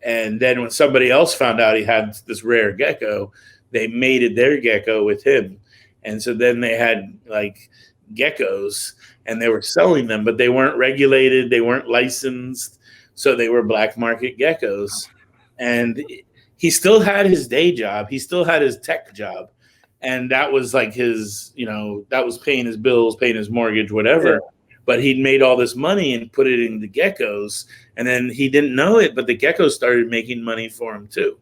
And then when somebody else found out he had this rare gecko, they mated their gecko with him. And so then they had like geckos, and they were selling them, but they weren't regulated, they weren't licensed, so they were black market geckos. And he still had his day job, he still had his tech job, and that was like his, that was paying his bills, paying his mortgage, whatever. Yeah. But he'd made all this money and put it in the geckos, and then he didn't know it, but the geckos started making money for him too.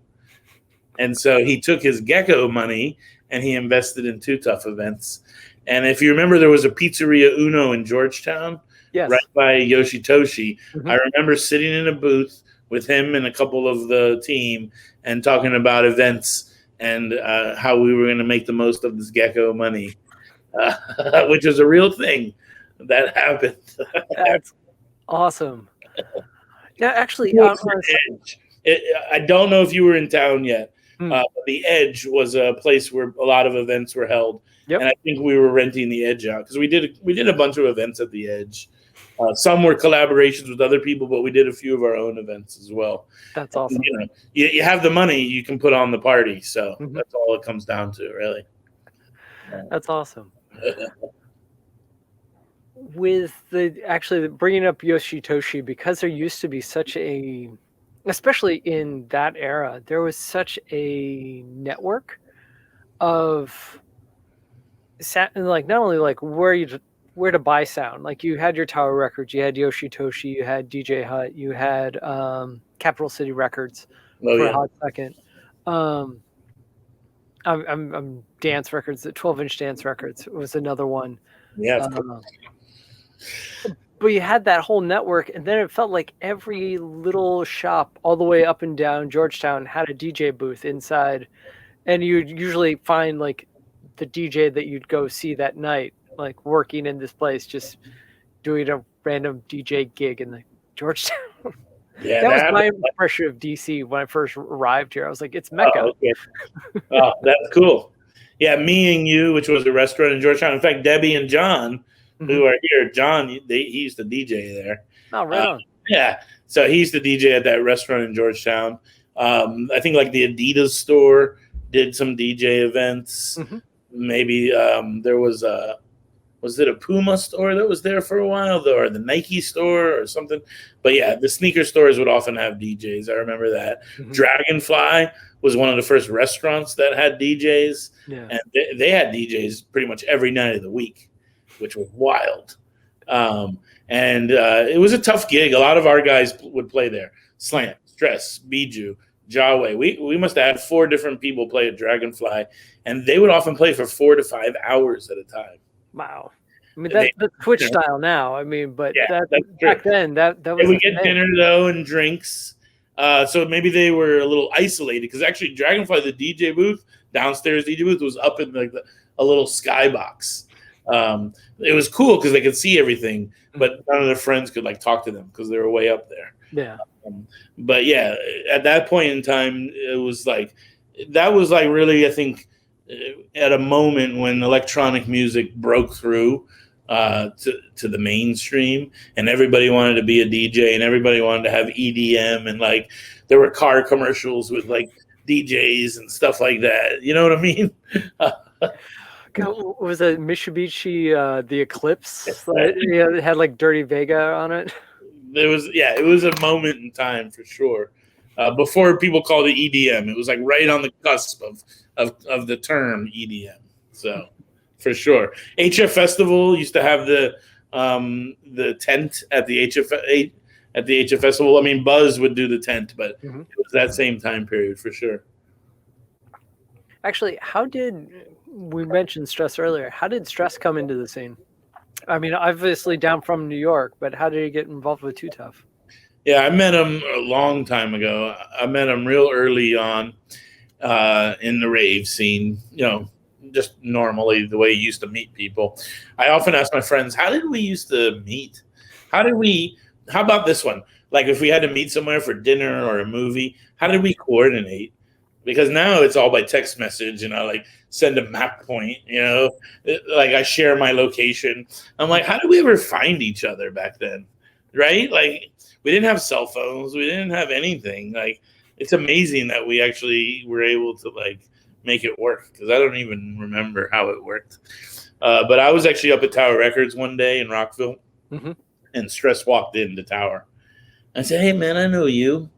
And so he took his gecko money and he invested in Too Tough Events. And if you remember, there was a Pizzeria Uno in Georgetown, yes, right by Yoshitoshi. Mm-hmm. I remember sitting in a booth with him and a couple of the team and talking about events and how we were going to make the most of this gecko money, which is a real thing that happened. That's awesome. Yeah, actually, I don't know if you were in town yet. But the Edge was a place where a lot of events were held. Yep. And I think we were renting the Edge out because we did a bunch of events at the Edge. Some were collaborations with other people, but we did a few of our own events as well. That's awesome. And, you have the money, you can put on the party. So that's all it comes down to, really. That's awesome. With bringing up Yoshitoshi, because there used to be such a, especially in that era, there was such a network of like not only like where to buy sound. Like you had your Tower Records, you had Yoshitoshi, you had DJ Hut, you had Capital City Records for a hot second. I'm Dance Records, the 12-inch Dance Records was another one. Yeah. But you had that whole network, and then it felt like every little shop all the way up and down Georgetown had a DJ booth inside, and you'd usually find like the DJ that you'd go see that night, like working in this place, just doing a random DJ gig in the Georgetown. Yeah, that was my impression of DC when I first arrived here. I was like, it's Mecca. Oh, okay. Oh, that's cool. Yeah, Me and You, which was a restaurant in Georgetown. In fact, Debbie and John, who are here, John, he used to DJ there. Oh, right on. Yeah, so he used to DJ at that restaurant in Georgetown. I think like the Adidas store did some DJ events. Maybe there was it a Puma store that was there for a while, or the Nike store or something? But yeah, the sneaker stores would often have DJs. I remember that. Dragonfly was one of the first restaurants that had DJs. Yeah. And they had DJs pretty much every night of the week, which was wild. And it was a tough gig. A lot of our guys would play there. Slant, Stress, Biju, Jawway. We must have had 4 different people play at Dragonfly, and they would often play for 4 to 5 hours at a time. Wow. I mean, that's the Twitch style now. I mean, but back then, that was we get dinner, though, and drinks. So maybe they were a little isolated, because actually Dragonfly, the DJ booth, downstairs DJ booth, was up in like a little skybox. It was cool because they could see everything, but none of their friends could like talk to them because they were way up there. Yeah. But yeah, at that point in time, it was like, that was like really, I think, at a moment when electronic music broke through to the mainstream, and everybody wanted to be a DJ, and everybody wanted to have EDM, and like there were car commercials with like DJs and stuff like that. You know what I mean? Was it Mitsubishi the Eclipse? It had like Dirty Vega on it. It was a moment in time for sure. Before people called it EDM, it was like right on the cusp of the term EDM. So for sure, HF Festival used to have the tent at the HF Festival. I mean, Buzz would do the tent, but it was that same time period for sure. Actually, we mentioned Stress earlier. How did Stress come into the scene? I mean, obviously down from New York, but how did he get involved with Too Tough? Yeah, I met him a long time ago. I met him real early on in the rave scene, just normally the way you used to meet people. I often ask my friends, how did we used to meet? How about this one? Like if we had to meet somewhere for dinner or a movie, how did we coordinate? Because now it's all by text message, and I like send a map point, like I share my location. I'm like, how did we ever find each other back then? Right? Like we didn't have cell phones. We didn't have anything. Like it's amazing that we actually were able to like make it work, because I don't even remember how it worked. But I was actually up at Tower Records one day in Rockville, Mm-hmm. and Stress walked into Tower. I said, "Hey, man, I know you."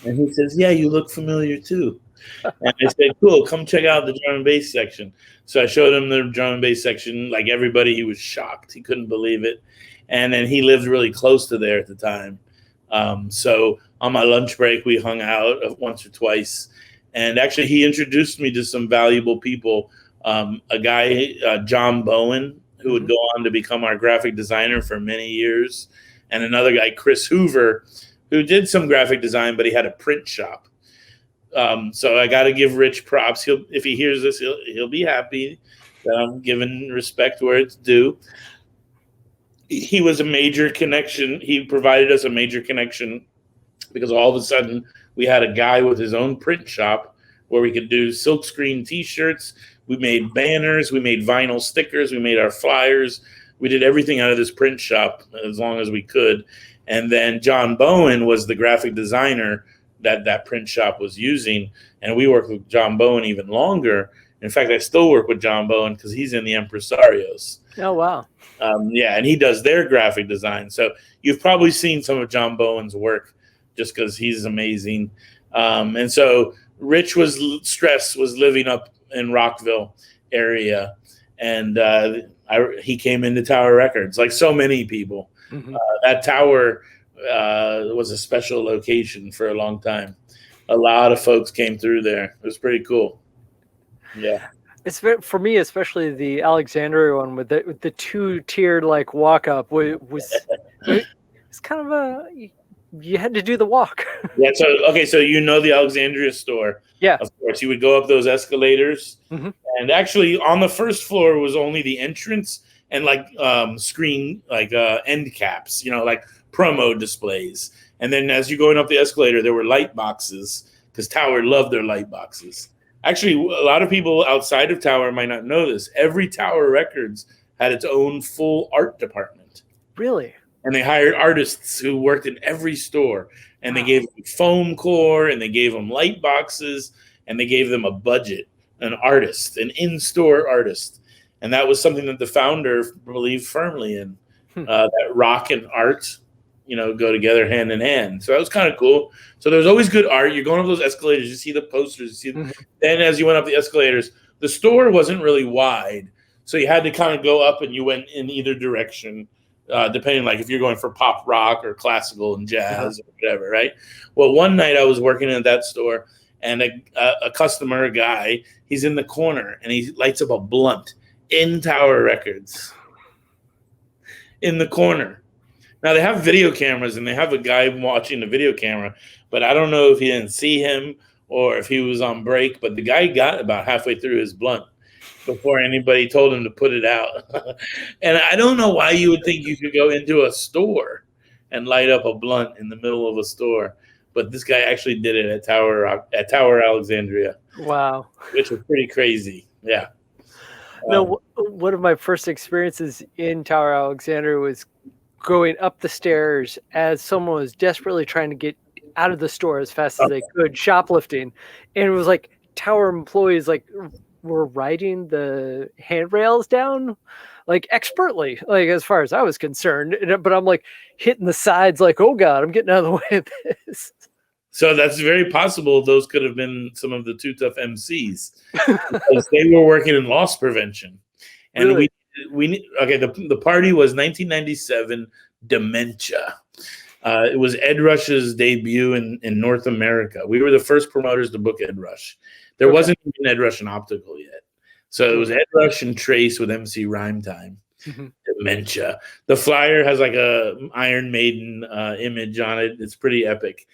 And he says, "Yeah, you look familiar too." And I said, "Cool, come check out the drum and bass section." So I showed him the drum and bass section. Like everybody, he was shocked. He couldn't believe it. And then he lived really close to there at the time. So on my lunch break, we hung out once or twice. And actually, he introduced me to some valuable people. A guy, John Bowen, who would go on to become our graphic designer for many years. And another guy, Chris Hoover, who did some graphic design, but he had a print shop. So I got to give Rich props. If he hears this, he'll be happy that I'm giving respect where it's due. He was a major connection. He provided us a major connection because all of a sudden we had a guy with his own print shop where we could do silkscreen T-shirts. We made banners. We made vinyl stickers. We made our flyers. We did everything out of this print shop as long as we could. And then John Bowen was the graphic designer that print shop was using. And we worked with John Bowen even longer. In fact, I still work with John Bowen because he's in the Empresarios. Oh, wow. Yeah, and he does their graphic design. So you've probably seen some of John Bowen's work just because he's amazing. And so Rich was living up in Rockville area. And he came into Tower Records like so many people. Mm-hmm. That tower was a special location for a long time. A lot of folks came through there. It was pretty cool. Yeah. It's for me, especially the Alexandria one with the two-tiered like walk up was it's kind of you had to do the walk. Yeah. So you know the Alexandria store. Yeah. Of course, you would go up those escalators, mm-hmm. and actually on the first floor was only the entrance and like screen like end caps, like promo displays. And then as you're going up the escalator, there were light boxes because Tower loved their light boxes. Actually, a lot of people outside of Tower might not know this. Every Tower Records had its own full art department. Really? And they hired artists who worked in every store. And They gave them foam core, and they gave them light boxes, and they gave them a budget, an artist, an in-store artist. And that was something that the founder believed firmly in, that rock and art go together hand in hand. So that was kind of cool. So there's always good art. You're going up those escalators, you see the posters, Then as you went up the escalators, the store wasn't really wide. So you had to kind of go up and you went in either direction, depending like if you're going for pop rock or classical and jazz or whatever, right? Well, one night I was working at that store and a customer, a guy, he's in the corner and he lights up a blunt in Tower Records in the corner. Now, they have video cameras, and they have a guy watching the video camera, but I don't know if he didn't see him or if he was on break, but the guy got about halfway through his blunt before anybody told him to put it out. And I don't know why you would think you could go into a store and light up a blunt in the middle of a store, but this guy actually did it at Tower Alexandria. Wow. Which was pretty crazy, yeah. No, one of my first experiences in Tower Alexandria was going up the stairs as someone was desperately trying to get out of the store as fast as they could, shoplifting. And it was like Tower employees like were riding the handrails down like expertly, like as far as I was concerned. But I'm like hitting the sides like, oh God, I'm getting out of the way of this. So that's very possible those could have been some of the Too Tough MCs because they were working in loss prevention. And really? The party was 1997 Dementia. It was Ed Rush's debut in North America. We were the first promoters to book Ed Rush. There wasn't even Ed Rush and Optical yet. So it was Ed Rush and Trace with MC Rhyme Time. Dementia. The flyer has like a Iron Maiden image on it. It's pretty epic.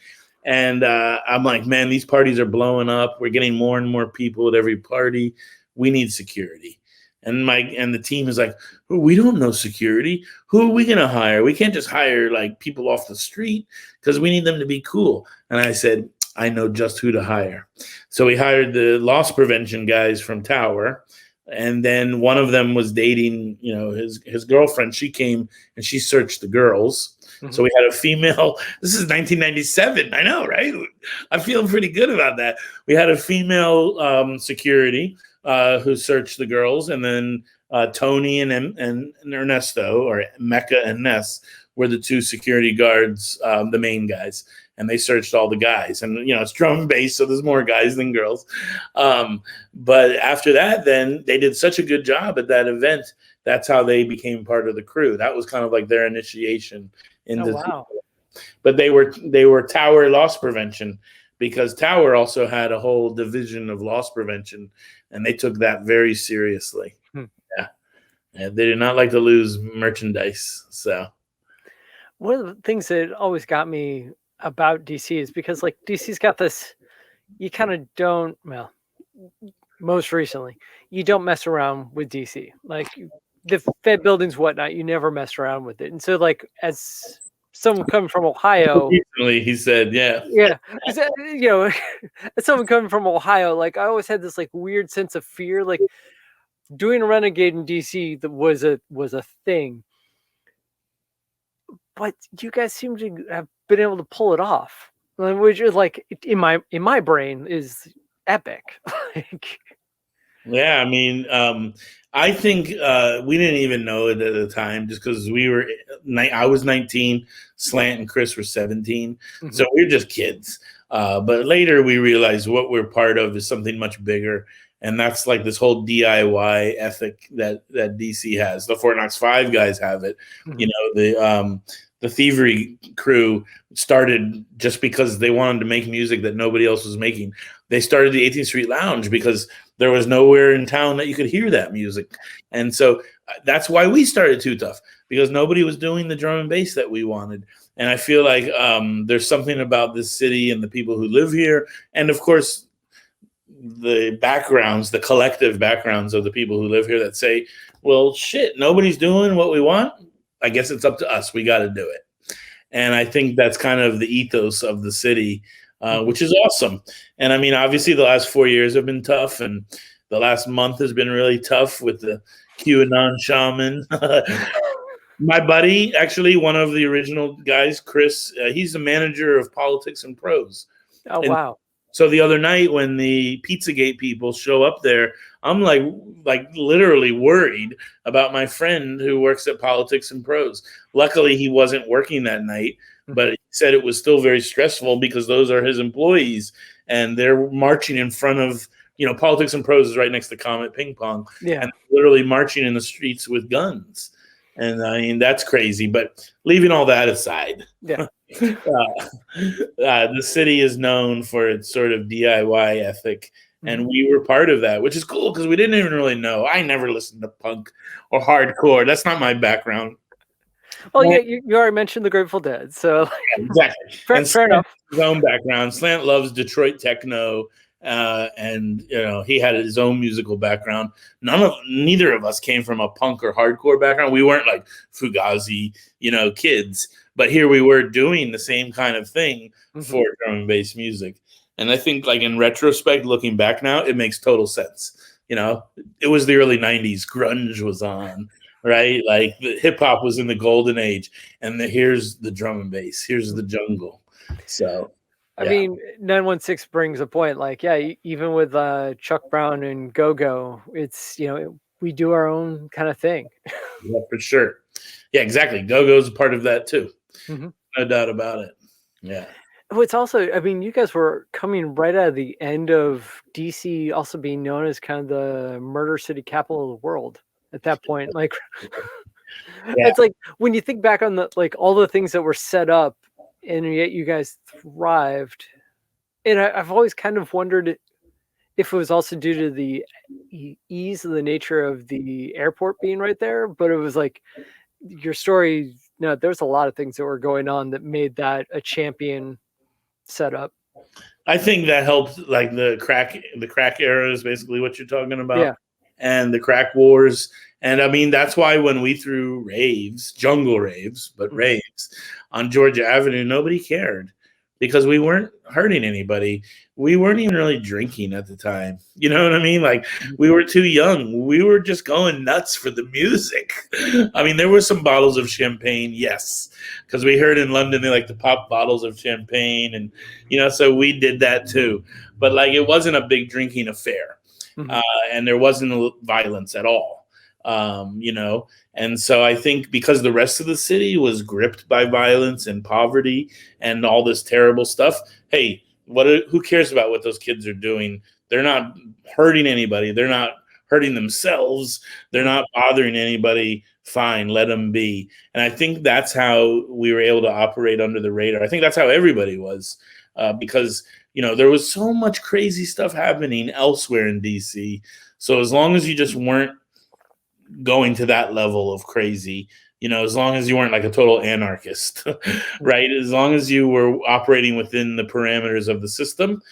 And I'm like, man, these parties are blowing up. We're getting more and more people at every party. We need security. And the team is like, oh, we don't know security. Who are we going to hire? We can't just hire like people off the street because we need them to be cool. And I said, I know just who to hire. So we hired the loss prevention guys from Tower. And then one of them was dating, his girlfriend. She came and she searched the girls. So we had a female. This is 1997. I know, right? I feel pretty good about that. We had a female security who searched the girls, and then Tony and Ernesto, or Mecca and Ness, were the two security guards, the main guys, and they searched all the guys. And it's drum and bass, so there's more guys than girls. But after that, then they did such a good job at that event. That's how they became part of the crew. That was kind of like their initiation into. Oh, wow. But they were Tower loss prevention, because Tower also had a whole division of loss prevention, and they took that very seriously. Yeah. They did not like to lose merchandise. So one of the things that always got me about DC is because like DC's got this, you kind of don't, well, most recently, you don't mess around with DC. Like the Fed buildings, whatnot, you never mess around with it. And so like as someone coming from Ohio, recently he said, yeah, as someone coming from Ohio, like I always had this like weird sense of fear, like doing a Renegade in DC that was a thing. But you guys seem to have been able to pull it off, which is like in my brain is epic. Yeah, I mean, I think we didn't even know it at the time, just because I was 19, Slant and Chris were 17, so we were just kids. But later we realized what we're part of is something much bigger, and that's like this whole DIY ethic that DC has. The Fort Knox 5 guys have it. The Thievery crew started just because they wanted to make music that nobody else was making. They started the 18th Street Lounge because there was nowhere in town that you could hear that music. And so that's why we started Too Tough, because nobody was doing the drum and bass that we wanted. And I feel like there's something about this city and the people who live here, and of course the backgrounds, the collective backgrounds of the people who live here, that say, well, shit, nobody's doing what we want. I guess it's up to us. We got to do it. And I think that's kind of the ethos of the city, which is awesome. And I mean, obviously the last 4 years have been tough, and the last month has been really tough with the QAnon shaman. My buddy, actually one of the original guys, Chris, he's the manager of Politics and Prose. Oh, and wow. So the other night when the Pizzagate people show up there, I'm like literally worried about my friend who works at Politics and Prose. Luckily, he wasn't working that night, but he said it was still very stressful because those are his employees, and they're marching in front of, Politics and Prose is right next to Comet Ping Pong. Yeah. And literally marching in the streets with guns. And I mean, that's crazy. But leaving all that aside, yeah. The city is known for its sort of DIY ethic, and we were part of that, which is cool because we didn't even really know. I never listened to punk or hardcore. That's not my background. Well, yeah, you already mentioned the Grateful Dead, so exactly. Fair enough. His own background. Slant loves Detroit techno, and he had his own musical background. Neither of us came from a punk or hardcore background. We weren't like Fugazi, kids. But here we were doing the same kind of thing for drum and bass music. And I think, like, in retrospect, looking back now, it makes total sense. It was the early 90s. Grunge was on, right? Like, the hip-hop was in the golden age. And here's the drum and bass. Here's the jungle. So, yeah. I mean, 916 brings a point. Like, yeah, even with Chuck Brown and Go-Go, it's, we do our own kind of thing. Yeah, for sure. Yeah, exactly. Go-Go's a part of that, too. No doubt about it. Yeah. It's also, I mean, you guys were coming right out of the end of DC also being known as kind of the murder city capital of the world at that point. Like, It's like when you think back on all the things that were set up, and yet you guys thrived. And I've always kind of wondered if it was also due to the ease of the nature of the airport being right there, but it was like your story. No, there's a lot of things that were going on that made that a champion setup. I think that helped, like the crack era is basically what you're talking about, and the crack wars. And I mean, that's why when we threw raves, jungle raves, but raves on Georgia Avenue, nobody cared because we weren't hurting anybody. We weren't even really drinking at the time. You know what I mean? Like, we were too young. We were just going nuts for the music. I mean, there were some bottles of champagne, yes, because we heard in London they like to pop bottles of champagne, and so we did that too. But like, it wasn't a big drinking affair, and there wasn't violence at all. you know. And so I think because the rest of the city was gripped by violence and poverty and all this terrible stuff, hey, who cares about what those kids are doing? They're not hurting anybody. They're not hurting themselves. They're not bothering anybody. Fine, let them be. And I think that's how we were able to operate under the radar. I think that's how everybody was, because, you know, there was so much crazy stuff happening elsewhere in DC. So as long as you just weren't going to that level of crazy, you know, as long as you weren't like a total anarchist, right? As long as you were operating within the parameters of the system,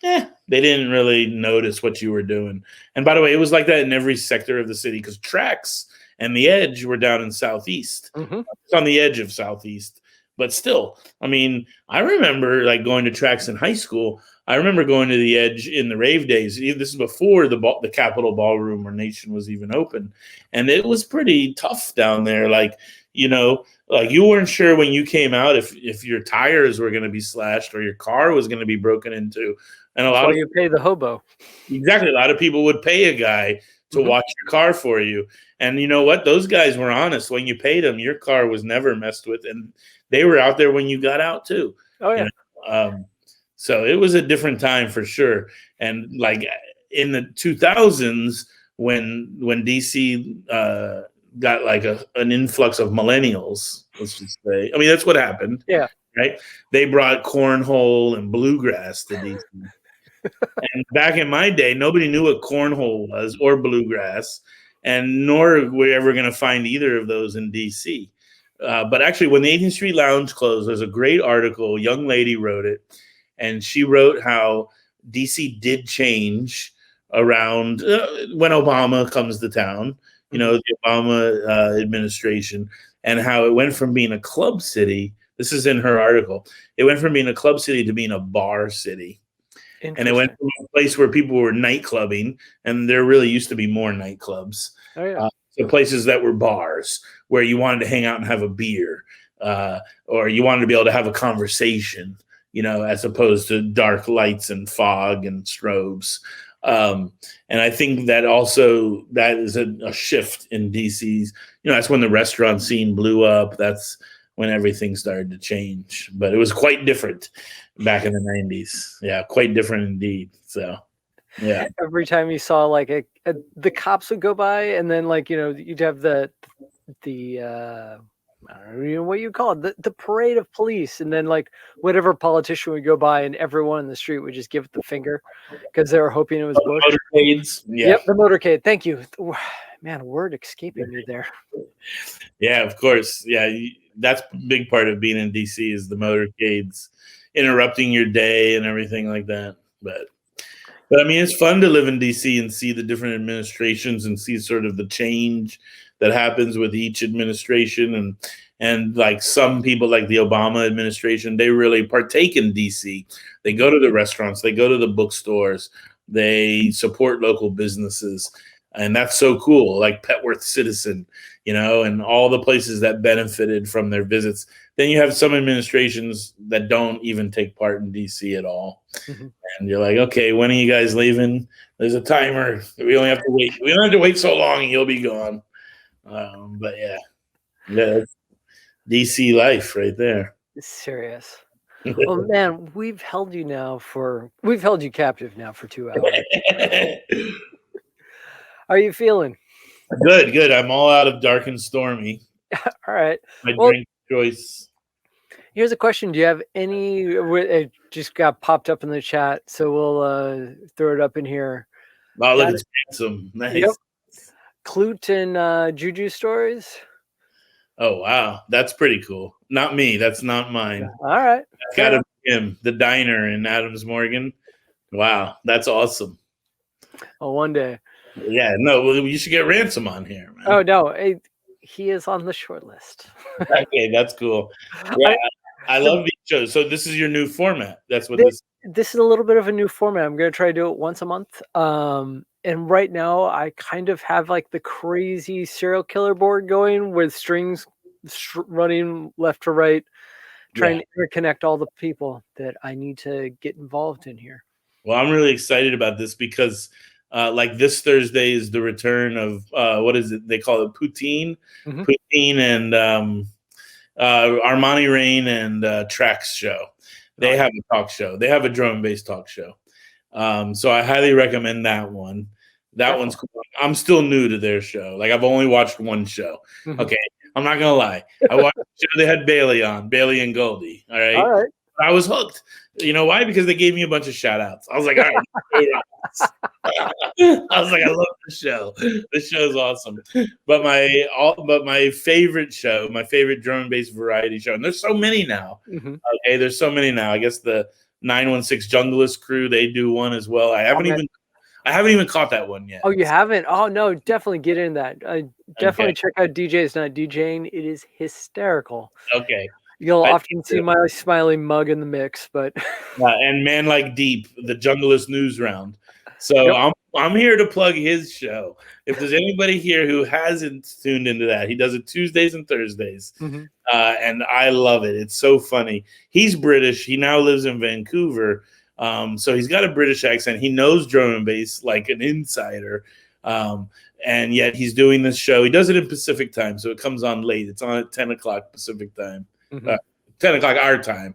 they didn't really notice what you were doing. And by the way, it was like that in every sector of the city, because Tracks and the Edge were down in Southeast. It's on the edge of Southeast. But still, I mean, I remember like going to Tracks in high school. I remember going to the Edge in the rave days. This is before the Capitol Ballroom or Nation was even open. And it was pretty tough down there. Like, you know, like you weren't sure when you came out if your tires were going to be slashed or your car was going to be broken into. And a lot of you pay the hobo. Exactly. A lot of people would pay a guy to watch your car for you. And you know what? Those guys were honest. When you paid them, your car was never messed with. And they were out there when you got out too. Oh, yeah. You know? So it was a different time for sure. And like in the 2000s, when DC got like an influx of millennials, let's just say. I mean, that's what happened. Yeah. Right? They brought cornhole and bluegrass to DC. And back in my day, nobody knew what cornhole was or bluegrass, and nor were we ever going to find either of those in DC. But actually, when the 18th Street Lounge closed, there's a great article. A young lady wrote it, and she wrote how DC did change around when Obama comes to town, you know, the Obama administration, and how it went from being a club city. This is in her article. It went from being a club city to being a bar city. And it went from a place where people were night clubbing, and there really used to be more nightclubs. Oh, yeah. To places that were bars where you wanted to hang out and have a beer, or you wanted to be able to have a conversation, you know, as opposed to dark lights and fog and strobes. And I think that also that is a shift in DC's. You know, that's when the restaurant scene blew up. That's when everything started to change. But it was quite different back in the 90s. Yeah, quite different indeed. So, yeah. Every time you saw like the cops would go by, and then like, you know, you'd have the I don't know what you call it, the parade of police, and then like whatever politician would go by, and everyone in the street would just give it the finger because they were hoping it was Bush. Motorcades. Yeah. Yep, the motorcade. Thank you. Man, word escaping me there. Yeah, of course. Yeah, that's a big part of being in DC is the motorcades interrupting your day and everything like that. But I mean, it's fun to live in DC and see the different administrations and see sort of the change that happens with each administration. And like some people like the Obama administration, they really partake in DC. They go to the restaurants, they go to the bookstores, they support local businesses. And that's so cool, like Petworth Citizen, you know, and all the places that benefited from their visits. Then you have some administrations that don't even take part in DC at all. And you're like, okay, when are you guys leaving? There's a timer. We only have to wait. We don't have to wait so long and you'll be gone. But yeah, that's DC life right there. Serious. Well, man, we've held you captive now for 2 hours. How are you feeling? Good. I'm all out of dark and stormy. All right. My drink choice. Here's a question. Do you have any? It just got popped up in the chat, so we'll throw it up in here. Oh, look, it's handsome. Nice. Yep. Clute and Juju stories. Oh, wow. That's pretty cool. Not me. That's not mine. All right. That's got to be him. The diner in Adams Morgan. Wow. That's awesome. Oh, one day. Yeah. No, you should get Ransom on here, man. Oh, no. He is on the short list. Okay. That's cool. Yeah. I love these shows. So this is your new format. That's what this is a little bit of a new format. I'm going to try to do it once a month. And right now I kind of have like the crazy serial killer board going with strings running left to right, trying to interconnect all the people that I need to get involved in here. Well, I'm really excited about this because Like this Thursday is the return of what is it? They call it Poutine, Poutine, and Armani Rain and Trax show. They have a talk show. They have a drum and bass talk show. So I highly recommend that one. That one's cool. I'm still new to their show. Like I've only watched one show. Okay, I'm not gonna lie. I watched the show. They had Bailey on, Bailey and Goldie. All right. I was hooked. You know why? Because they gave me a bunch of shout outs. I was like, all right. I was like, I love this show. This show's awesome. But my favorite show, my favorite drum and bass variety show, and there's so many now. Okay, there's so many now. I guess the 916 Junglist crew, they do one as well. I haven't even caught that one yet. Oh, you haven't? Oh no, definitely get in that. Definitely check out DJ's Not DJing. It is hysterical. Okay. You'll often see my smiling mug in the mix, but and Man Like Deep, the Junglist News Round. So I'm here to plug his show. If there's anybody here who hasn't tuned into that, he does it Tuesdays and Thursdays, and I love it. It's so funny. He's British. He now lives in Vancouver, so he's got a British accent. He knows drum and bass like an insider, and yet he's doing this show. He does it in Pacific time, so it comes on late. It's on at 10 o'clock Pacific time. 10 o'clock our time,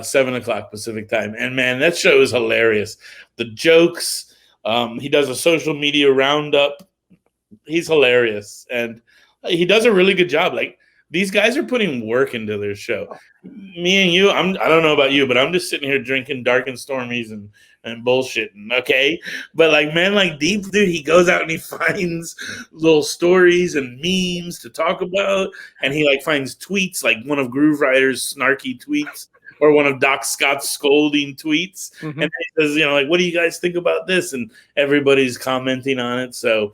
7 o'clock Pacific time. And man, that show is hilarious. The jokes, he does a social media roundup. He's hilarious. And he does a really good job. Like these guys are putting work into their show. Me and you, I don't know about you, but I'm just sitting here drinking Dark and Stormies and bullshitting, okay? But like Man Like Deep, dude, he goes out and he finds little stories and memes to talk about, and he like finds tweets, like one of Groove Rider's snarky tweets or one of Doc Scott's scolding tweets, and he says, like, what do you guys think about this? And everybody's commenting on it. So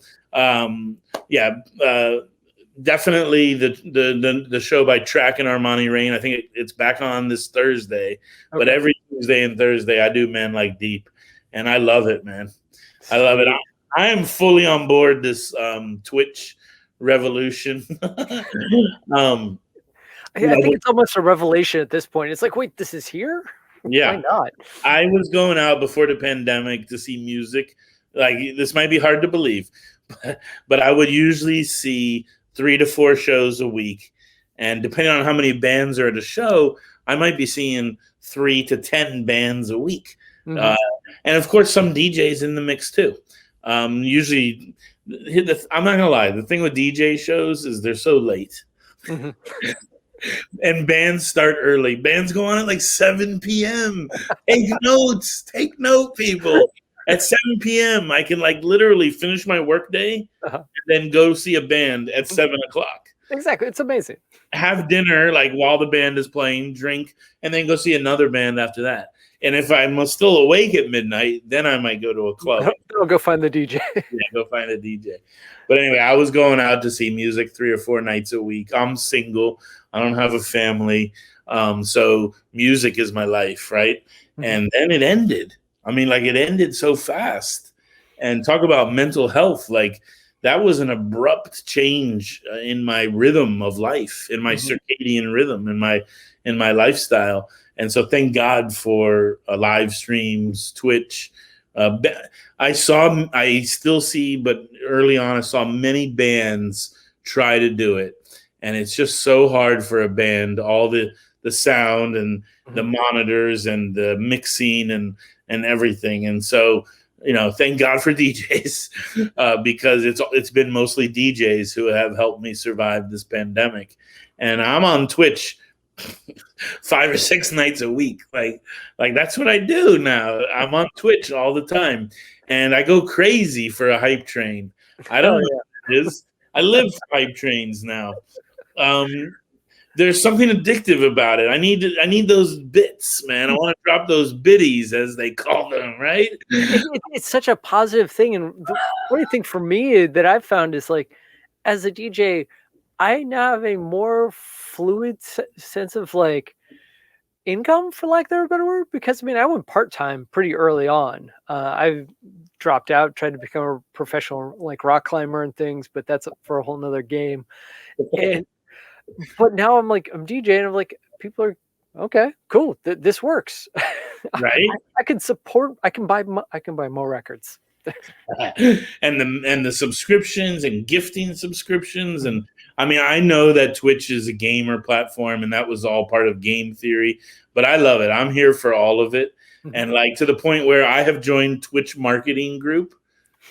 definitely the show by Track and Armani Rain. I think it's back on this Thursday, but every Tuesday and Thursday I do Man Like Deep, and I love it, man. I love it. I am fully on board this Twitch revolution. I think it's almost a revelation at this point. It's like, wait, this is here? Yeah. Why not? I was going out before the pandemic to see music. Like this might be hard to believe, but I would usually see 3 to 4 shows a week. And depending on how many bands are at a show, I might be seeing 3 to 10 bands a week. And of course, some DJs in the mix too. Usually, I'm not going to lie. The thing with DJ shows is they're so late. And bands start early. Bands go on at like 7 p.m. Take notes. Take note, people. At 7 p.m., I can like literally finish my workday and then go see a band at 7 o'clock. Exactly. It's amazing. Have dinner like while the band is playing, drink, and then go see another band after that. And if I'm still awake at midnight, then I might go to a club. I'll go find the DJ. Go find a DJ. But anyway, I was going out to see music 3 or 4 nights a week. I'm single. I don't have a family. So music is my life, right? And then it ended. I mean, like it ended so fast. And talk about mental health. Like that was an abrupt change in my rhythm of life, in my circadian rhythm, in my lifestyle. And so thank God for live streams, Twitch. I still see, but early on I saw many bands try to do it. And it's just so hard for a band, all the sound and the monitors and the mixing and everything. And so, thank God for DJs because it's been mostly DJs who have helped me survive this pandemic. And I'm on Twitch 5 or 6 nights a week. Like that's what I do now. I'm on Twitch all the time. And I go crazy for a hype train. I don't know what it is. I live for hype trains now. There's something addictive about it. I need those bits, man. I want to drop those biddies, as they call them, right? It's such a positive thing. And the funny thing for me that I've found is like, as a DJ, I now have a more fluid sense of like income, for lack of a better word, because I went part-time pretty early on. I've dropped out, tried to become a professional like rock climber and things, but that's for a whole nother game. But now I'm DJing. I'm like, people are okay, cool. This works. Right. I can buy more records. and the subscriptions and gifting subscriptions. And I mean, I know that Twitch is a gamer platform and that was all part of game theory, but I love it. I'm here for all of it. And like to the point where I have joined Twitch marketing group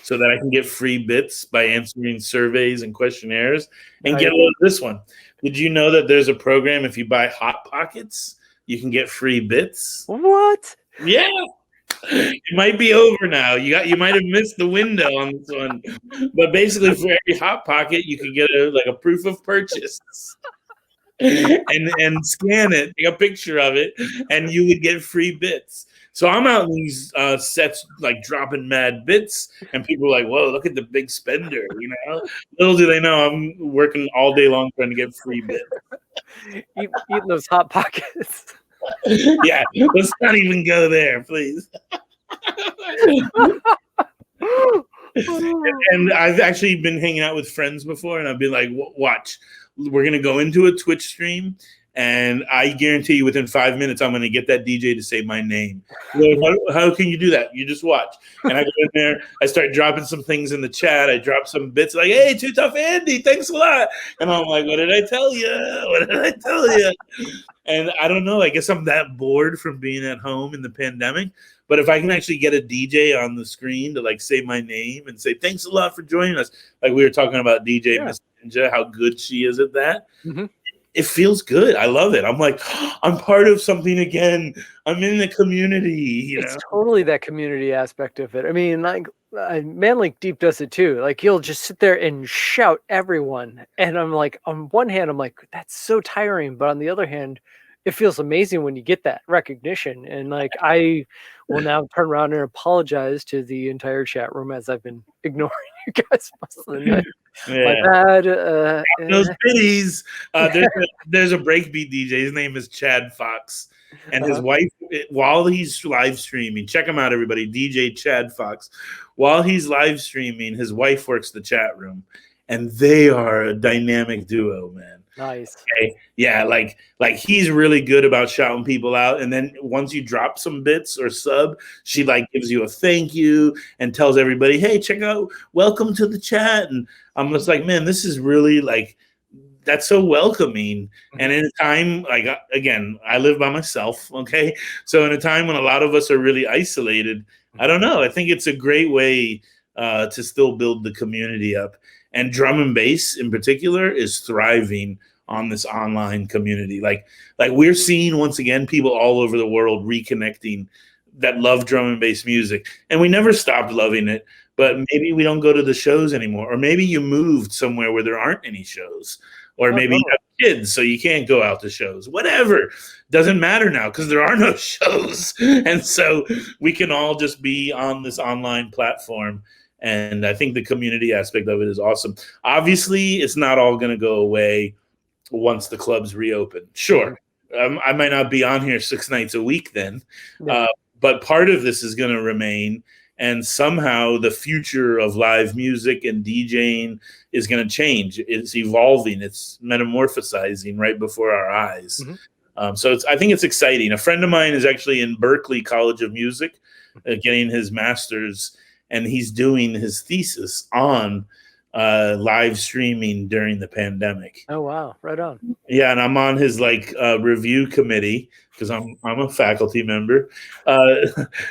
so that I can get free bits by answering surveys and questionnaires and get a load of this one. Did you know that there's a program if you buy Hot Pockets, you can get free bits? What? Yeah. It might be over now. You might have missed the window on this one. But basically for every Hot Pocket, you could get a proof of purchase. and scan it, take a picture of it, and you would get free bits. So I'm out in these sets like dropping mad bits, and people are like, "Whoa, look at the big spender!" You know, little do they know I'm working all day long trying to get free bits. Eating those Hot Pockets. Yeah, let's not even go there, please. And I've actually been hanging out with friends before, and I've been like, "Watch, we're gonna go into a Twitch stream." And I guarantee you within 5 minutes, I'm going to get that DJ to say my name. How can you do that? You just watch. And I go in there. I start dropping some things in the chat. I drop some bits like, "Hey, Too Tough Andy, thanks a lot." And I'm like, "What did I tell you? What did I tell you?" And I don't know. I guess I'm that bored from being at home in the pandemic. But if I can actually get a DJ on the screen to like say my name and say, "Thanks a lot for joining us." Like we were talking about DJ Miss Ninja, how good she is at that. It feels good. I love it. I'm like, I'm part of something again. I'm in the community. It's totally that community aspect of it. I mean, like Man Link Deep does it too. Like he'll just sit there and shout everyone. And I'm like, on one hand, I'm like, that's so tiring. But on the other hand, it feels amazing when you get that recognition. And like, I will now turn around and apologize to the entire chat room as I've been ignoring you guys most of the night. My bad. Those biddies. There's a breakbeat DJ. His name is Chad Fox. And his wife, while he's live streaming, check him out, everybody, DJ Chad Fox. While he's live streaming, his wife works the chat room. And they are a dynamic duo, man. Nice. Okay. Yeah, like he's really good about shouting people out. And then once you drop some bits or sub, she like gives you a thank you and tells everybody, "Hey, check out, welcome to the chat." And I'm just like, man, this is really like, that's so welcoming. And in a time, like, again, I live by myself. Okay. So in a time when a lot of us are really isolated, I don't know. I think it's a great way to still build the community up. And drum and bass in particular is thriving on this online community. Like we're seeing once again people all over the world reconnecting that love drum and bass music. And we never stopped loving it, but maybe we don't go to the shows anymore. Or maybe you moved somewhere where there aren't any shows. Or maybe you have kids, so you can't go out to shows. Whatever. Doesn't matter now because there are no shows. And so we can all just be on this online platform. And I think the community aspect of it is awesome. Obviously, it's not all going to go away once the clubs reopen. Sure, I might not be on here 6 nights a week then, but part of this is going to remain. And somehow the future of live music and DJing is going to change. It's evolving. It's metamorphosizing right before our eyes. So I think it's exciting. A friend of mine is actually in Berklee College of Music getting his master's. And he's doing his thesis on live streaming during the pandemic. Oh, wow. Right on. Yeah, and I'm on his review committee because I'm a faculty member.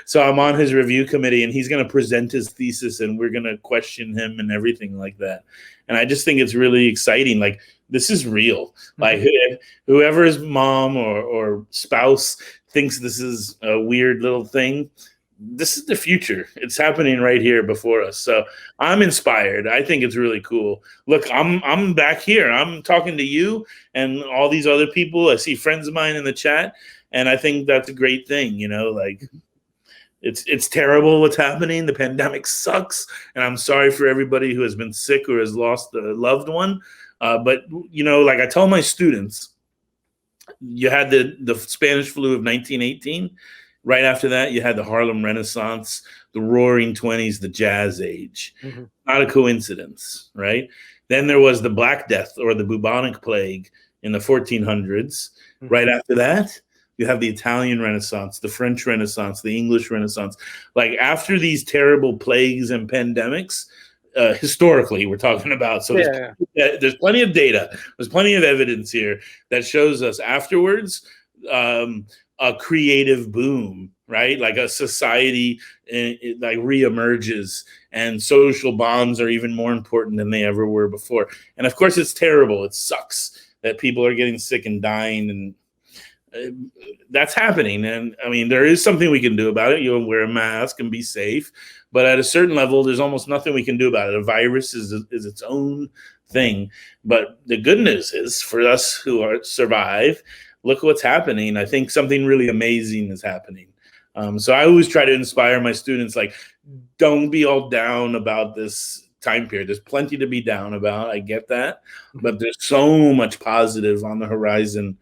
So I'm on his review committee, and he's going to present his thesis, and we're going to question him and everything like that. And I just think it's really exciting. Like, this is real. Like, whoever's mom or spouse thinks this is a weird little thing, this is the future. It's happening right here before us. So I'm inspired. I think it's really cool. Look, I'm back here. I'm talking to you and all these other people. I see friends of mine in the chat, and I think that's a great thing. You know, like it's terrible what's happening. The pandemic sucks, and I'm sorry for everybody who has been sick or has lost a loved one. But you know, like I tell my students, you had the Spanish flu of 1918. Right after that, you had the Harlem Renaissance, the Roaring '20s, the Jazz Age. Not a coincidence, right? Then there was the Black Death or the bubonic plague in the 1400s. Right after that, you have the Italian Renaissance, the French Renaissance, the English Renaissance. Like after these terrible plagues and pandemics, historically we're talking about. So there's plenty of data. There's plenty of evidence here that shows us afterwards a creative boom, right? Like a society like reemerges, and social bonds are even more important than they ever were before. And of course, it's terrible. It sucks that people are getting sick and dying, and that's happening. And I mean, there is something we can do about it. You'll wear a mask and be safe. But at a certain level, there's almost nothing we can do about it. A virus is its own thing. But the good news is for us who survive, look what's happening. I think something really amazing is happening. So I always try to inspire my students, like, don't be all down about this time period. There's plenty to be down about. I get that. But there's so much positive on the horizon,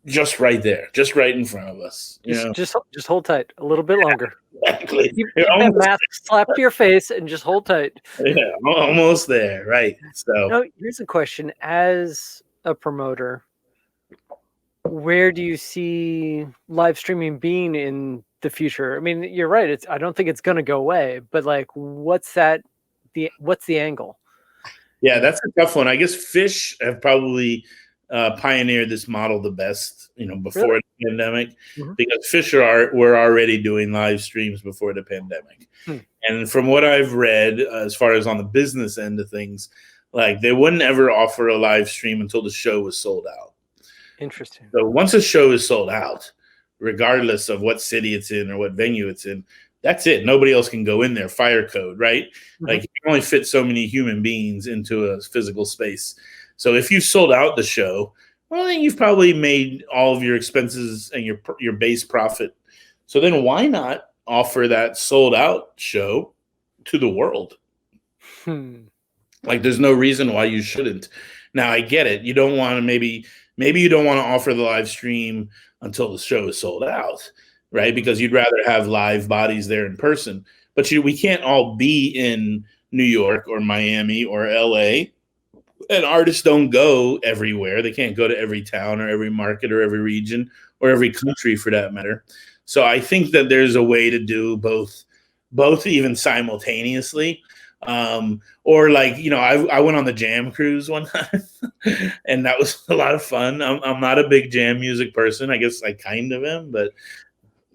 just right there, just right in front of us. Just hold tight a little bit longer. Exactly. Keep that mask slapped to your face and just hold tight. Yeah, almost there, right? So now, here's a question: as a promoter, where do you see live streaming being in the future? I mean, you're right. I don't think it's going to go away, but like, what's the angle? Yeah, that's a tough one. I guess Fish have probably pioneered this model the best, before the pandemic, because Fish were already doing live streams before the pandemic. And from what I've read, as far as on the business end of things, like they wouldn't ever offer a live stream until the show was sold out. Interesting. So once a show is sold out, regardless of what city it's in or what venue it's in, that's it. Nobody else can go in there. Fire code, right? Like you can only fit so many human beings into a physical space. So if you sold out the show, well, then you've probably made all of your expenses and your base profit. So then why not offer that sold out show to the world? Like there's no reason why you shouldn't. Now I get it. You don't want to maybe you don't want to offer the live stream until the show is sold out, right? Because you'd rather have live bodies there in person. But we can't all be in New York or Miami or LA. And artists don't go everywhere. They can't go to every town or every market or every region or every country for that matter. So I think that there's a way to do both even simultaneously. Or like, I went on the Jam Cruise one time and that was a lot of fun. I'm not a big jam music person. I guess I kind of am, but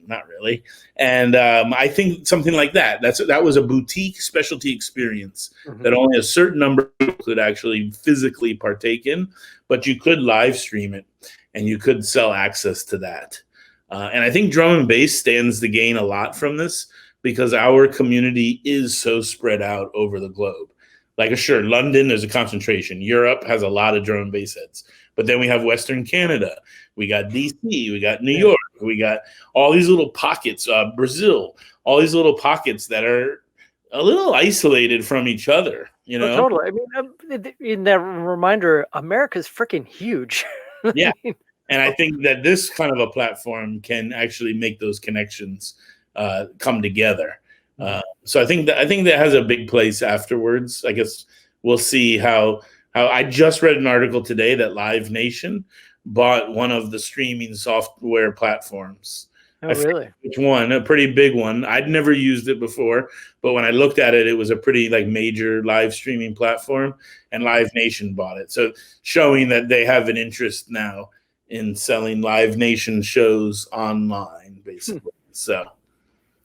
not really. And I think something like that was a boutique specialty experience that only a certain number of people could actually physically partake in, but you could live stream it and you could sell access to that. And I think drum and bass stands to gain a lot from this because our community is so spread out over the globe. Like, sure, London, there's a concentration. Europe has a lot of drum and bass heads. But then we have Western Canada. We got DC. We got New York. We got all these little pockets, Brazil, all these little pockets that are a little isolated from each other, Oh, totally. I mean, in that reminder, America's freaking huge. Yeah. And I think that this kind of a platform can actually make those connections come together. So I think that has a big place afterwards. I guess we'll see how I just read an article today that Live Nation bought one of the streaming software platforms. Oh, really? Which one? A pretty big one. I'd never used it before, but when I looked at it, it was a pretty major live streaming platform, and Live Nation bought it. So showing that they have an interest now in selling Live Nation shows online, basically. So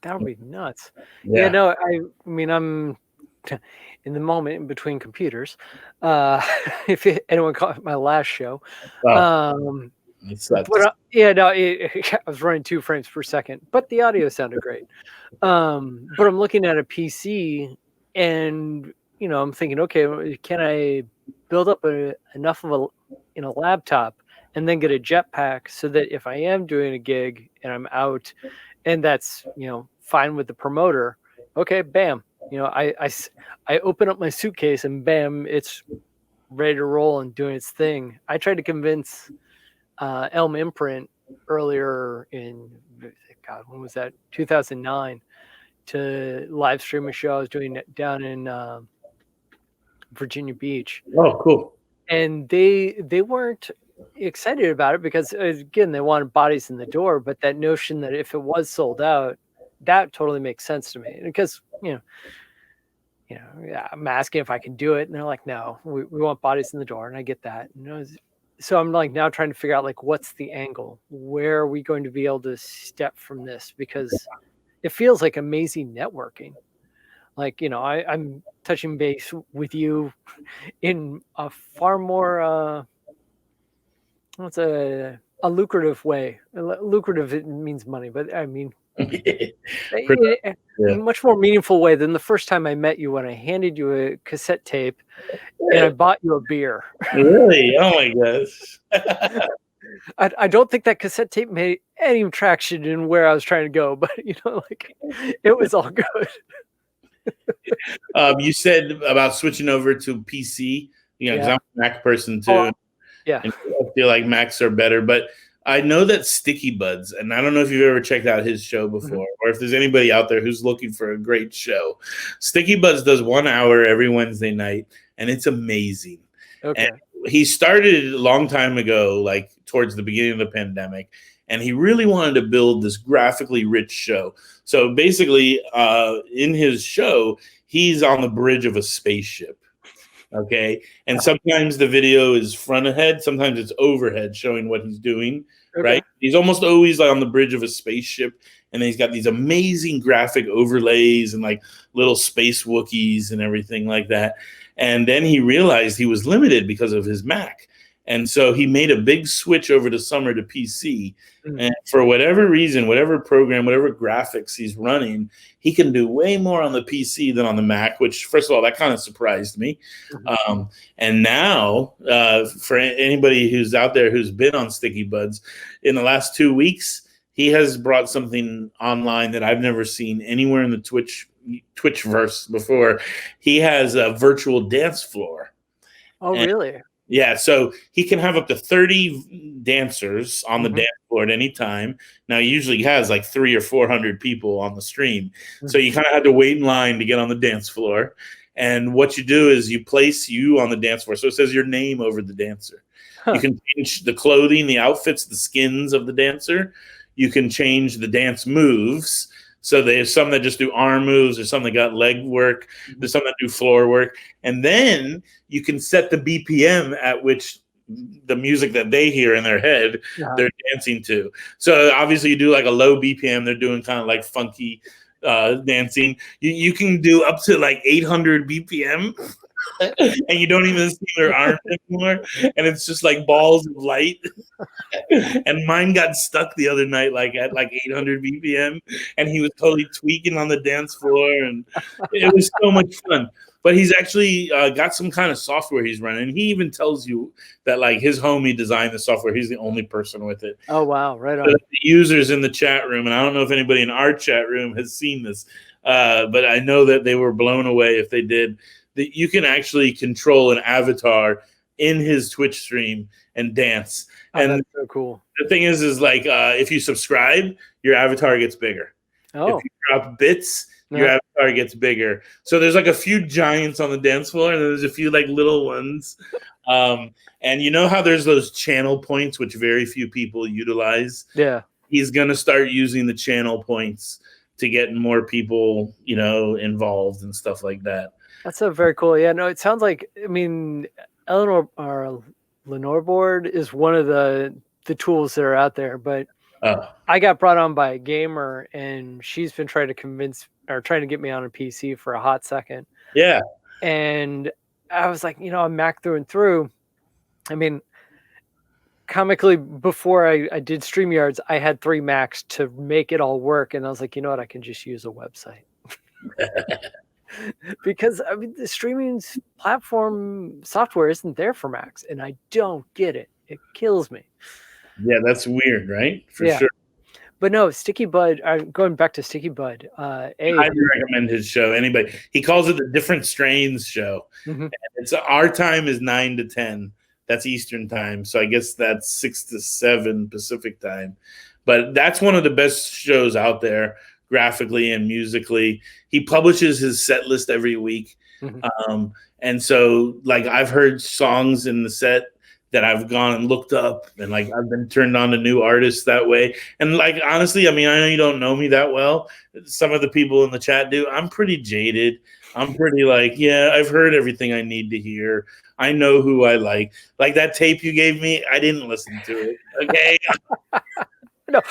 that would be nuts. Yeah, no, I mean, I'm in the moment in between computers. If anyone caught my last show, I was running 2 frames per second, but the audio sounded great. But I'm looking at a PC, and I'm thinking, okay, can I build up enough of a laptop and then get a jetpack so that if I am doing a gig and I'm out, and that's fine with the promoter, okay, bam. I open up my suitcase and bam, it's ready to roll and doing its thing. I tried to convince Elm Imprint earlier in, God, when was that? 2009, to live stream a show I was doing down in Virginia Beach. Oh, cool. And they weren't excited about it because, again, they wanted bodies in the door, but that notion that if it was sold out, that totally makes sense to me. Because, yeah, I'm asking if I can do it, and they're like, no, we want bodies in the door, and I get that. So I'm like now trying to figure out like what's the angle? Where are we going to be able to step from this? Because it feels like amazing networking. Like, I'm touching base with you in a far more what's a lucrative way. Lucrative, it means money, but I mean a much more meaningful way than the first time I met you when I handed you a cassette tape and I bought you a beer. Really? Oh my gosh. I don't think that cassette tape made any traction in where I was trying to go, but like it was all good. You said about switching over to PC, because I'm a Mac person too. Yeah. And I feel like Macs are better, but I know that Sticky Buds, and I don't know if you've ever checked out his show before, or if there's anybody out there who's looking for a great show. Sticky Buds does 1 hour every Wednesday night, and it's amazing. Okay. And he started a long time ago, like towards the beginning of the pandemic, and he really wanted to build this graphically rich show. So basically, in his show, he's on the bridge of a spaceship. Okay. And sometimes the video is front ahead, sometimes it's overhead showing what he's doing. Okay. Right. He's almost always like on the bridge of a spaceship. And then he's got these amazing graphic overlays and like little space Wookiees and everything like that. And then he realized he was limited because of his Mac. And so he made a big switch over the summer to PC. And for whatever reason, whatever program, whatever graphics he's running, he can do way more on the PC than on the Mac, which, first of all, that kind of surprised me. And now, for anybody who's out there who's been on Sticky Buds, in the last 2 weeks, he has brought something online that I've never seen anywhere in the Twitchverse before. He has a virtual dance floor. Oh, really? Yeah, so he can have up to 30 dancers on the dance floor at any time. Now, he usually has like 300 or 400 people on the stream. So you kind of had to wait in line to get on the dance floor. And what you do is you place you on the dance floor. So it says your name over the dancer. You can change the clothing, the outfits, the skins of the dancer. You can change the dance moves. So there's some that just do arm moves. There's some that got leg work. There's some that do floor work. And then you can set the BPM at which the music that they hear in their head, they're dancing to. So obviously you do like a low BPM. They're doing kind of like funky dancing. You can do up to like 800 BPM. And you don't even see their arms anymore. And it's just like balls of light. And mine got stuck the other night, like at like 800 BPM, and he was totally tweaking on the dance floor, and it was so much fun. But he's actually got some kind of software he's running. He even tells you that like his homie designed the software. He's the only person with it. Oh, wow. Right on. The users in the chat room, and I don't know if anybody in our chat room has seen this, but I know that they were blown away if they did. That you can actually control an avatar in his Twitch stream and dance. And that's so cool. The thing is like if you subscribe, your avatar gets bigger. If you drop bits, your avatar gets bigger. So there's like a few giants on the dance floor, and there's a few like little ones. And you know how there's those channel points, which very few people utilize? Yeah. He's going to start using the channel points to get more people, involved and stuff like that. That's so very cool. Yeah, no, it sounds like, I mean, Lenore board is one of the tools that are out there, but I got brought on by a gamer, and she's been trying to get me on a PC for a hot second. Yeah. And I was like, I'm Mac through and through. I mean, comically, before I did StreamYards, I had 3 Macs to make it all work. And I was like, you know what? I can just use a website. Because I mean, the streaming platform software isn't there for Macs, and I don't get it. It kills me. Yeah, that's weird, right? For sure. But no, Sticky Bud. Going back to Sticky Bud, I recommend his show. Anybody, he calls it the Different Strains Show. And it's our time is 9 to 10. That's Eastern time, so I guess that's 6 to 7 Pacific time. But that's one of the best shows out there, graphically and musically. He publishes his set list every week. And so like I've heard songs in the set that I've gone and looked up, and like I've been turned on to new artists that way. And like honestly, I mean, I know you don't know me that well. Some of the people in the chat do. I'm pretty jaded. I'm pretty like, yeah, I've heard everything I need to hear. I know who I like. Like that tape you gave me, I didn't listen to it. Okay. No,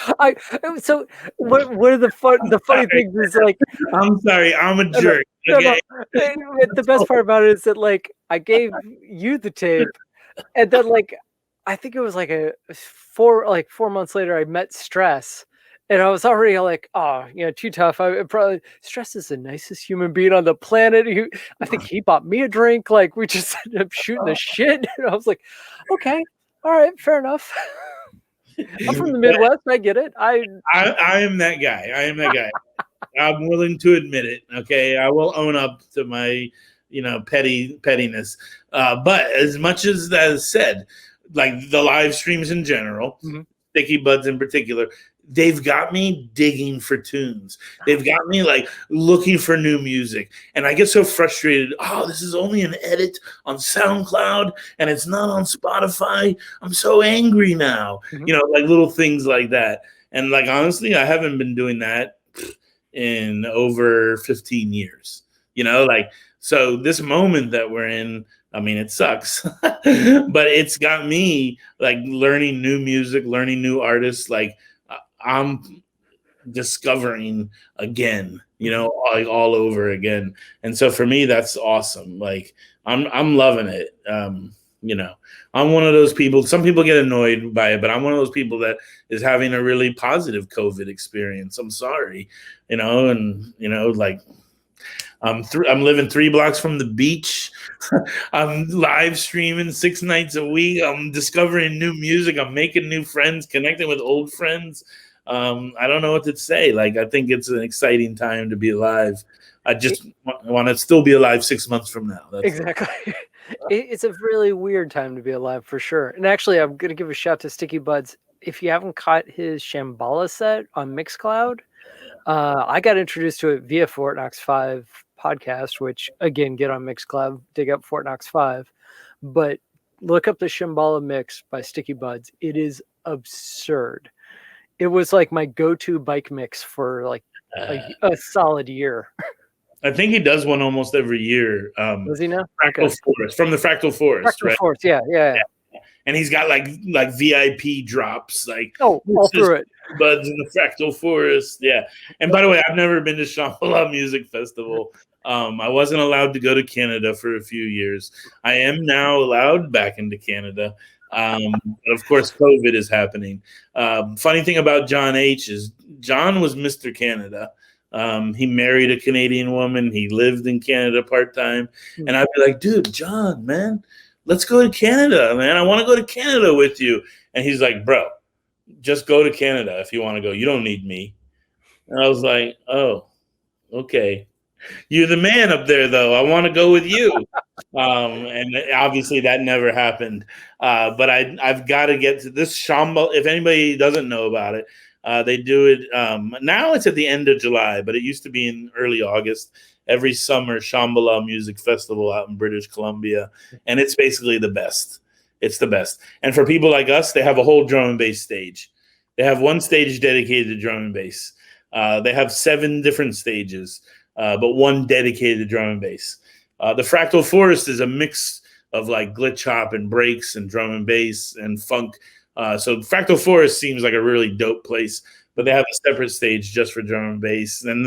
so what are the funny things is like, I'm sorry, I'm a jerk. Okay. The best part about it is that like I gave you the tape, and then like I think it was like 4 months later I met Stress, and I was already like, oh, too tough. I probably Stress is the nicest human being on the planet. I think he bought me a drink. Like we just ended up shooting the shit. And I was like, okay, all right, fair enough. I'm from the Midwest. I get it. I am that guy. I am that guy. I'm willing to admit it. Okay, I will own up to my, pettiness. But as much as that is said, like the live streams in general, Sticky Buds in particular, they've got me digging for tunes. They've got me like looking for new music. And I get so frustrated. Oh, this is only an edit on SoundCloud and it's not on Spotify. I'm so angry now. Like little things like that. And like, honestly, I haven't been doing that in over 15 years, so this moment that we're in, I mean, it sucks, but it's got me like learning new music, learning new artists. Like I'm discovering again, like all over again. And so for me, that's awesome. Like I'm loving it. I'm one of those people. Some people get annoyed by it, but I'm one of those people that is having a really positive COVID experience. I'm sorry, like I'm living 3 blocks from the beach. I'm live streaming 6 nights a week. I'm discovering new music. I'm making new friends, connecting with old friends. I don't know what to say. Like, I think it's an exciting time to be alive. I just want to still be alive 6 months from now. That's exactly. It's a really weird time to be alive for sure. And actually, I'm going to give a shout to Sticky Buds. If you haven't caught his Shambhala set on Mixcloud, I got introduced to it via Fort Knox 5 podcast, which again, get on Mixcloud, dig up Fort Knox 5. But look up the Shambhala mix by Sticky Buds. It is absurd. It was like my go-to bike mix for like a solid year. I think he does one almost every year. Does he now? Fractal Forest, from the Fractal Forest, Fractal Forest, yeah. And he's got like VIP drops, like all through it. Buds in the Fractal Forest, yeah. And by the way, I've never been to Shambhala Music Festival. I wasn't allowed to go to Canada for a few years. I am now allowed back into Canada. But of course, COVID is happening. Funny thing about John H. is John was Mr. Canada. He married a Canadian woman. He lived in Canada part-time. And I'd be like, dude, John, man, let's go to Canada, man. I want to go to Canada with you. And he's like, bro, just go to Canada if you want to go. You don't need me. And I was like, oh, okay. You're the man up there, though. I want to go with you. And obviously that never happened. But I've got to get to this Shambhala. If anybody doesn't know about it, they do it. Now it's at the end of July, but it used to be in early August. Every summer, Shambhala Music Festival out in British Columbia. And it's basically the best. It's the best. And for people like us, they have a whole drum and bass stage. They have one stage dedicated to drum and bass. They have 7 different stages, but one dedicated to drum and bass. The Fractal Forest is a mix of like glitch hop and breaks and drum and bass and funk. So Fractal Forest seems like a really dope place, but they have a separate stage just for drum and bass. And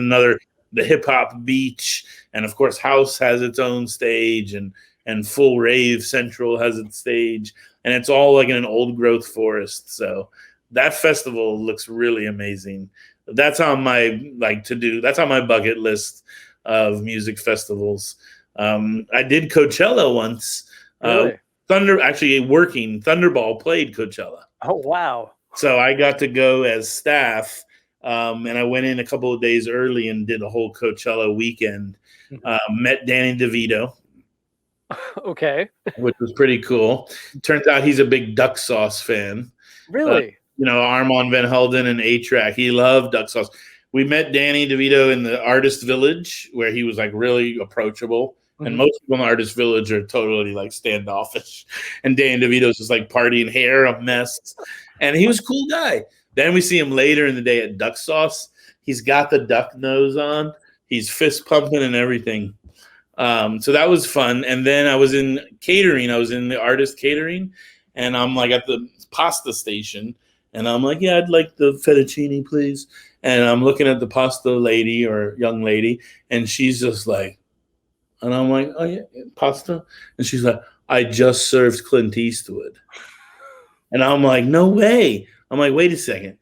the hip hop beach, and of course house has its own stage, and Full Rave Central has its stage, and it's all like in an old growth forest. So that festival looks really amazing. That's on my that's on my bucket list of music festivals. I did Coachella once. Really? Thunderball played Coachella. Oh, wow. So I got to go as staff, and I went in a couple of days early and did a whole Coachella weekend. Met Danny DeVito. Okay. Which was pretty cool. Turns out he's a big Duck Sauce fan. Really? Armand Van Helden and A-Track. He loved Duck Sauce. We met Danny DeVito in the Artist Village, where he was like really approachable. And most people in Artist Village are totally like standoffish. And Dan DeVito's just like partying, hair a mess. And he was a cool guy. Then we see him later in the day at Duck Sauce. He's got the duck nose on. He's fist pumping and everything. So that was fun. And then I was in catering. I was in the artist catering. And I'm like at the pasta station. And I'm like, yeah, I'd like the fettuccine, please. And I'm looking at the pasta lady or young lady. And she's just like, and I'm like, oh, yeah, pasta? And she's like, I just served Clint Eastwood. And I'm like, no way. I'm like, wait a second.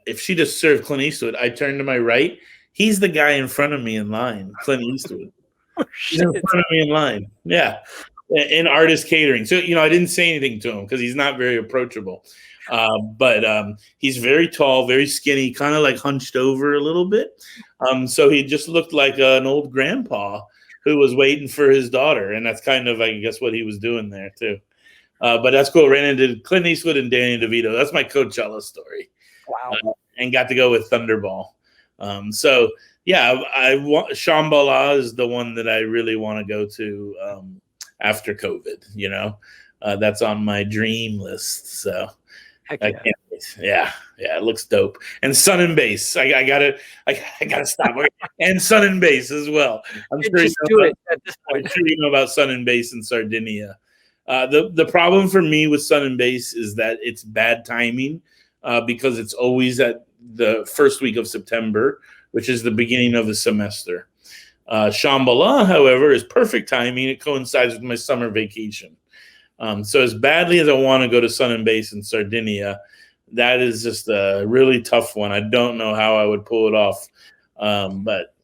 If she just served Clint Eastwood, I turn to my right. He's the guy in front of me in line, Clint Eastwood. Oh, he's in front of me in line. Yeah. In artist catering. So, I didn't say anything to him because he's not very approachable. But he's very tall, very skinny, kind of like hunched over a little bit. So he just looked like an old grandpa who was waiting for his daughter. And that's kind of, I guess, what he was doing there, too. But that's cool. Ran into Clint Eastwood and Danny DeVito. That's my Coachella story. Wow. And got to go with Thunderball. So, yeah, Shambhala is the one that I really want to go to after COVID, That's on my dream list. So, Heck I yeah. can't wait. Yeah, it looks dope. And Sun and Bass. I gotta stop. And Sun and Bass as well. I'm sure Just do it at this point. I'm sure you know about Sun and Bass in Sardinia. The problem for me with Sun and Bass is that it's bad timing because it's always at the first week of September, which is the beginning of the semester. Shambhala, however, is perfect timing. It coincides with my summer vacation. So as badly as I want to go to Sun and Bass in Sardinia, that is just a really tough one. I don't know how I would pull it off. But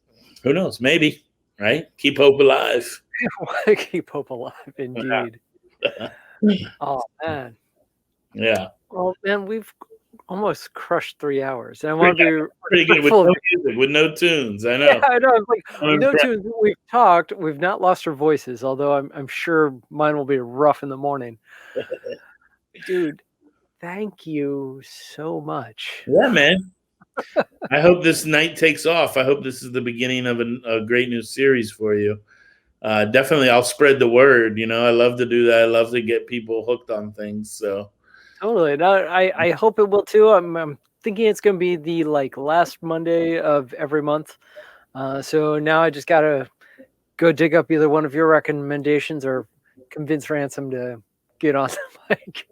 who knows? Maybe, right? Keep hope alive. Keep hope alive, indeed. Oh, man. Yeah. Well, man, we've almost crushed 3 hours. And I want to be pretty good with no music, with no tunes. I know. Yeah, I know. Like, no tunes. We've talked. We've not lost our voices, although I'm sure mine will be rough in the morning. Dude, thank you so much. Yeah, man. I hope this night takes off. I hope this is the beginning of a great new series for you. Definitely, I'll spread the word. I love to do that. I love to get people hooked on things. So totally. No, I hope it will too. I'm thinking it's going to be the last Monday of every month. So now I just got to go dig up either one of your recommendations or convince Ransom to get on the mic.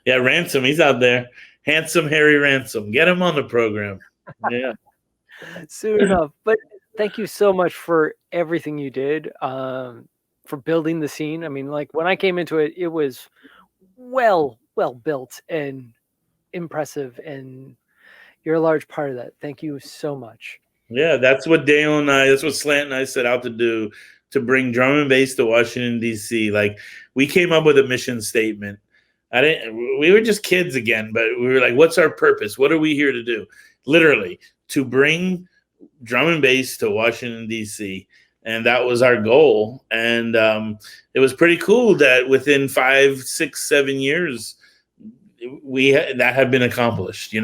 Yeah, Ransom, he's out there. Handsome Harry Ransom. Get him on the program. Yeah. Soon enough. But thank you so much for everything you did, for building the scene. I mean, when I came into it, it was well built and impressive, and you're a large part of that. Thank you so much. Yeah, that's what Slant and I set out to do, to bring drum and bass to Washington, D.C. We came up with a mission statement. We were just kids again, but we were like, what's our purpose? What are we here to do? Literally, to bring drum and bass to Washington, D.C. And that was our goal. And it was pretty cool that within 5, 6, 7 years, that had been accomplished.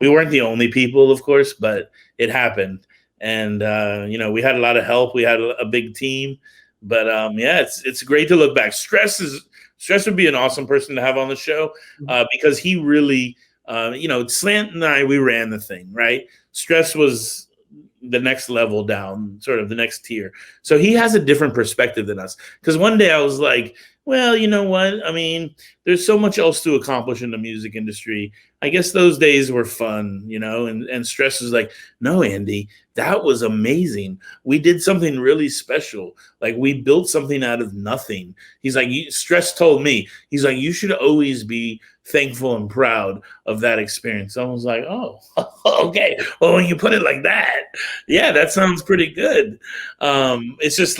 We weren't the only people, of course, but it happened. And, we had a lot of help. We had a big team. But, it's great to look back. Stress would be an awesome person to have on the show because he really, Slant and I, we ran the thing, right? Stress was the next level down, sort of the next tier. So he has a different perspective than us. Because one day I was like, well, you know what? I mean, there's so much else to accomplish in the music industry. I guess those days were fun, and Stress is like, no, Andy, that was amazing. We did something really special. We built something out of nothing. He's like, Stress told me, he's like, you should always be thankful and proud of that experience. I was like, oh, okay. Well, when you put it like that, yeah, that sounds pretty good. It's just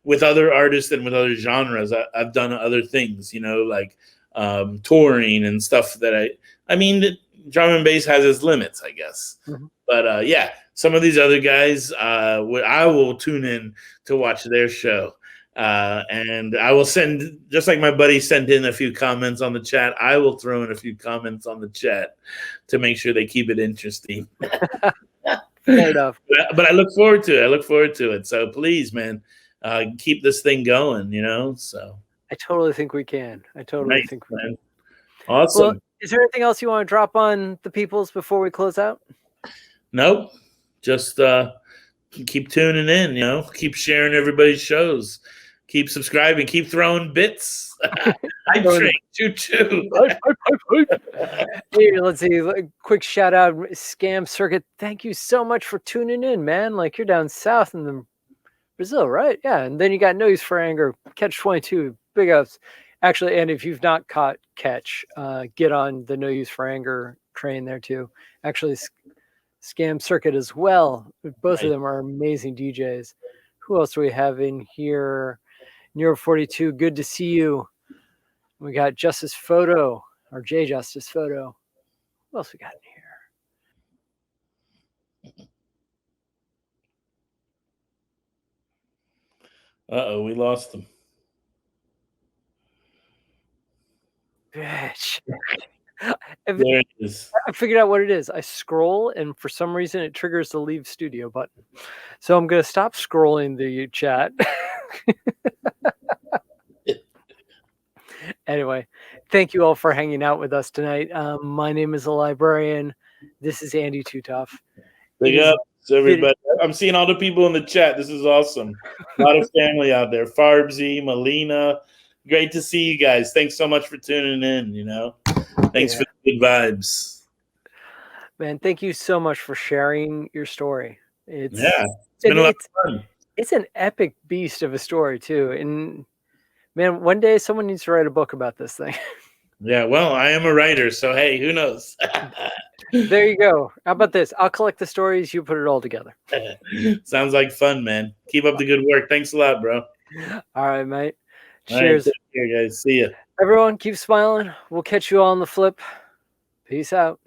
with other artists and with other genres, I've done other things, touring and stuff that the drum and bass has its limits, I guess. Mm-hmm. But some of these other guys, I will tune in to watch their show. And I will send, just like my buddy sent in a few comments on the chat, I will throw in a few comments on the chat to make sure they keep it interesting. Fair enough. But I look forward to it. I look forward to it. So please, man, keep this thing going. So I totally think we can. I totally nice, think we man. can. Awesome. Well, is there anything else you want to drop on the peoples before we close out? Nope. Just keep tuning in. Keep sharing everybody's shows. Keep subscribing. Keep throwing bits. I train choo-choo. Hey, let's see. Quick shout out, Scam Circuit. Thank you so much for tuning in, man. Like, you're down south in the Brazil, right? Yeah. And then you got No Use for Anger, Catch 22, big ups. Actually, and if you've not caught Catch, get on the No Use for Anger train there too. Actually, Scam Circuit as well. Both of them are amazing DJs. Who else do we have in here? Nero 42, good to see you. We got Justice Photo, or J Justice Photo. What else we got in here? Uh-oh, we lost them. Bitch. There it is. I figured out what it is. I scroll, and for some reason, it triggers the leave studio button. So I'm going to stop scrolling the chat. Anyway, thank you all for hanging out with us tonight. My name is The Librarian. This is Andy Too Tough. Big ups, everybody. I'm seeing all the people in the chat. This is awesome. A lot of family out there. Farbsy, Melina. Great to see you guys. Thanks so much for tuning in. Thanks for the good vibes. Man, thank you so much for sharing your story. It's been a lot of fun. It's an epic beast of a story too. And man, one day someone needs to write a book about this thing. Yeah, well, I am a writer, so hey, who knows? There you go. How about this? I'll collect the stories, you put it all together. Sounds like fun, man. Keep up the good work. Thanks a lot, bro. All right, mate. Cheers. All right, take care, guys. See ya. Everyone, keep smiling. We'll catch you all on the flip. Peace out.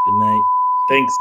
Good night. Thanks.